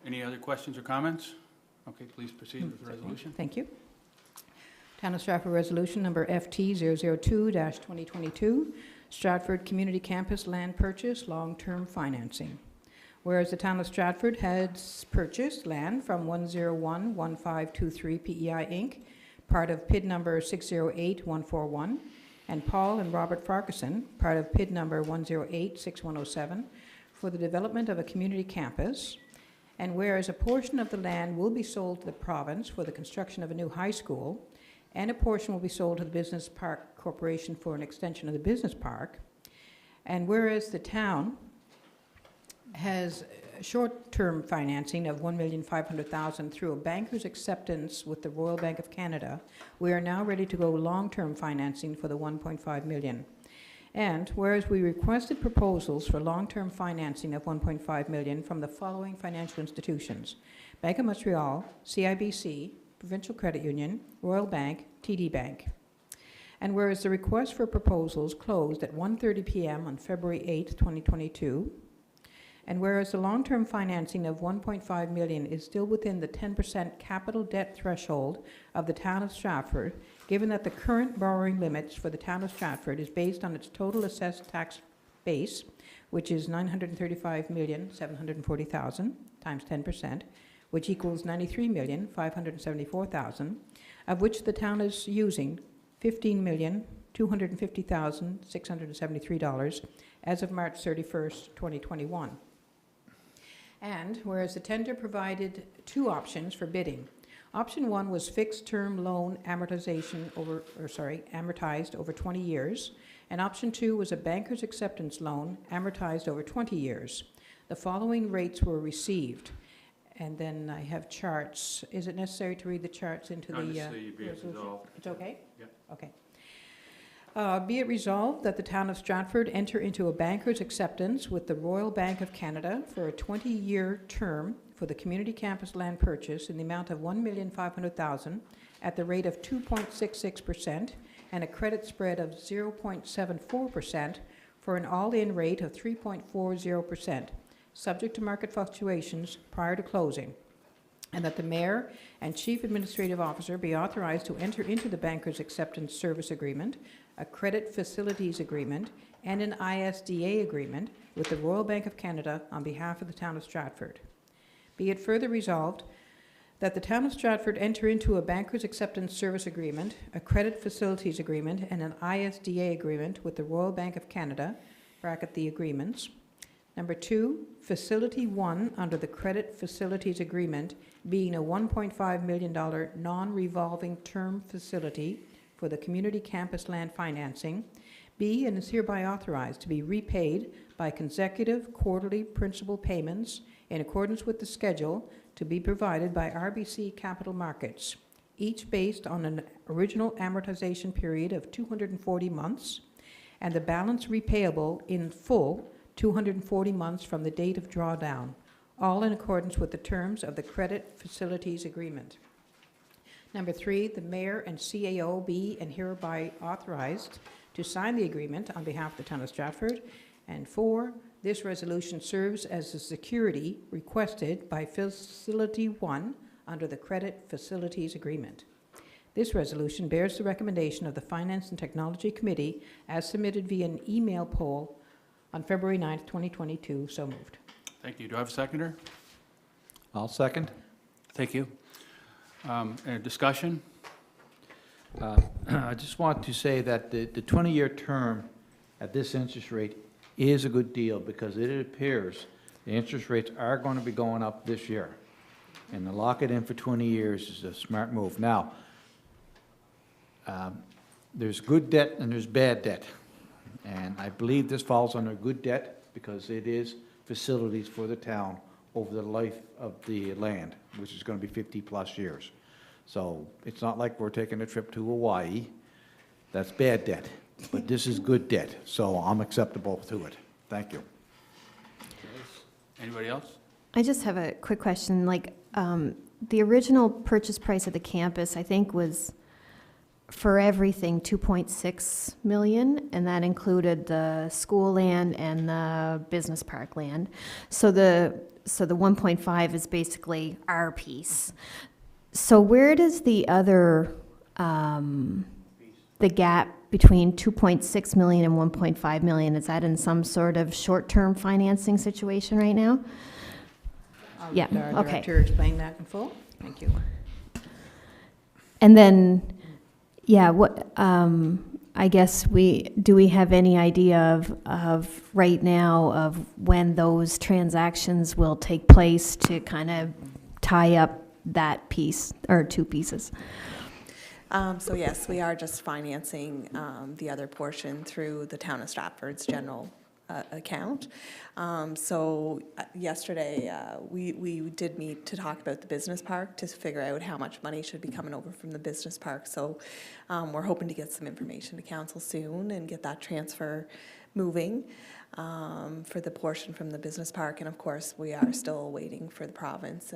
Any other questions or comments? Okay, please proceed with the resolution. Thank you. Town of Stratford Resolution Number FT002-2022, Stratford Community Campus Land Purchase Long-Term Financing. Whereas the Town of Stratford has purchased land from 1011523 PEI Inc., part of PID number 608141, and Paul and Robert Farquharson, part of PID number 1086107, for the development of a community campus. And whereas a portion of the land will be sold to the province for the construction of a new high school, and a portion will be sold to the Business Park Corporation for an extension of the business park. And whereas the town has short-term financing of $1,500,000 through a banker's acceptance with the Royal Bank of Canada, we are now ready to go long-term financing for the $1.5 million. And whereas we requested proposals for long-term financing of $1.5 million from the following financial institutions: Bank of Montreal, CIBC, Provincial Credit Union, Royal Bank, TD Bank. And whereas the request for proposals closed at 1:30 p.m. on February 8, 2022, and whereas the long-term financing of $1.5 million is still within the 10% capital debt threshold of the town of Stratford, given that the current borrowing limits for the town of Stratford is based on its total assessed tax base, which is $935,740,000 times 10%, which equals $93,574,000, of which the town is using $15,250,673 as of March 31st, 2021. And whereas the tender provided two options for bidding. Option one was fixed-term loan amortization amortized over 20 years, and option two was a banker's acceptance loan amortized over 20 years. The following rates were received. And then I have charts. Is it necessary to read the charts into the resolution? It's okay? Yep. Okay. Be it resolved that the town of Stratford enter into a banker's acceptance with the Royal Bank of Canada for a 20-year term for the community campus land purchase in the amount of $1,500,000 at the rate of 2.66% and a credit spread of 0.74% for an all-in rate of 3.40%, subject to market fluctuations prior to closing, and that the mayor and chief administrative officer be authorized to enter into the banker's acceptance service agreement, a credit facilities agreement, and an ISDA agreement with the Royal Bank of Canada on behalf of the town of Stratford. Be it further resolved that the town of Stratford enter into a banker's acceptance service agreement, a credit facilities agreement, and an ISDA agreement with the Royal Bank of Canada, bracket the agreements. Number 2, Facility 1 under the credit facilities agreement being a $1.5 million non-revolving term facility for the community campus land financing, be and is hereby authorized to be repaid by consecutive quarterly principal payments in accordance with the schedule to be provided by RBC Capital Markets, each based on an original amortization period of 240 months, and the balance repayable in full 240 months from the date of drawdown, all in accordance with the terms of the credit facilities agreement. Number 3, the mayor and CAO be and hereby authorized to sign the agreement on behalf of the town of Stratford. And 4, this resolution serves as the security requested by Facility 1 under the credit facilities agreement. This resolution bears the recommendation of the Finance and Technology Committee as submitted via an email poll on February 9th, 2022. So moved. Thank you. Do I have a seconder? I'll second. Thank you. Any discussion? I just want to say that the 20-year term at this interest rate is a good deal because it appears the interest rates are going to be going up this year. And to lock it in for 20 years is a smart move. Now, there's good debt and there's bad debt. And I believe this falls under good debt because it is facilities for the town over the life of the land, which is going to be 50-plus years. So it's not like we're taking a trip to Hawaii. That's bad debt. But this is good debt, so I'm acceptable to it. Thank you. Anybody else? I just have a quick question. Like, the original purchase price of the campus, I think, was for everything 2.6 million, and that included the school land and the business park land. So the 1.5 is basically our piece. So where does the other, the gap between 2.6 million and 1.5 million, is that in some sort of short-term financing situation right now? I'll Yeah, let our okay. director explain that in full. Thank you. And then, yeah, what, I guess do we have any idea of right now of when those transactions will take place to kind of tie up that piece or two pieces? So yes, we are just financing the other portion through the town of Stratford's general account. So yesterday, we did meet to talk about the business park to figure out how much money should be coming over from the business park. So we're hoping to get some information to council soon and get that transfer moving for the portion from the business park. And of course, we are still waiting for the province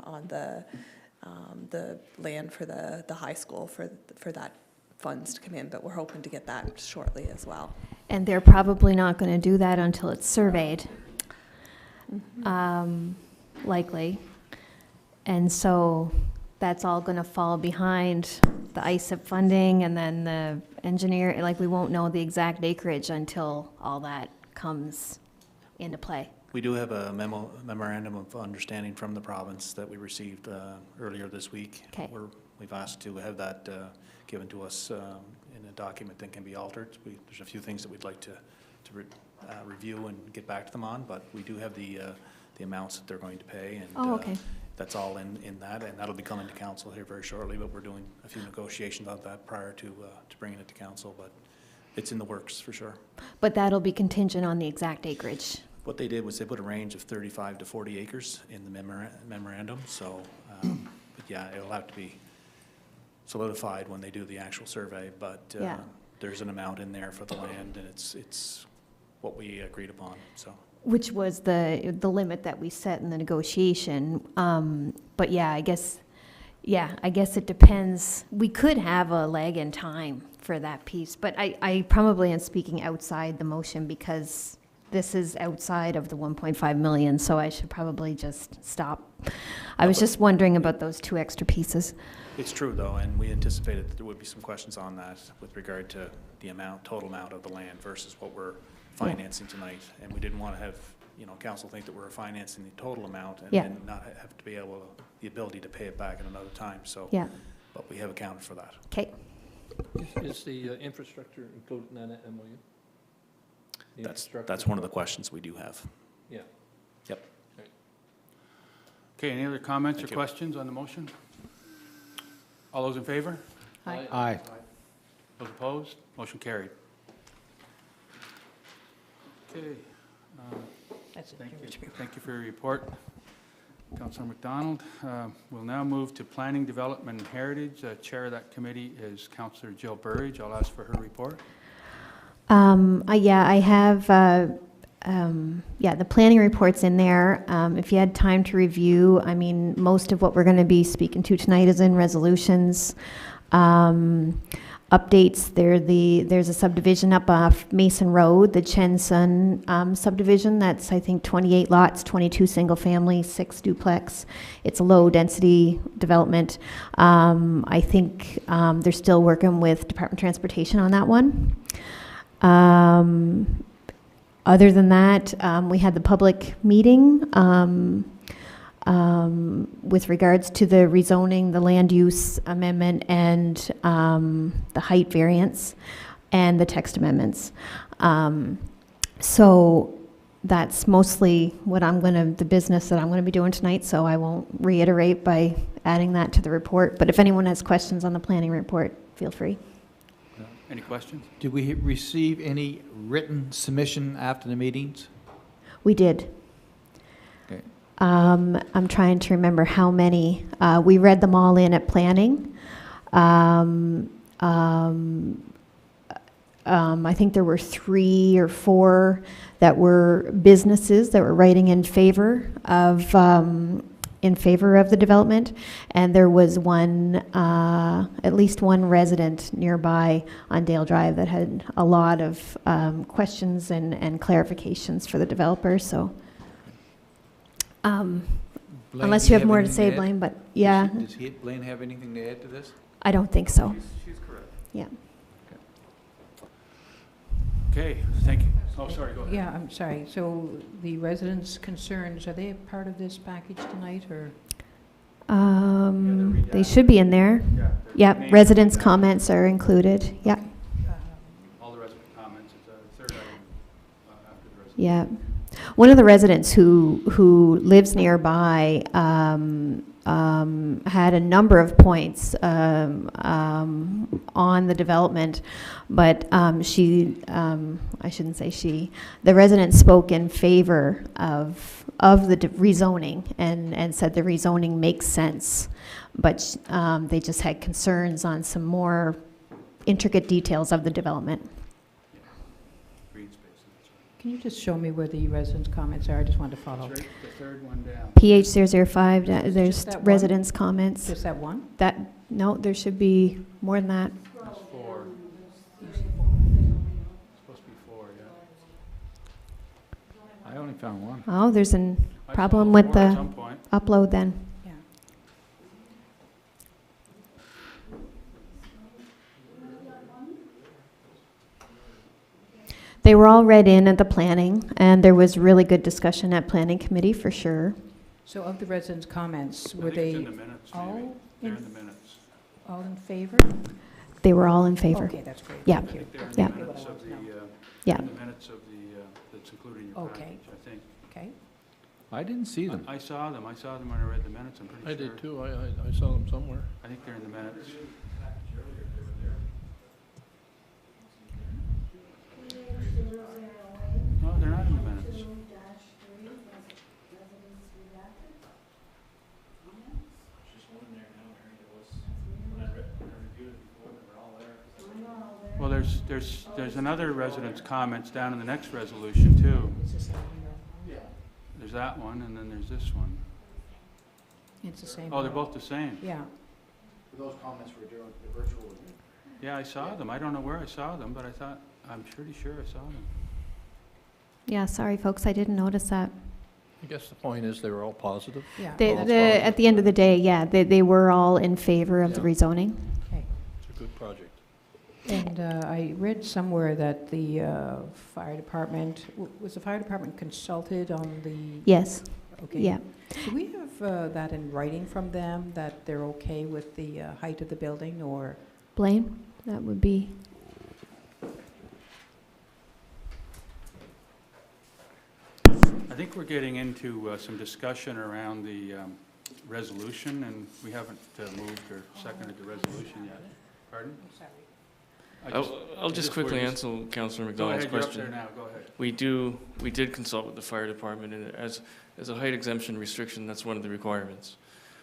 on the land for the high school for that funds to come in, but we're hoping to get that shortly as well. And they're probably not going to do that until it's surveyed, likely. And so that's all going to fall behind the ISIP funding and then the engineer, like we won't know the exact acreage until all that comes into play. We do have a memorandum of understanding from the province that we received earlier this week. Okay. We've asked to have that given to us in a document that can be altered. There's a few things that we'd like to review and get back to them on, but we do have the amounts that they're going to pay, and okay. That's all in that, and that'll be coming to council here very shortly, but we're doing a few negotiations about that prior to bringing it to council, but it's in the works for sure. But that'll be contingent on the exact acreage. What they did was they put a range of 35 to 40 acres in the memorandum, so, but yeah, it'll have to be solidified when they do the actual survey, but Yeah. there's an amount in there for the land, and it's what we agreed upon, so. Which was the limit that we set in the negotiation. But yeah, I guess it depends. We could have a lag in time for that piece, but I probably am speaking outside the motion because this is outside of the 1.5 million, so I should probably just stop. I was just wondering about those two extra pieces. It's true, though, and we anticipated that there would be some questions on that with regard to the total amount of the land versus what we're financing tonight, and we didn't want to have council think that we're financing the total amount and Yeah. then not have to be able, the ability to pay it back at another time, so. Yeah, But we have accounted for that. okay. Is the infrastructure included in that MOU? The infrastructure That's one of the report? questions we do have. Yeah. Yep. Okay, any other comments or Thank you. questions on the motion? All those in favor? Aye. Aye. Those opposed? Motion carried. Okay, That's it. thank you. Thank you for your report, Councilor McDonald. We'll now move to Planning, Development, and Heritage. Chair of that committee is Councilor Jill Burridge. I'll ask for her report. Yeah, I have, the planning report's in there. If you had time to review, I mean, most of what we're going to be speaking to tonight is in resolutions. Updates, there's a subdivision up off Mason Road, the Chen Sun subdivision. That's, I think, 28 lots, 22 single family, 6 duplex. It's a low density development. I think they're still working with Department of Transportation on that one. Other than that, we had the public meeting with regards to the rezoning, the land use amendment, and the height variance, and the text amendments. So that's mostly what the business that I'm going to be doing tonight, so I won't reiterate by adding that to the report. But if anyone has questions on the planning report, feel free. Any questions? Did we receive any written submission after the meetings? We did. Okay. I'm trying to remember how many. We read them all in at planning. I think there were 3 or 4 that were businesses that were writing in favor of the development, and there was at least one resident nearby on Dale Drive that had a lot of questions and clarifications for the developer. So, unless you have more to say, Blaine, but yeah, Does Blaine have anything to add to this? I don't think so. She's correct. Yeah. Okay, thank you. Oh, sorry, go ahead. Yeah, I'm sorry. So the residents' concerns, are they a part of this package tonight, or? They should be in there. Yeah. Yep, residents' comments are included. Yep. All the resident comments is a third item after the resolution. Yeah. One of the residents who lives nearby had a number of points on the development, but I shouldn't say she, the resident spoke in favor of the rezoning and said the rezoning makes sense, but they just had concerns on some more intricate details of the development. Green space, that's right. Can you just show me where the residents' comments are? I just wanted to follow. That's right, the third one down. PH 005, there's that one? residents' comments. Just that one? No, there should be more than that. That's 4. It's supposed to be 4, yeah. I only found one. Oh, there's a I problem saw with 4 at the some point. upload then. Yeah. They were all read in at the planning, and there was really good discussion at planning committee for sure. So of the residents' comments, I were think it's in they the minutes, all maybe. They're in- in the minutes. all in favor? They were all in favor. Okay, that's great. Yeah. Thank I you. think they're in Yeah. the minutes of the, Yeah. in the minutes of the, that's included in your Okay. package, I think. Okay. I didn't see them. I saw them when I read the minutes, I'm pretty sure. I did too, I saw them somewhere. I think they're in the minutes. No, they're not in the minutes. Well, there's another resident's comments down in the next resolution too. It's the same. There's that one, and then there's this one. It's the same. Oh, they're both the same. Yeah. Those comments were during the virtual review. Yeah, I saw them. I don't know where I saw them, but I'm pretty sure I saw them. Yeah, sorry, folks, I didn't notice that. I guess the point is they were all positive. Yeah. At the end of the day, yeah, they were all in favor of the Yeah. rezoning. Okay. It's a good project. And I read somewhere that the fire department, was the fire department consulted on the? Yes, Okay. yeah. Do we have that in writing from them, that they're okay with the height of the building, or? Blaine, that would be, I think we're getting into some discussion around the resolution, and we haven't moved or seconded the resolution yet. Pardon? I I'll just quickly answer Councillor McDonald's question. Go ahead, you're up there now, go ahead. We did consult with the fire department, and as a height exemption restriction, that's one of the requirements.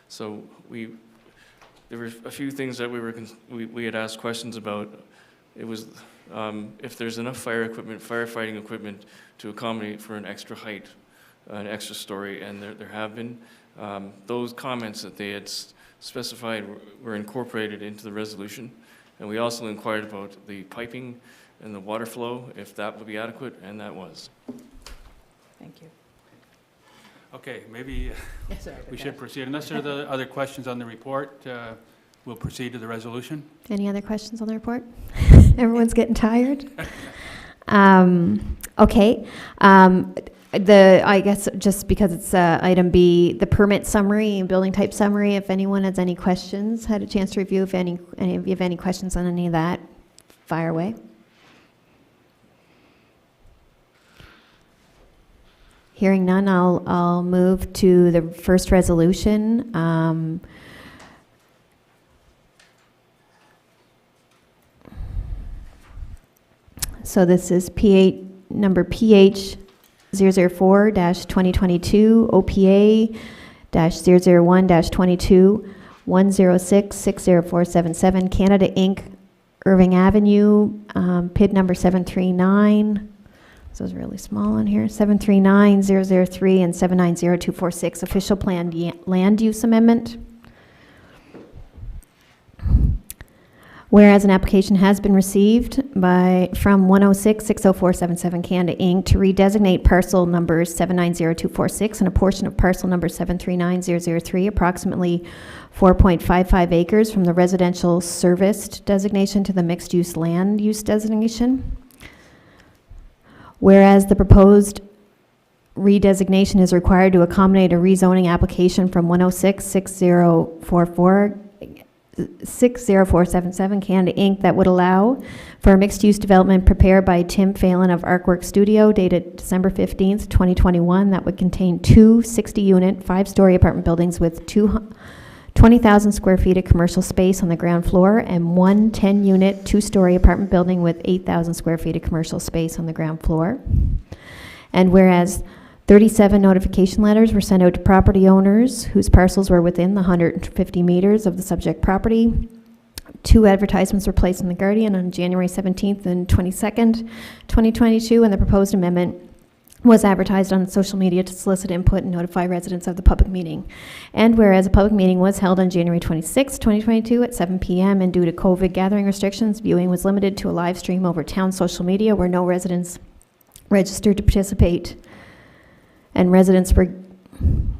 So there were a few things that we had asked questions about. It was if there's enough firefighting equipment to accommodate for an extra height, an extra story, and there have been. Those comments that they had specified were incorporated into the resolution. And we also inquired about the piping and the water flow, if that would be adequate, and that was. Thank you. Okay, maybe Yes, sir. we should proceed. Unless there are other questions on the report, we'll proceed to the resolution. any other questions on the report? Everyone's getting tired? Okay. I guess just because it's item B, the permit summary and building type summary, if anyone has any questions, had a chance to review, if any of you have any questions on any of that, fire away. Hearing none, I'll move to the first resolution. So this is number PH 004-2022, OPA-001-22, 106-60477, Canada Inc., Irving Avenue, PID number 739. This is really small on here. 739-003 and 790-246, official planned land use amendment. Whereas an application has been received from 106-60477 Canada Inc. to redesignate parcel numbers 790-246 and a portion of parcel number 739-003, approximately 4.55 acres, from the residential serviced designation to the mixed-use land use designation. Whereas the proposed redesignation is required to accommodate a rezoning application from 106-60477 Canada Inc. that would allow for a mixed-use development prepared by Tim Phelan of Artwork Studio, dated December 15th, 2021, that would contain two 60-unit, 5-story apartment buildings with 20,000 square feet of commercial space on the ground floor and one 10-unit, 2-story apartment building with 8,000 square feet of commercial space on the ground floor. And whereas 37 notification letters were sent out to property owners whose parcels were within the 150 meters of the subject property. 2 advertisements were placed in the Guardian on January 17th and 22nd, 2022, and the proposed amendment was advertised on social media to solicit input and notify residents of the public meeting. And whereas a public meeting was held on January 26, 2022 at 7 p.m. and due to COVID gathering restrictions, viewing was limited to a live stream over town social media where no residents registered to participate. And residents were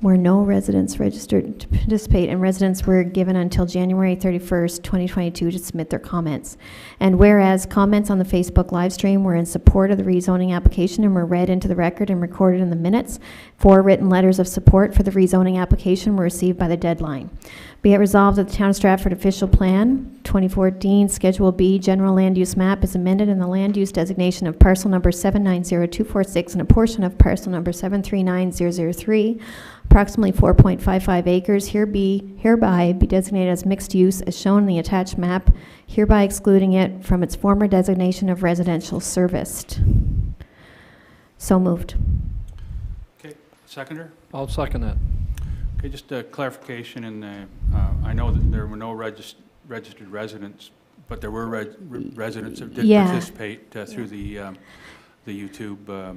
registered to participate, and residents were given until January 31st, 2022 to submit their comments. And whereas comments on the Facebook live stream were in support of the rezoning application and were read into the record and recorded in the minutes, 4 written letters of support for the rezoning application were received by the deadline. Be it resolved that the Town of Stratford Official Plan 2014 Schedule B General Land Use Map is amended and the land use designation of parcel number 790246 and a portion of parcel number 739003, approximately 4.55 acres, hereby be designated as mixed use as shown in the attached map, hereby excluding it from its former designation of residential serviced. So moved. Okay, seconder? I'll second that. Okay, just a clarification in the, I know that there were no registered residents, but there were residents that did Yeah. participate through the YouTube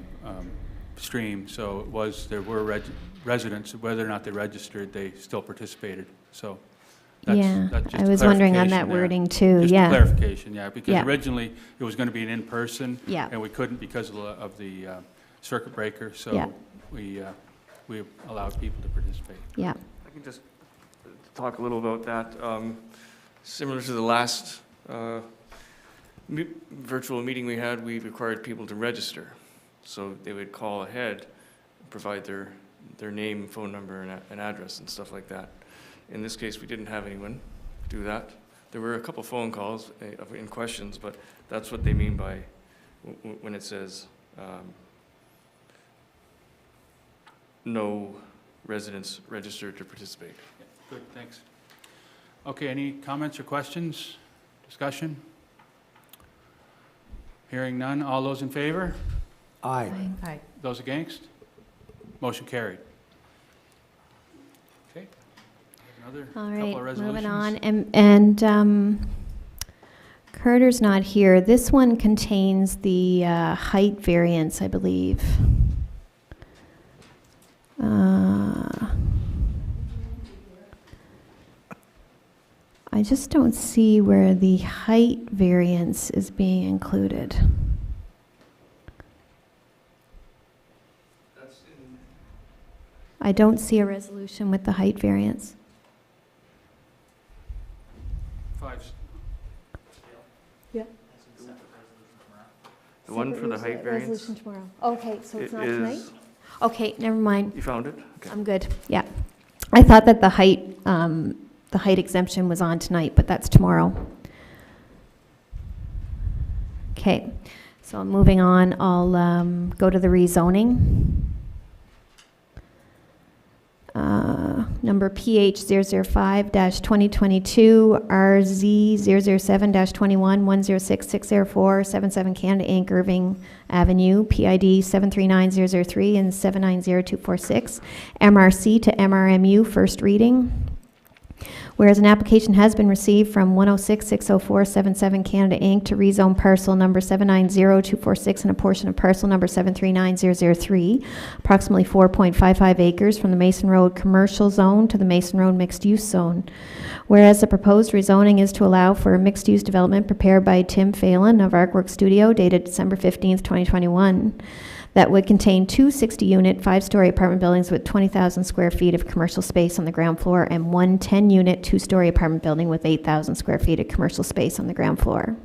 stream. So there were residents, whether or not they registered, they still participated. So that's just I was wondering on that clarification there. wording too, Just yeah. a clarification, yeah, because Yeah. originally it was going to be an in-person. Yeah. And we couldn't because of the circuit breaker, so Yeah. we allowed people to participate. Yeah. I can just talk a little about that. Similar to the last virtual meeting we had, we required people to register. So they would call ahead, provide their name, phone number, and address and stuff like that. In this case, we didn't have anyone do that. There were a couple phone calls in questions, but that's what they mean by when it says no residents registered to participate. Good, thanks. Okay, any comments or questions, discussion? Hearing none, all those in favor? Aye. Aye. Those against? Motion carried. Okay. Another All couple right, of resolutions. moving on, and Carter's not here. This one contains the height variance, I believe. I just don't see where the height variance is being included. I don't see a resolution with the height variance. The one for the height variance? Resolution tomorrow. Okay, so it's It not tonight? is- Okay, never mind. You found it? Okay. I'm good, yeah. I thought that the height exemption was on tonight, but that's tomorrow. Okay, so moving on, I'll go to the rezoning. Number PH 005-2022, RZ 007-21, 106604, 77 Canada Inc., Irving Avenue, PID 739003 and 790246, MRC to MRMU, first reading. Whereas an application has been received from 106-604-77 Canada Inc. to rezone parcel number 790246 and a portion of parcel number 739003, approximately 4.55 acres from the Mason Road Commercial Zone to the Mason Road Mixed Use Zone. Whereas the proposed rezoning is to allow for a mixed-use development prepared by Tim Phelan of Artwork Studio dated December 15th, 2021. That would contain two 60-unit, 5-story apartment buildings with 20,000 square feet of commercial space on the ground floor and one 10-unit, 2-story apartment building with 8,000 square feet of commercial space on the ground floor.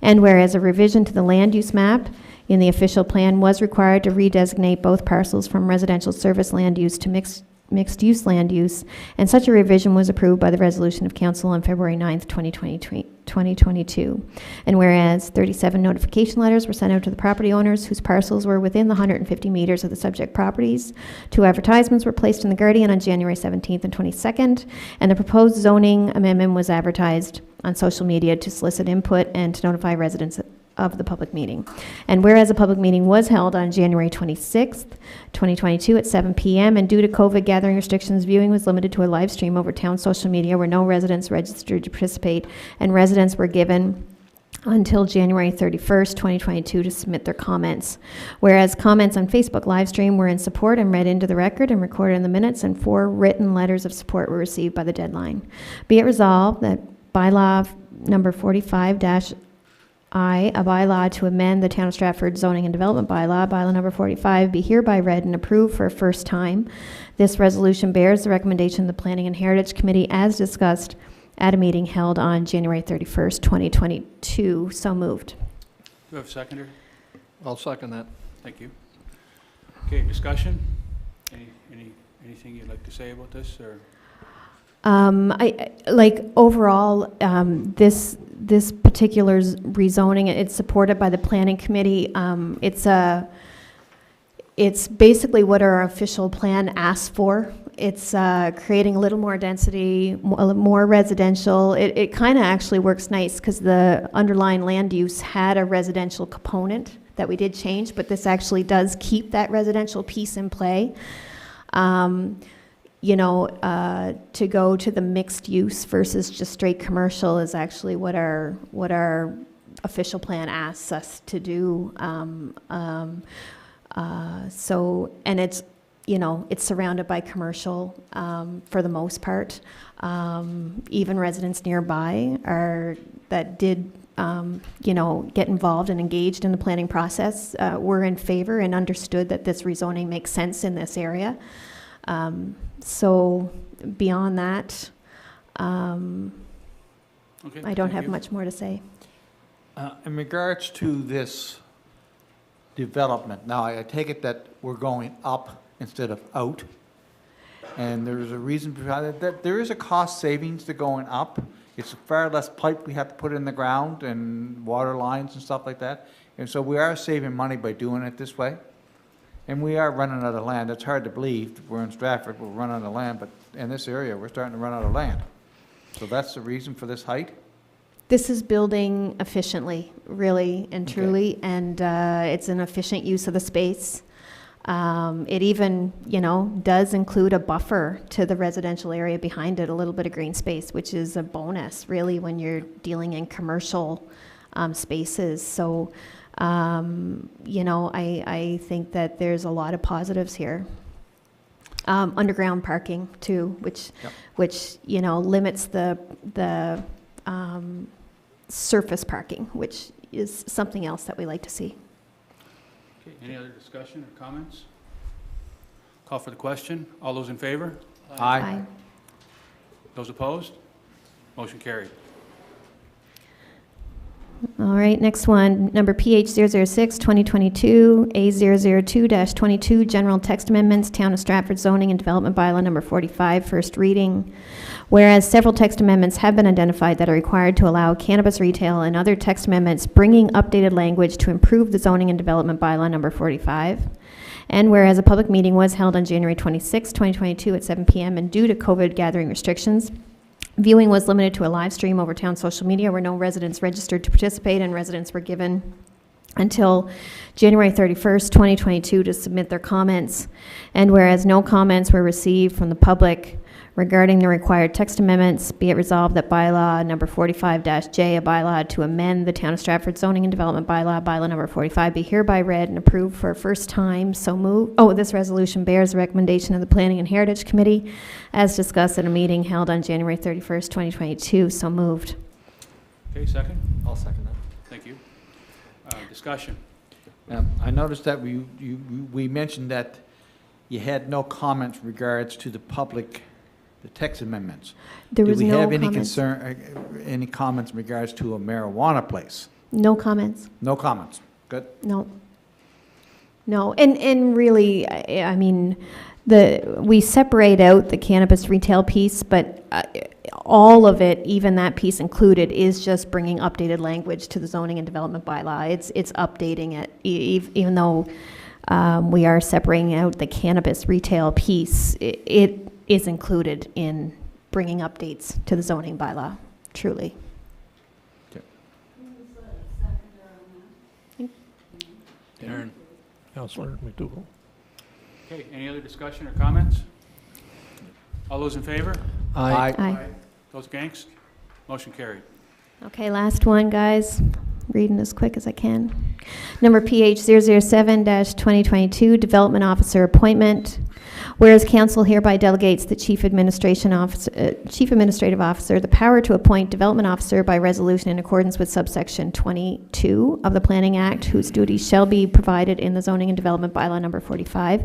And whereas a revision to the land use map in the official plan was required to redesignate both parcels from residential service land use to mixed-use land use, and such a revision was approved by the resolution of council on February 9th, 2022. And whereas 37 notification letters were sent out to the property owners whose parcels were within the 150 meters of the subject properties, 2 advertisements were placed in the Guardian on January 17th and 22nd, and the proposed zoning amendment was advertised on social media to solicit input and to notify residents of the public meeting. And whereas a public meeting was held on January 26th, 2022 at 7 p.m. and due to COVID gathering restrictions, viewing was limited to a live stream over town social media where no residents registered to participate, and residents were given until January 31st, 2022 to submit their comments. Whereas comments on Facebook live stream were in support and read into the record and recorded in the minutes, and 4 written letters of support were received by the deadline. Be it resolved that bylaw number 45-I, a bylaw to amend the Town of Stratford zoning and development bylaw number 45, be hereby read and approved for a first time. This resolution bears the recommendation of the Planning and Heritage Committee as discussed at a meeting held on January 31st, 2022. So moved. Do you have a seconder? I'll second that. Thank you. Okay, discussion? Anything you'd like to say about this, or? I like overall, this particular rezoning, it's supported by the planning committee. It's basically what our official plan asks for. It's creating a little more density, more residential. It kind of actually works nice because the underlying land use had a residential component that we did change, but this actually does keep that residential piece in play. To go to the mixed use versus just straight commercial is actually what our official plan asks us to do. And it's, it's surrounded by commercial for the most part. Even residents nearby that did get involved and engaged in the planning process were in favor and understood that this rezoning makes sense in this area. So beyond that, Okay, I don't thank have you. much more to say. In regards to this development, now I take it that we're going up instead of out, and there's a reason behind it, that there is a cost savings to going up. It's far less pipe we have to put in the ground and water lines and stuff like that, and so we are saving money by doing it this way. And we are running out of land. It's hard to believe, we're in Stratford, we're running out of land, but in this area, we're starting to run out of land. So that's the reason for this height? This is building efficiently, really and truly, and it's an efficient use of the space. It even, does include a buffer to the residential area behind it, a little bit of green space, which is a bonus, really, when you're dealing in commercial spaces. So, I think that there's a lot of positives here. Underground parking too, which limits the surface parking, which is something else that we like to see. Okay, any other discussion or comments? Call for the question. All those in favor? Aye. Those opposed? Motion carried. All right, next one, number PH 006, 2022, A002-22, General Text Amendments, Town of Stratford Zoning and Development Bylaw number 45, first reading. Whereas several text amendments have been identified that are required to allow cannabis retail and other text amendments bringing updated language to improve the Zoning and Development Bylaw number 45. And whereas a public meeting was held on January 26, 2022 at 7 p.m. and due to COVID gathering restrictions, viewing was limited to a live stream over town social media where no residents registered to participate, and residents were given until January 31st, 2022 to submit their comments. And whereas no comments were received from the public regarding the required text amendments, be it resolved that bylaw number 45-J, a bylaw to amend the Town of Stratford Zoning and Development bylaw number 45, be hereby read and approved for a first time. So move. Oh, this resolution bears the recommendation of the Planning and Heritage Committee as discussed at a meeting held on January 31st, 2022. So moved. Okay, second. I'll second that. Thank you. Discussion. I noticed that we mentioned that you had no comments regards to the public, the text amendments. There was no Do we have any comments. any comments in regards to a marijuana place? No comments. No comments. Good. No. No, and really, I mean, we separate out the cannabis retail piece, but all of it, even that piece included, is just bringing updated language to the zoning and development bylaw. It's updating it, even though we are separating out the cannabis retail piece. It is included in bringing updates to the zoning bylaw, truly. Aaron. Councillor McDougall. Okay, any other discussion or comments? All those in favor? Aye. Those against? Motion carried. Okay, last one, guys. Reading as quick as I can. Number PH 007-2022, Development Officer Appointment. Whereas council hereby delegates the Chief Administrative Officer the power to appoint development officer by resolution in accordance with subsection 22 of the Planning Act, whose duties shall be provided in the Zoning and Development Bylaw number 45.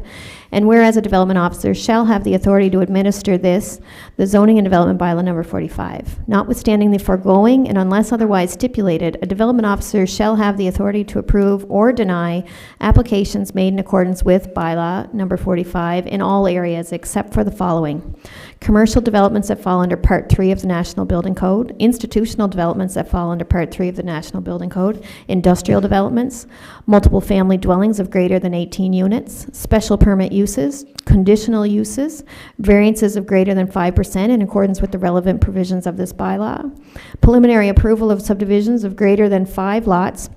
And whereas a development officer shall have the authority to administer the Zoning and Development Bylaw number 45. Notwithstanding the foregoing, and unless otherwise stipulated, a development officer shall have the authority to approve or deny applications made in accordance with bylaw number 45 in all areas except for the following: commercial developments that fall under Part 3 of the National Building Code, institutional developments that fall under Part 3 of the National Building Code, industrial developments, multiple family dwellings of greater than 18 units, special permit uses, conditional uses, variances of greater than 5% in accordance with the relevant provisions of this bylaw, preliminary approval of subdivisions of greater than 5 lots,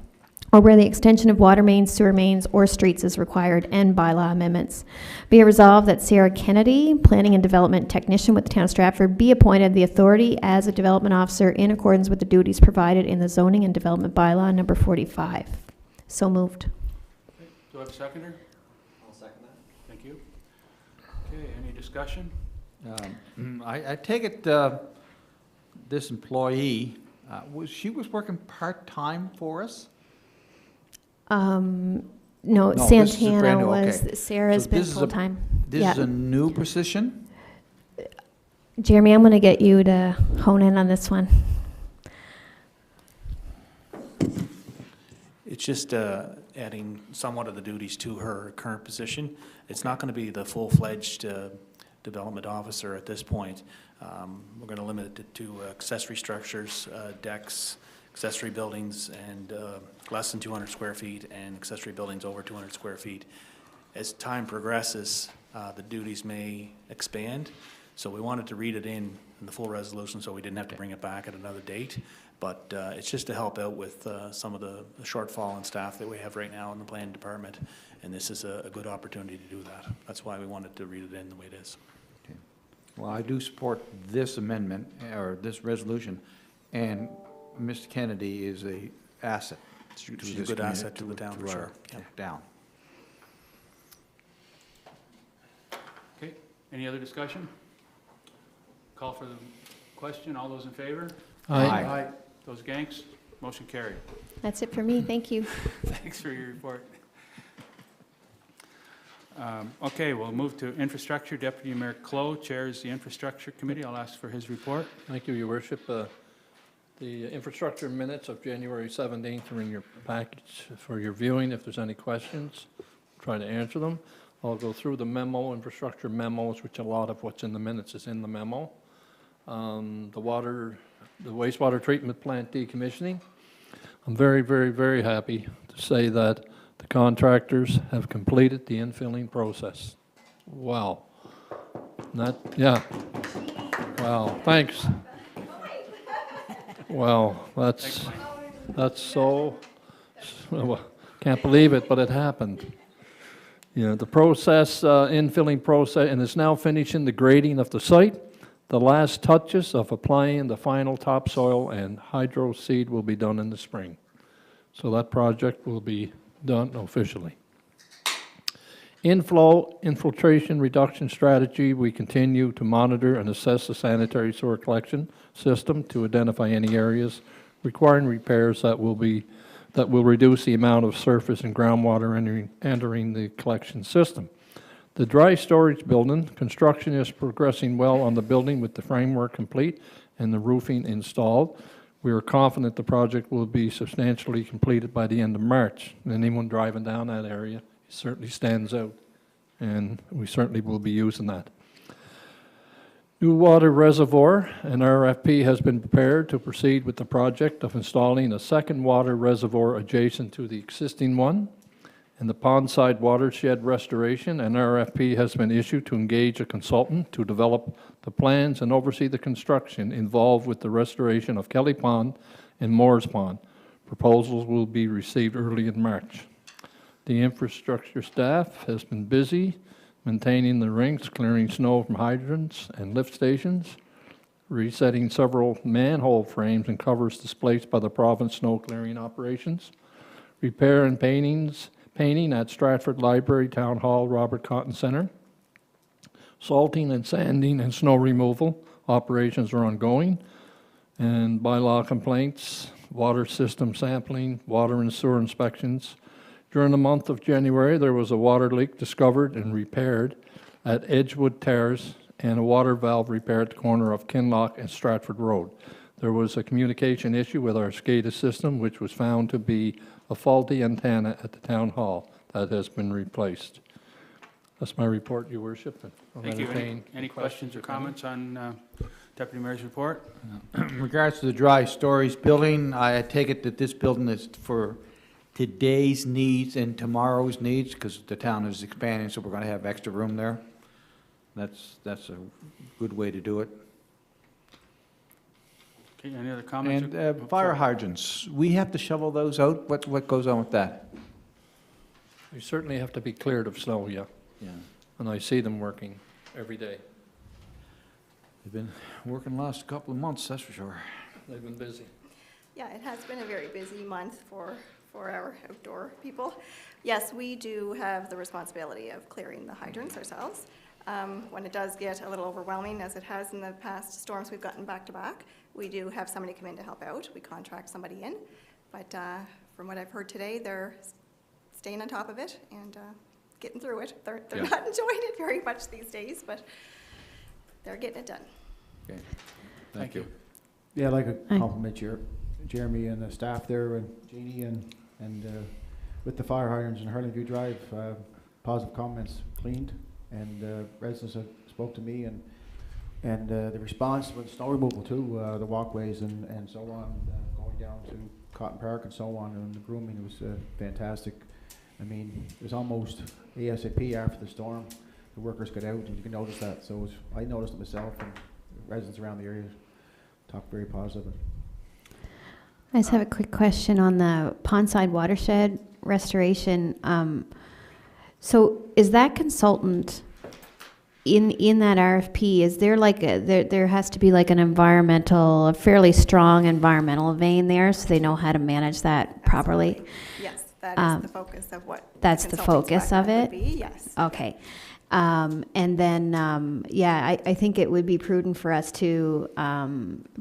or where the extension of water mains, sewer mains, or streets is required, and bylaw amendments. Be it resolved that Sarah Kennedy, Planning and Development Technician with the Town of Stratford, be appointed the authority as a development officer in accordance with the duties provided in the Zoning and Development Bylaw number 45. So moved. Do I have a seconder? I'll second that. Thank you. Okay, any discussion? I take it this employee, she was working part-time for us? No, this is a Santana brand new, was, okay. Sarah's So been this is a- full-time. This Yeah. is a new position? Jeremy, I'm going to get you to hone in on this one. It's just adding somewhat of the duties to her current position. It's not going to be the full-fledged development officer at this point. We're going to limit it to accessory structures, decks, accessory buildings, and less than 200 square feet, and accessory buildings over 200 square feet. As time progresses, the duties may expand, so we wanted to read it in the full resolution so we didn't have to bring it back at another date. But it's just to help out with some of the shortfall in staff that we have right now in the planning department, and this is a good opportunity to do that. That's why we wanted to read it in the way it is. Okay. Well, I do support this amendment, or this resolution, and Mr. Kennedy is a asset. She's a good asset to the town, for sure. Yeah. Down. Okay, any other discussion? Call for the question. All those in favor? Aye. Those against? Motion carried. That's it for me. Thank you. Thanks for your report. Okay, we'll move to infrastructure. Deputy Mayor Clow chairs the infrastructure committee. I'll ask for his report. Thank you, Your Worship. The infrastructure minutes of January 17th are in your package for your viewing. If there's any questions, try to answer them. I'll go through the memo, infrastructure memos, which a lot of what's in the minutes is in the memo. The wastewater treatment plant decommissioning. I'm very, very, very happy to say that the contractors have completed the infilling process. Wow. Yeah. Wow, thanks. Well, that's so, can't believe it, but it happened. You know, the process, infilling process, and is now finishing the grading of the site. The last touches of applying the final topsoil and hydro seed will be done in the spring. So that project will be done officially. Infiltration reduction strategy, we continue to monitor and assess the sanitary sewer collection system to identify any areas requiring repairs that will reduce the amount of surface and groundwater entering the collection system. The dry storage building, construction is progressing well on the building with the framework complete and the roofing installed. We are confident the project will be substantially completed by the end of March. And anyone driving down that area, it certainly stands out, and we certainly will be using that. New water reservoir, an RFP has been prepared to proceed with the project of installing a second water reservoir adjacent to the existing one. In the pondside watershed restoration, an RFP has been issued to engage a consultant to develop the plans and oversee the construction involved with the restoration of Kelly Pond and Moores Pond. Proposals will be received early in March. The infrastructure staff has been busy maintaining the rinks, clearing snow from hydrants and lift stations, resetting several manhole frames and covers displaced by the province snow clearing operations, repair and painting at Stratford Library, Town Hall, Robert Cotton Center. Salting and sanding and snow removal operations are ongoing. And bylaw complaints, water system sampling, water and sewer inspections. During the month of January, there was a water leak discovered and repaired at Edgewood Terrace and a water valve repair at the corner of Kinloch and Stratford Road. There was a communication issue with our SCADA system, which was found to be a faulty antenna at the town hall that has been replaced. That's my report, Your Worship. Thank you. Any questions or comments on Deputy Mayor's report? In regards to the dry storage building, I take it that this building is for today's needs and tomorrow's needs, because the town is expanding, so we're going to have extra room there. That's a good way to do it. Okay, any other comments? And fire hydrants, we have to shovel those out? What goes on with that? They certainly have to be cleared of snow, yeah. Yeah. And I see them working every day. They've been working the last couple of months, that's for sure. They've been busy. Yeah, it has been a very busy month for our outdoor people. Yes, we do have the responsibility of clearing the hydrants ourselves. When it does get a little overwhelming, as it has in the past storms we've gotten back to back, we do have somebody come in to help out. We contract somebody in. But from what I've heard today, they're staying on top of it and getting through it. They're not enjoying it very much these days, but they're getting it done. Okay. Thank you. Yeah, I'd like to compliment Jeremy and the staff there, and Jeannie and And with the fire hydrants in Hurling View Drive, positive comments cleaned, and residents have spoke to me, and the response with snow removal too, the walkways and so on, going down to Cotton Park and so on, and the grooming was fantastic. I mean, it was almost ASAP after the storm. The workers got out, and you can notice that. So I noticed it myself, and residents around the area talked very positive. I just have a quick question on the pondside watershed restoration. So is that consultant in that RFP, is there like there has to be like a fairly strong environmental vein there so they know how to manage that properly? Yes, that is the focus of what That's the focus of it? would be, yes. Okay. And then, I think it would be prudent for us to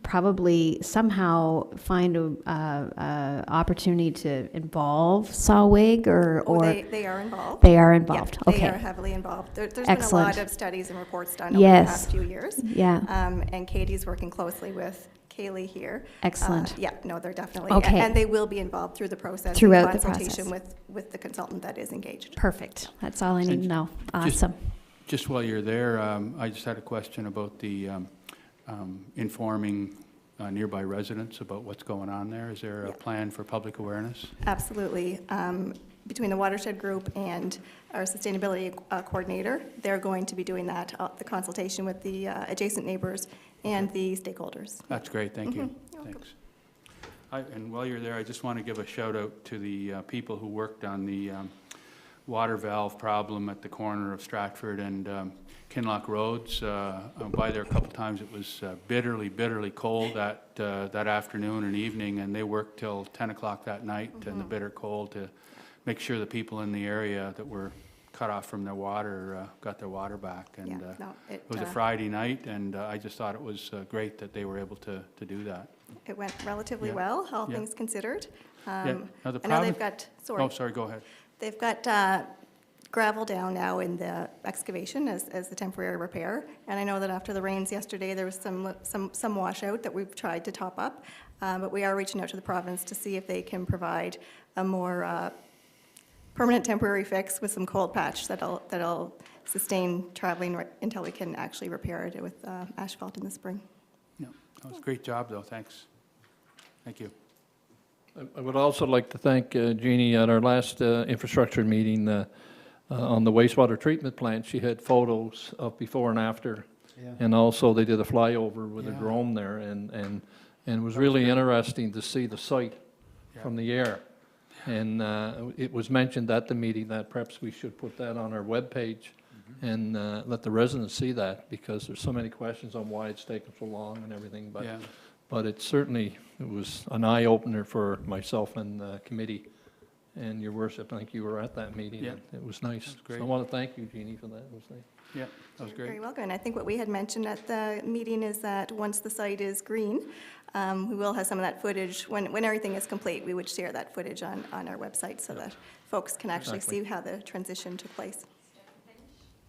probably somehow find a opportunity to involve Sawwig They are involved. They are involved. Yeah, Okay. they are heavily involved. There's been a Excellent. lot of studies and reports done over the past few years. Yeah. And Katie's working closely with Kaylee here. Excellent. They're definitely, Okay. and they will be involved through the process. Throughout in the consultation process. with the consultant that is engaged. Perfect. That's all I need to know. Awesome. Just while you're there, I just had a question about the informing nearby residents about what's going on there. Is there a plan for public awareness? Absolutely. Between the watershed group and our sustainability coordinator, they're going to be doing that, the consultation with the adjacent neighbors and the stakeholders. That's great, thank you. You're welcome. Thanks. And while you're there, I just want to give a shout out to the people who worked on the water valve problem at the corner of Stratford and Kinloch Roads. By there a couple times, it was bitterly cold that afternoon and evening, and they worked till 10 o'clock that night in the bitter cold to make sure the people in the area that were cut off from their water got their water back. And it was a Friday night, and I just thought it was great that they were able to do that. It went relatively well, all things considered. Now I know they've got, Oh, sorry, go ahead. They've got gravel down now in the excavation as the temporary repair. And I know that after the rains yesterday, there was some washout that we've tried to top up. But we are reaching out to the province to see if they can provide a more permanent temporary fix with some cold patch that'll sustain traveling until we can actually repair it with asphalt in the spring. Yeah, that was a great job, though. Thanks. Thank you. I would also like to thank Jeannie at our last infrastructure meeting on the wastewater treatment plant. She had photos of before and after. Yeah. And also they did a flyover with a drone there, and it was really interesting to see the site from the air. And it was mentioned at the meeting that perhaps we should put that on our webpage and let the residents see that, because there's so many questions on why it's taken so long and everything. But it was an eye-opener for myself and the committee. And your worship, I think you were at that meeting. Yeah. It was nice. That's great. So I want to thank you, Jeannie, for that. It was nice. Yeah, that was You're great. very welcome. And I think what we had mentioned at the meeting is that once the site is green, we will have some of that footage. When everything is complete, we would share that footage on our website so that folks can actually see how the transition took place.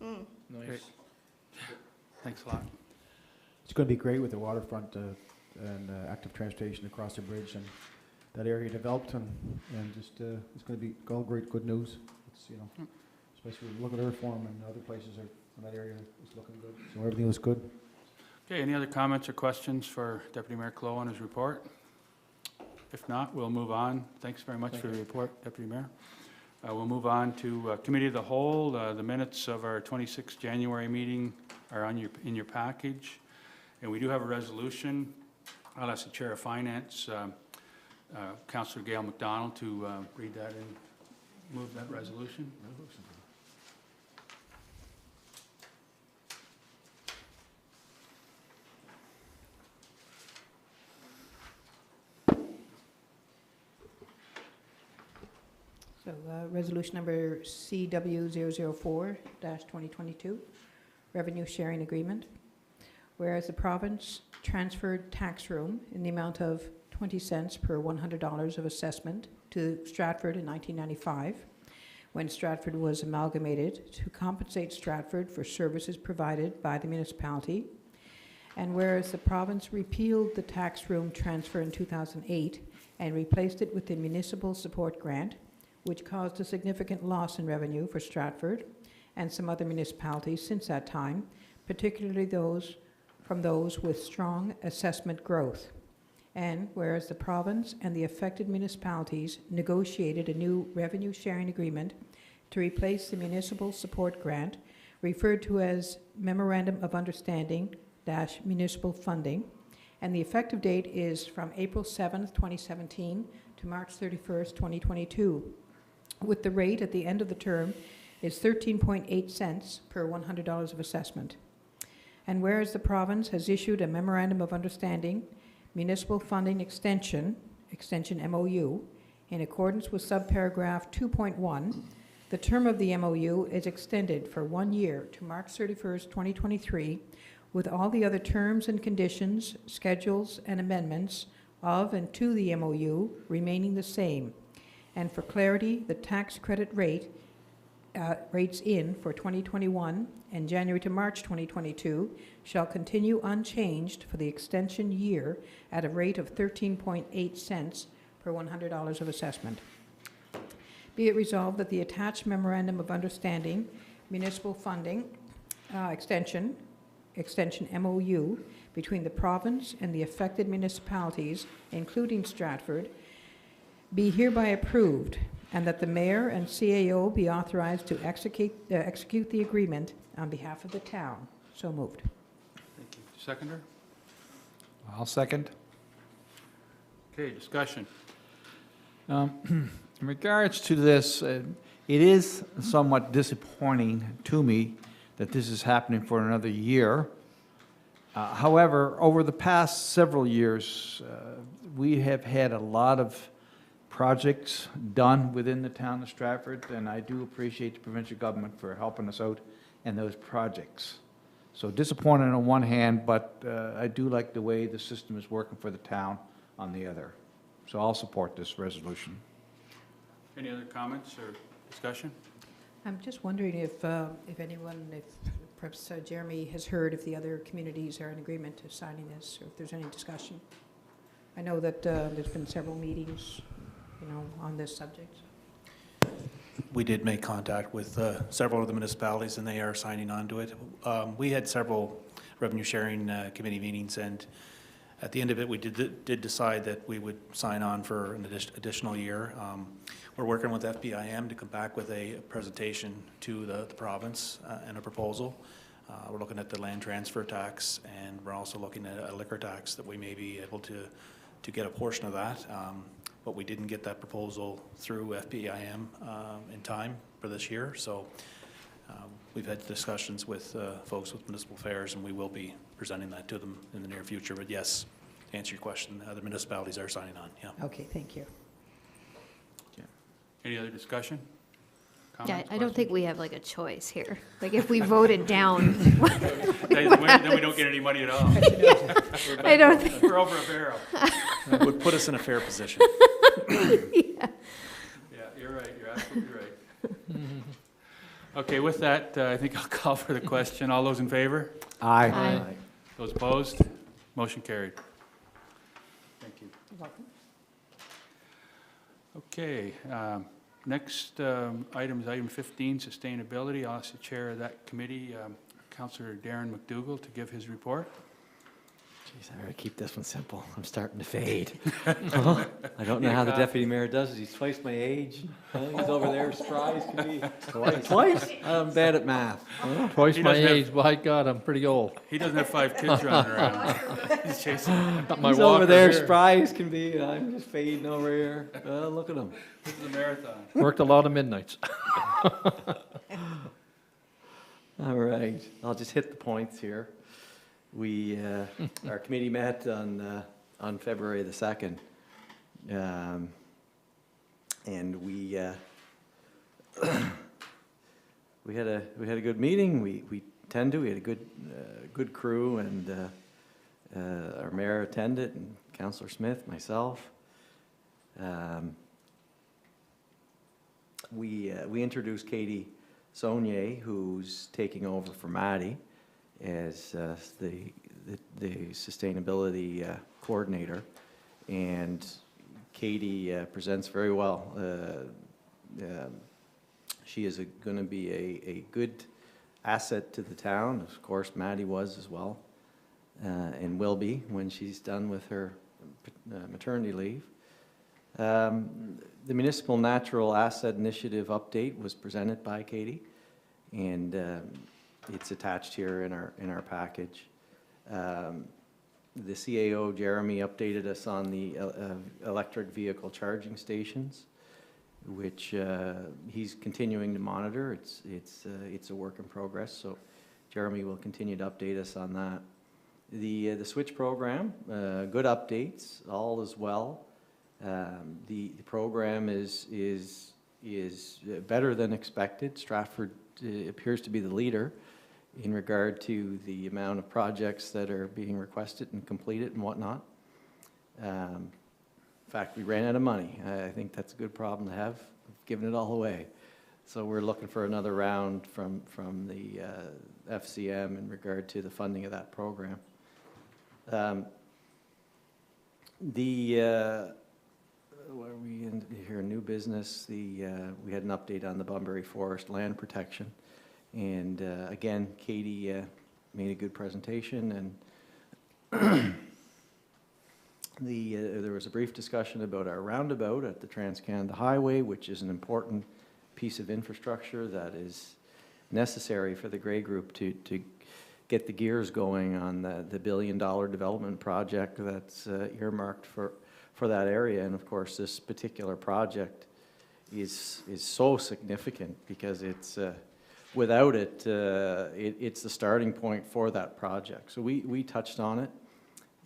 Nice. Great. Thanks a lot. It's going to be great with the waterfront and active transportation across the bridge and that area developed, and just it's going to be all great good news. It's, especially when you look at Earthform and other places in that area is looking good. So everything looks good. Okay, any other comments or questions for Deputy Mayor Clow on his report? If not, we'll move on. Thanks very much for the report, Deputy Mayor. We'll move on to Committee of the Whole. The minutes of our 26th January meeting are in your package. And we do have a resolution. I'll ask the Chair of Finance, Councillor Gail McDonald, to read that and move that resolution. So resolution number CW004-2022, revenue sharing agreement. Whereas the province transferred tax room in the amount of 20 cents per $100 of assessment to Stratford in 1995, when Stratford was amalgamated to compensate Stratford for services provided by the municipality. And whereas the province repealed the tax room transfer in 2008 and replaced it with the municipal support grant, which caused a significant loss in revenue for Stratford and some other municipalities since that time, particularly those with strong assessment growth. And whereas the province and the affected municipalities negotiated a new revenue sharing agreement to replace the municipal support grant, referred to as Memorandum of Understanding - Municipal Funding, and the effective date is from April 7th, 2017 to March 31st, 2022, with the rate at the end of the term is 13.8 cents per $100 of assessment. And whereas the province has issued a Memorandum of Understanding Municipal Funding Extension MOU, in accordance with subparagraph 2.1, the term of the MOU is extended for 1 year to March 31st, 2023, with all the other terms and conditions, schedules, and amendments of and to the MOU remaining the same. And for clarity, the tax credit rates in for 2021 and January to March 2022 shall continue unchanged for the extension year at a rate of 13.8 cents per $100 of assessment. Be it resolved that the attached Memorandum of Understanding Municipal Funding Extension MOU between the province and the affected municipalities, including Stratford, be hereby approved, and that the mayor and CAO be authorized to execute the agreement on behalf of the town. So moved. Thank you. Seconder? I'll second. Okay, discussion. In regards to this, it is somewhat disappointing to me that this is happening for another year. However, over the past several years, we have had a lot of projects done within the town of Stratford, and I do appreciate the provincial government for helping us out in those projects. So disappointing on one hand, but I do like the way the system is working for the town on the other. So I'll support this resolution. Any other comments or discussion? I'm just wondering if perhaps Jeremy has heard if the other communities are in agreement to signing this, or if there's any discussion. I know that there's been several meetings, on this subject. We did make contact with several of the municipalities, and they are signing on to it. We had several revenue sharing committee meetings, and at the end of it, we did decide that we would sign on for an additional year. We're working with FPIM to come back with a presentation to the province and a proposal. We're looking at the land transfer tax, and we're also looking at a liquor tax that we may be able to get a portion of that. But we didn't get that proposal through FPIM in time for this year. So we've had discussions with folks with municipal affairs, and we will be presenting that to them in the near future. But yes, to answer your question, other municipalities are signing on, yeah. Okay, thank you. Any other discussion? Yeah, Comments, I don't think questions? we have like a choice here. Like if we voted down, Then we don't get any money at all. I don't think. We're over a barrel. That would put us in a fair position. Yeah, you're right. You're absolutely right. Okay, with that, I think I'll call for the question. All those in favor? Aye. Aye. Those opposed? Motion carried. Thank you. You're welcome. Okay, next item is item 15, sustainability. I'll ask the chair of that committee, Councillor Darren McDougall, to give his report. Jeez, I better keep this one simple. I'm starting to fade. I don't know how the deputy mayor does it. He's twice my age. He's over there, spry as can be. Twice? I'm bad at math. Twice He my doesn't have- age, by God, I'm pretty old. He doesn't have 5 kids running around. He's chasing. Got my He's over walker there, here. spry as can be. I'm just fading over here. Look at him. This is a marathon. Worked a lot of midnights. All right, I'll just hit the points here. We, our committee met on February the 2nd. And we had a good meeting. We had a good crew, and our mayor attended, and Councillor Smith, myself. We introduced Katie Saunier, who's taking over for Maddie as the sustainability coordinator, and Katie presents very well. She is going to be a good asset to the town. Of course, Maddie was as well, and will be when she's done with her maternity leave. The Municipal Natural Asset Initiative update was presented by Katie, and it's attached here in our package. The CAO, Jeremy, updated us on the electric vehicle charging stations, which he's continuing to monitor. It's a work in progress, so Jeremy will continue to update us on that. The switch program, good updates, all is well. The program is better than expected. Stratford appears to be the leader in regard to the amount of projects that are being requested and completed and whatnot. In fact, we ran out of money. I think that's a good problem to have. We've given it all away. So we're looking for another round from the FCM in regard to the funding of that program. Where are we in here? New business. We had an update on the Bunbury Forest land protection. And again, Katie made a good presentation, and there was a brief discussion about our roundabout at the Trans-Canada Highway, which is an important piece of infrastructure that is necessary for the Grey Group to get the gears going on the billion-dollar development project that's earmarked for that area. And of course, this particular project is so significant because it's without it, it's the starting point for that project. So we touched on it,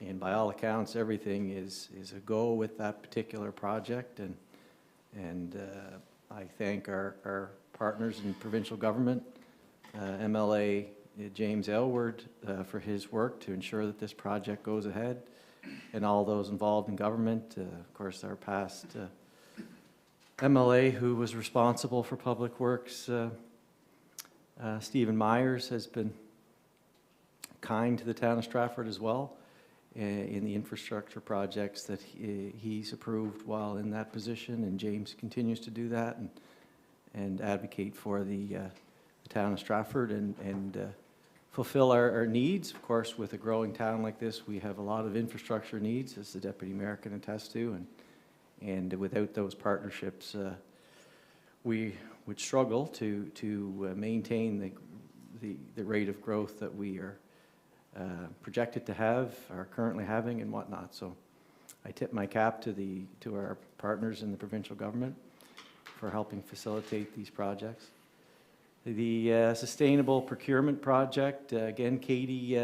and by all accounts, everything is a go with that particular project. And I thank our partners in provincial government, MLA James Aylward, for his work to ensure that this project goes ahead, and all those involved in government. Of course, our past MLA who was responsible for public works, Stephen Myers, has been kind to the town of Stratford as well in the infrastructure projects that he's approved while in that position, and James continues to do that and advocate for the town of Stratford and fulfill our needs. Of course, with a growing town like this, we have a lot of infrastructure needs, as the Deputy Mayor can attest to, and without those partnerships, we would struggle to maintain the rate of growth that we are projected to have, are currently having, and whatnot. So I tip my cap to our partners in the provincial government for helping facilitate these projects. The Sustainable Procurement Project, again, Katie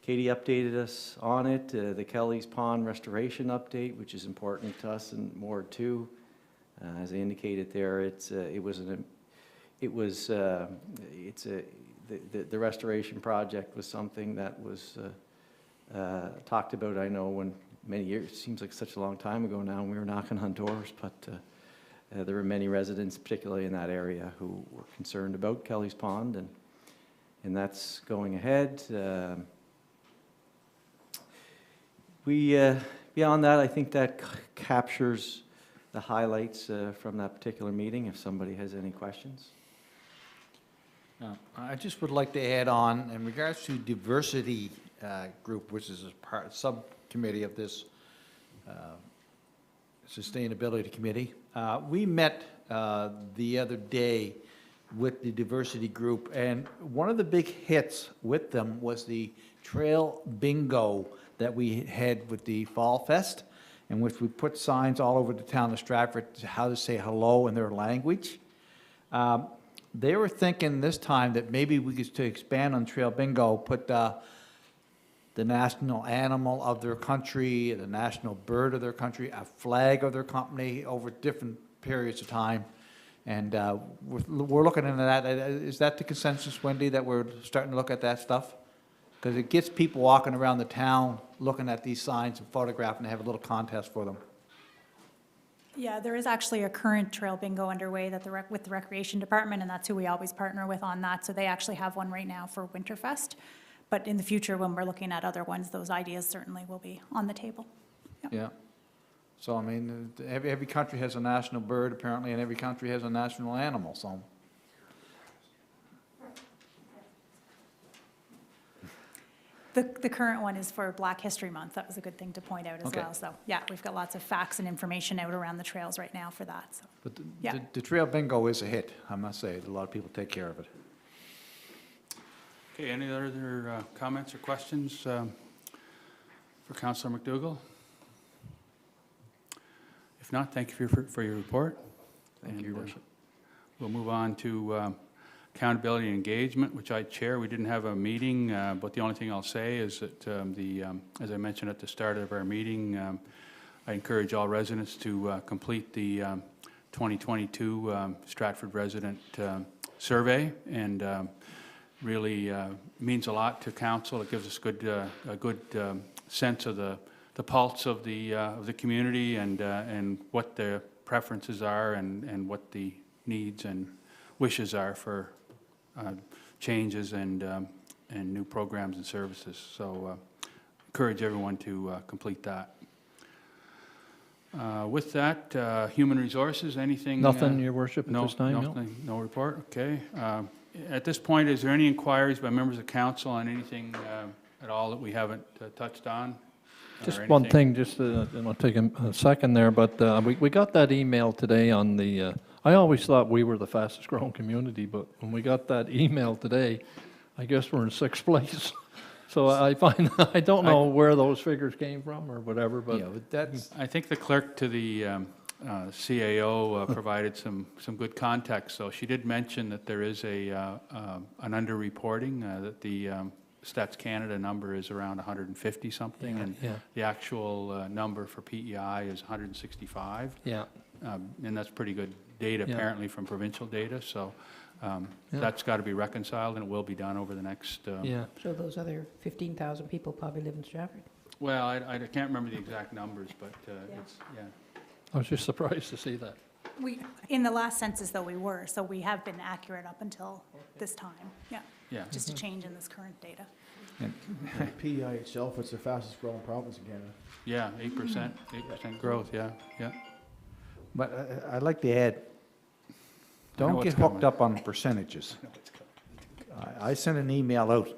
updated us on it. The Kelly's Pond Restoration Update, which is important to us in Ward 2. As I indicated there, the restoration project was something that was talked about, I know, when many years, it seems like such a long time ago now, and we were knocking on doors, but there were many residents, particularly in that area, who were concerned about Kelly's Pond, and that's going ahead. Beyond that, I think that captures the highlights from that particular meeting, if somebody has any questions. I just would like to add on, in regards to diversity group, which is a subcommittee of this sustainability committee. We met the other day with the diversity group, and one of the big hits with them was the trail bingo that we had with the Fall Fest, in which we put signs all over the town of Stratford how to say hello in their language. They were thinking this time that maybe we could, to expand on trail bingo, put the national animal of their country, the national bird of their country, a flag of their company over different periods of time. And we're looking into that. Is that the consensus, Wendy, that we're starting to look at that stuff? Because it gets people walking around the town looking at these signs and photographing, and have a little contest for them. Yeah, there is actually a current trail bingo underway that with the Recreation Department, and that's who we always partner with on that. So they actually have one right now for Winterfest. But in the future, when we're looking at other ones, those ideas certainly will be on the table. Yep. Yeah. So, I mean, every country has a national bird apparently, and every country has a national animal, so. The current one is for Black History Month. That was a good thing to point out as Okay. well. So, yeah, we've got lots of facts and information out around the trails right now for that, so. But Yeah. the trail bingo is a hit, I must say. A lot of people take care of it. Okay, any other comments or questions for Councillor McDougall? If not, thank you for your report. Thank you, Your Worship. We'll move on to accountability and engagement, which I chair. We didn't have a meeting, but the only thing I'll say is that as I mentioned at the start of our meeting, I encourage all residents to complete the 2022 Stratford resident survey, and really means a lot to council. It gives us a good sense of the pulse of the community, and what their preferences are, and what the needs and wishes are for changes and new programs and services. So encourage everyone to complete that. With that, human resources, anything? Nothing, Your Worship, at No, this time, no? nothing, no report, okay. At this point, is there any inquiries by members of council on anything at all that we haven't touched on? Just Or one anything? thing, just, and I'll take a second there, but we got that email today on the, I always thought we were the fastest growing community, but when we got that email today, I guess we're in 6th place. So I find, I don't know where those figures came from or whatever, but. Yeah, but that's, I think the clerk to the CAO provided some good context. So she did mention that there is an underreporting, that the Stats Canada number is around 150 something, and Yeah. the actual number for PEI is 165. Yeah. And that's pretty good data, Yeah. apparently, from provincial data. So Yeah. that's got to be reconciled, and it will be done over the next. Yeah. So those other 15,000 people probably live in Stratford. Well, I can't remember the exact numbers, but it's, yeah. I was just surprised to see that. In the last census, though, we were, so we have been accurate up until this time, yeah. Yeah. Just a change in this current data. PEI itself, it's the fastest growing province in Canada. Yeah, 8% growth, yeah, yeah. but I'd like to add, I know don't what's get hooked coming. up on percentages. I sent an email out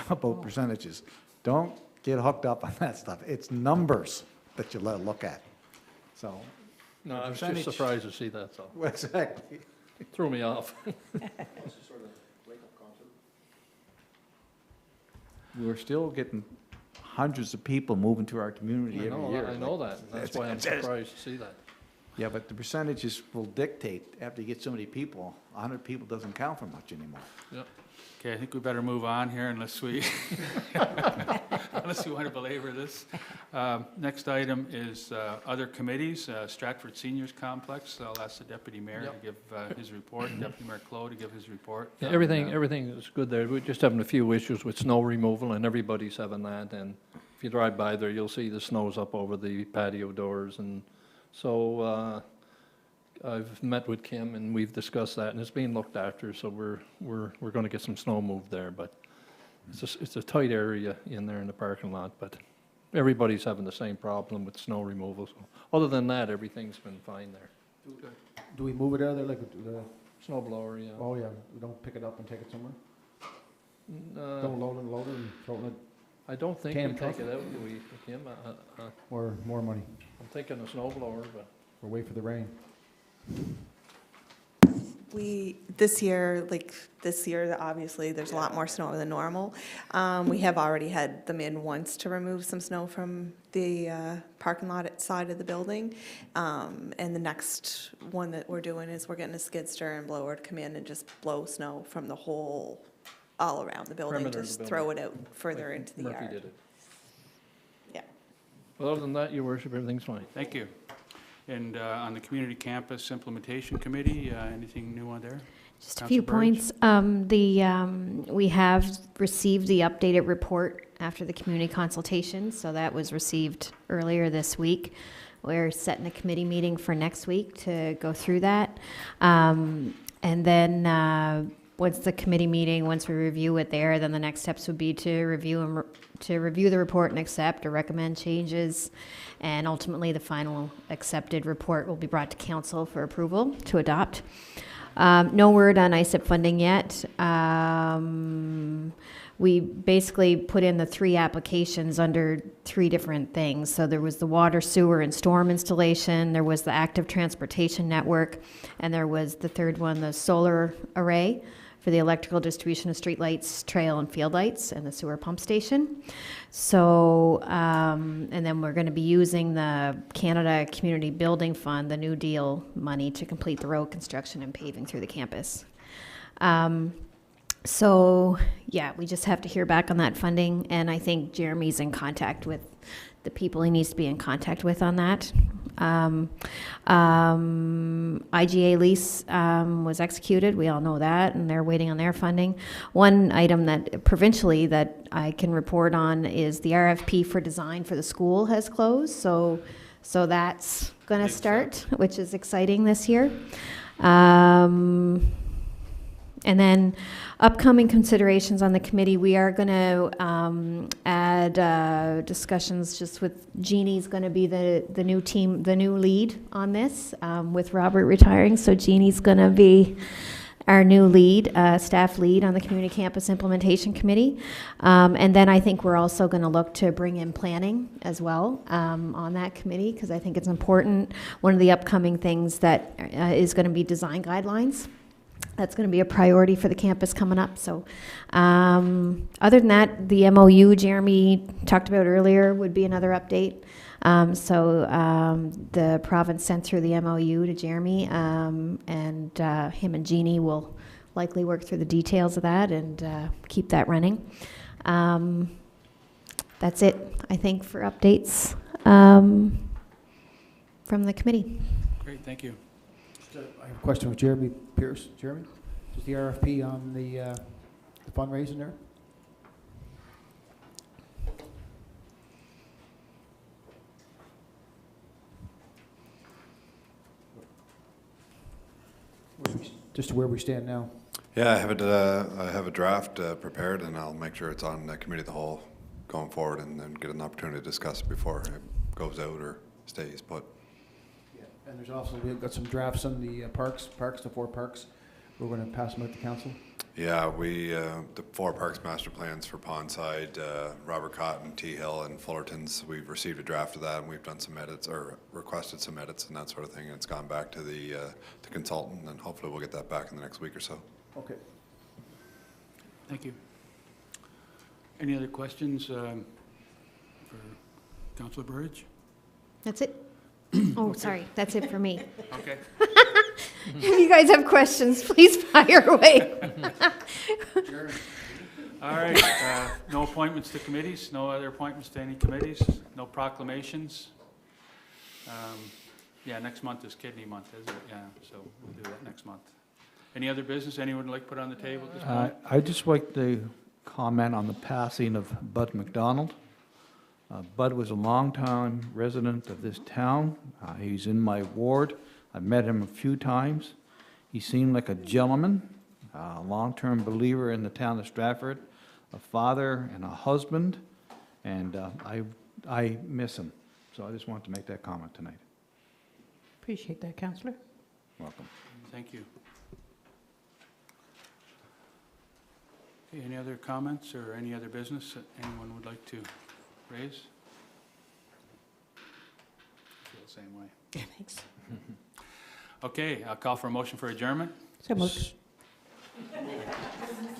about percentages. Don't get hooked up on that stuff. It's numbers that you look at. So, No, I was Percentage. just surprised to see that, so exactly. threw me off. We're still getting hundreds of people moving to our community I every know, year. I know that, and that's why I'm surprised to see that. Yeah, but the percentages will dictate, after you get so many people, 100 people doesn't count for much anymore. Yep. Okay, I think we better move on here unless we, unless you want to belabor this. Next item is other committees, Stratford Seniors Complex. I'll ask the Deputy Mayor to give his report, and Deputy Mayor Clow to give his report. Yeah, everything is good there. We're just having a few issues with snow removal, and everybody's having that. And if you drive by there, you'll see the snow's up over the patio doors. And so I've met with Kim, and we've discussed that, and it's being looked after. So we're going to get some snow moved there. But it's a tight area in there in the parking lot. But everybody's having the same problem with snow removal. So other than that, everything's been fine there. Do we move it out of there like the, Snow blower, yeah. oh yeah, we don't pick it up and take it somewhere? Don't load it and throw it in I don't think we Can take truck? it out, do we, Kim? or more money, I'm thinking a snow blower, but. or wait for the rain. This year, obviously, there's a lot more snow than normal. We have already had them in once to remove some snow from the parking lot side of the building. And the next one that we're doing is we're getting a skid steer and blower to come in and just blow snow from the whole, all around the building, Perimeter of the just building. throw it out further Like into the Murphy yard. did it. Yeah. Well, other than that, Your Worship, everything's fine. Thank you. And on the Community Campus Implementation Committee, anything new on there? Just a few Councillor points. We have received the updated report after the community consultation, so that was received earlier this week. We're setting a committee meeting for next week to go through that. And then once the committee meeting, once we review it there, then the next steps would be to review the report and accept or recommend changes. And ultimately, the final accepted report will be brought to council for approval to adopt. No word on ISIP funding yet. We basically put in the 3 applications under 3 different things. So there was the water, sewer, and storm installation, there was the active transportation network, and there was the 3rd one, the solar array for the electrical distribution of streetlights, trail and field lights, and the sewer pump station. So, and then we're going to be using the Canada Community Building Fund, the New Deal money, to complete the road construction and paving through the campus. So, yeah, we just have to hear back on that funding, and I think Jeremy's in contact with the people he needs to be in contact with on that. IGA lease was executed, we all know that, and they're waiting on their funding. One item that provincially that I can report on is the RFP for design for the school has closed, so that's going to start, which is exciting this year. And then upcoming considerations on the committee, we are going to add discussions just with Jeannie's going to be the new team, the new lead on this with Robert retiring. So Jeannie's going to be our new lead, staff lead on the Community Campus Implementation Committee. And then I think we're also going to look to bring in planning as well on that committee, because I think it's important. One of the upcoming things that is going to be design guidelines. That's going to be a priority for the campus coming up. So other than that, the MOU Jeremy talked about earlier would be another update. The province sent through the MOU to Jeremy, and him and Jeannie will likely work through the details of that and keep that running. That's it, I think, for updates from the committee. Great, thank you. I have a question with Jeremy Pierce. Jeremy, is the RFP on the fundraising there? Just where we stand now. Yeah, I have a draft prepared, and I'll make sure it's on the committee of the whole going forward, and then get an opportunity to discuss it before it goes out or stays put. And there's also, we've got some drafts on the parks, the 4 parks. We're going to pass them out to council. Yeah, the 4 parks master plans for Pondside, Robert Cotton, T Hill, and Fullerton's, we've received a draft of that, and we've done some edits, or requested some edits and that sort of thing, and it's gone back to the consultant, and hopefully we'll get that back in the next week or so. Okay. Thank you. Any other questions for Councillor Burridge? That's it. Oh, sorry, that's it for me. Okay. If you guys have questions, please fire away. All right, no appointments to committees, no other appointments to any committees, no proclamations. Yeah, next month is kidney month, isn't it? Yeah, so we'll do that next month. Any other business anyone would like to put on the table at this point? I'd just like to comment on the passing of Bud McDonald. Bud was a long-time resident of this town. He's in my ward. I've met him a few times. He seemed like a gentleman, a long-term believer in the town of Stratford, a father and a husband, and I miss him. So I just wanted to make that comment tonight. Appreciate that, Councillor. Welcome. Thank you. Okay, any other comments or any other business that anyone would like to raise? I feel the same way. Thanks. Okay, I'll call for a motion for adjournment. So moved.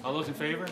All those in favor?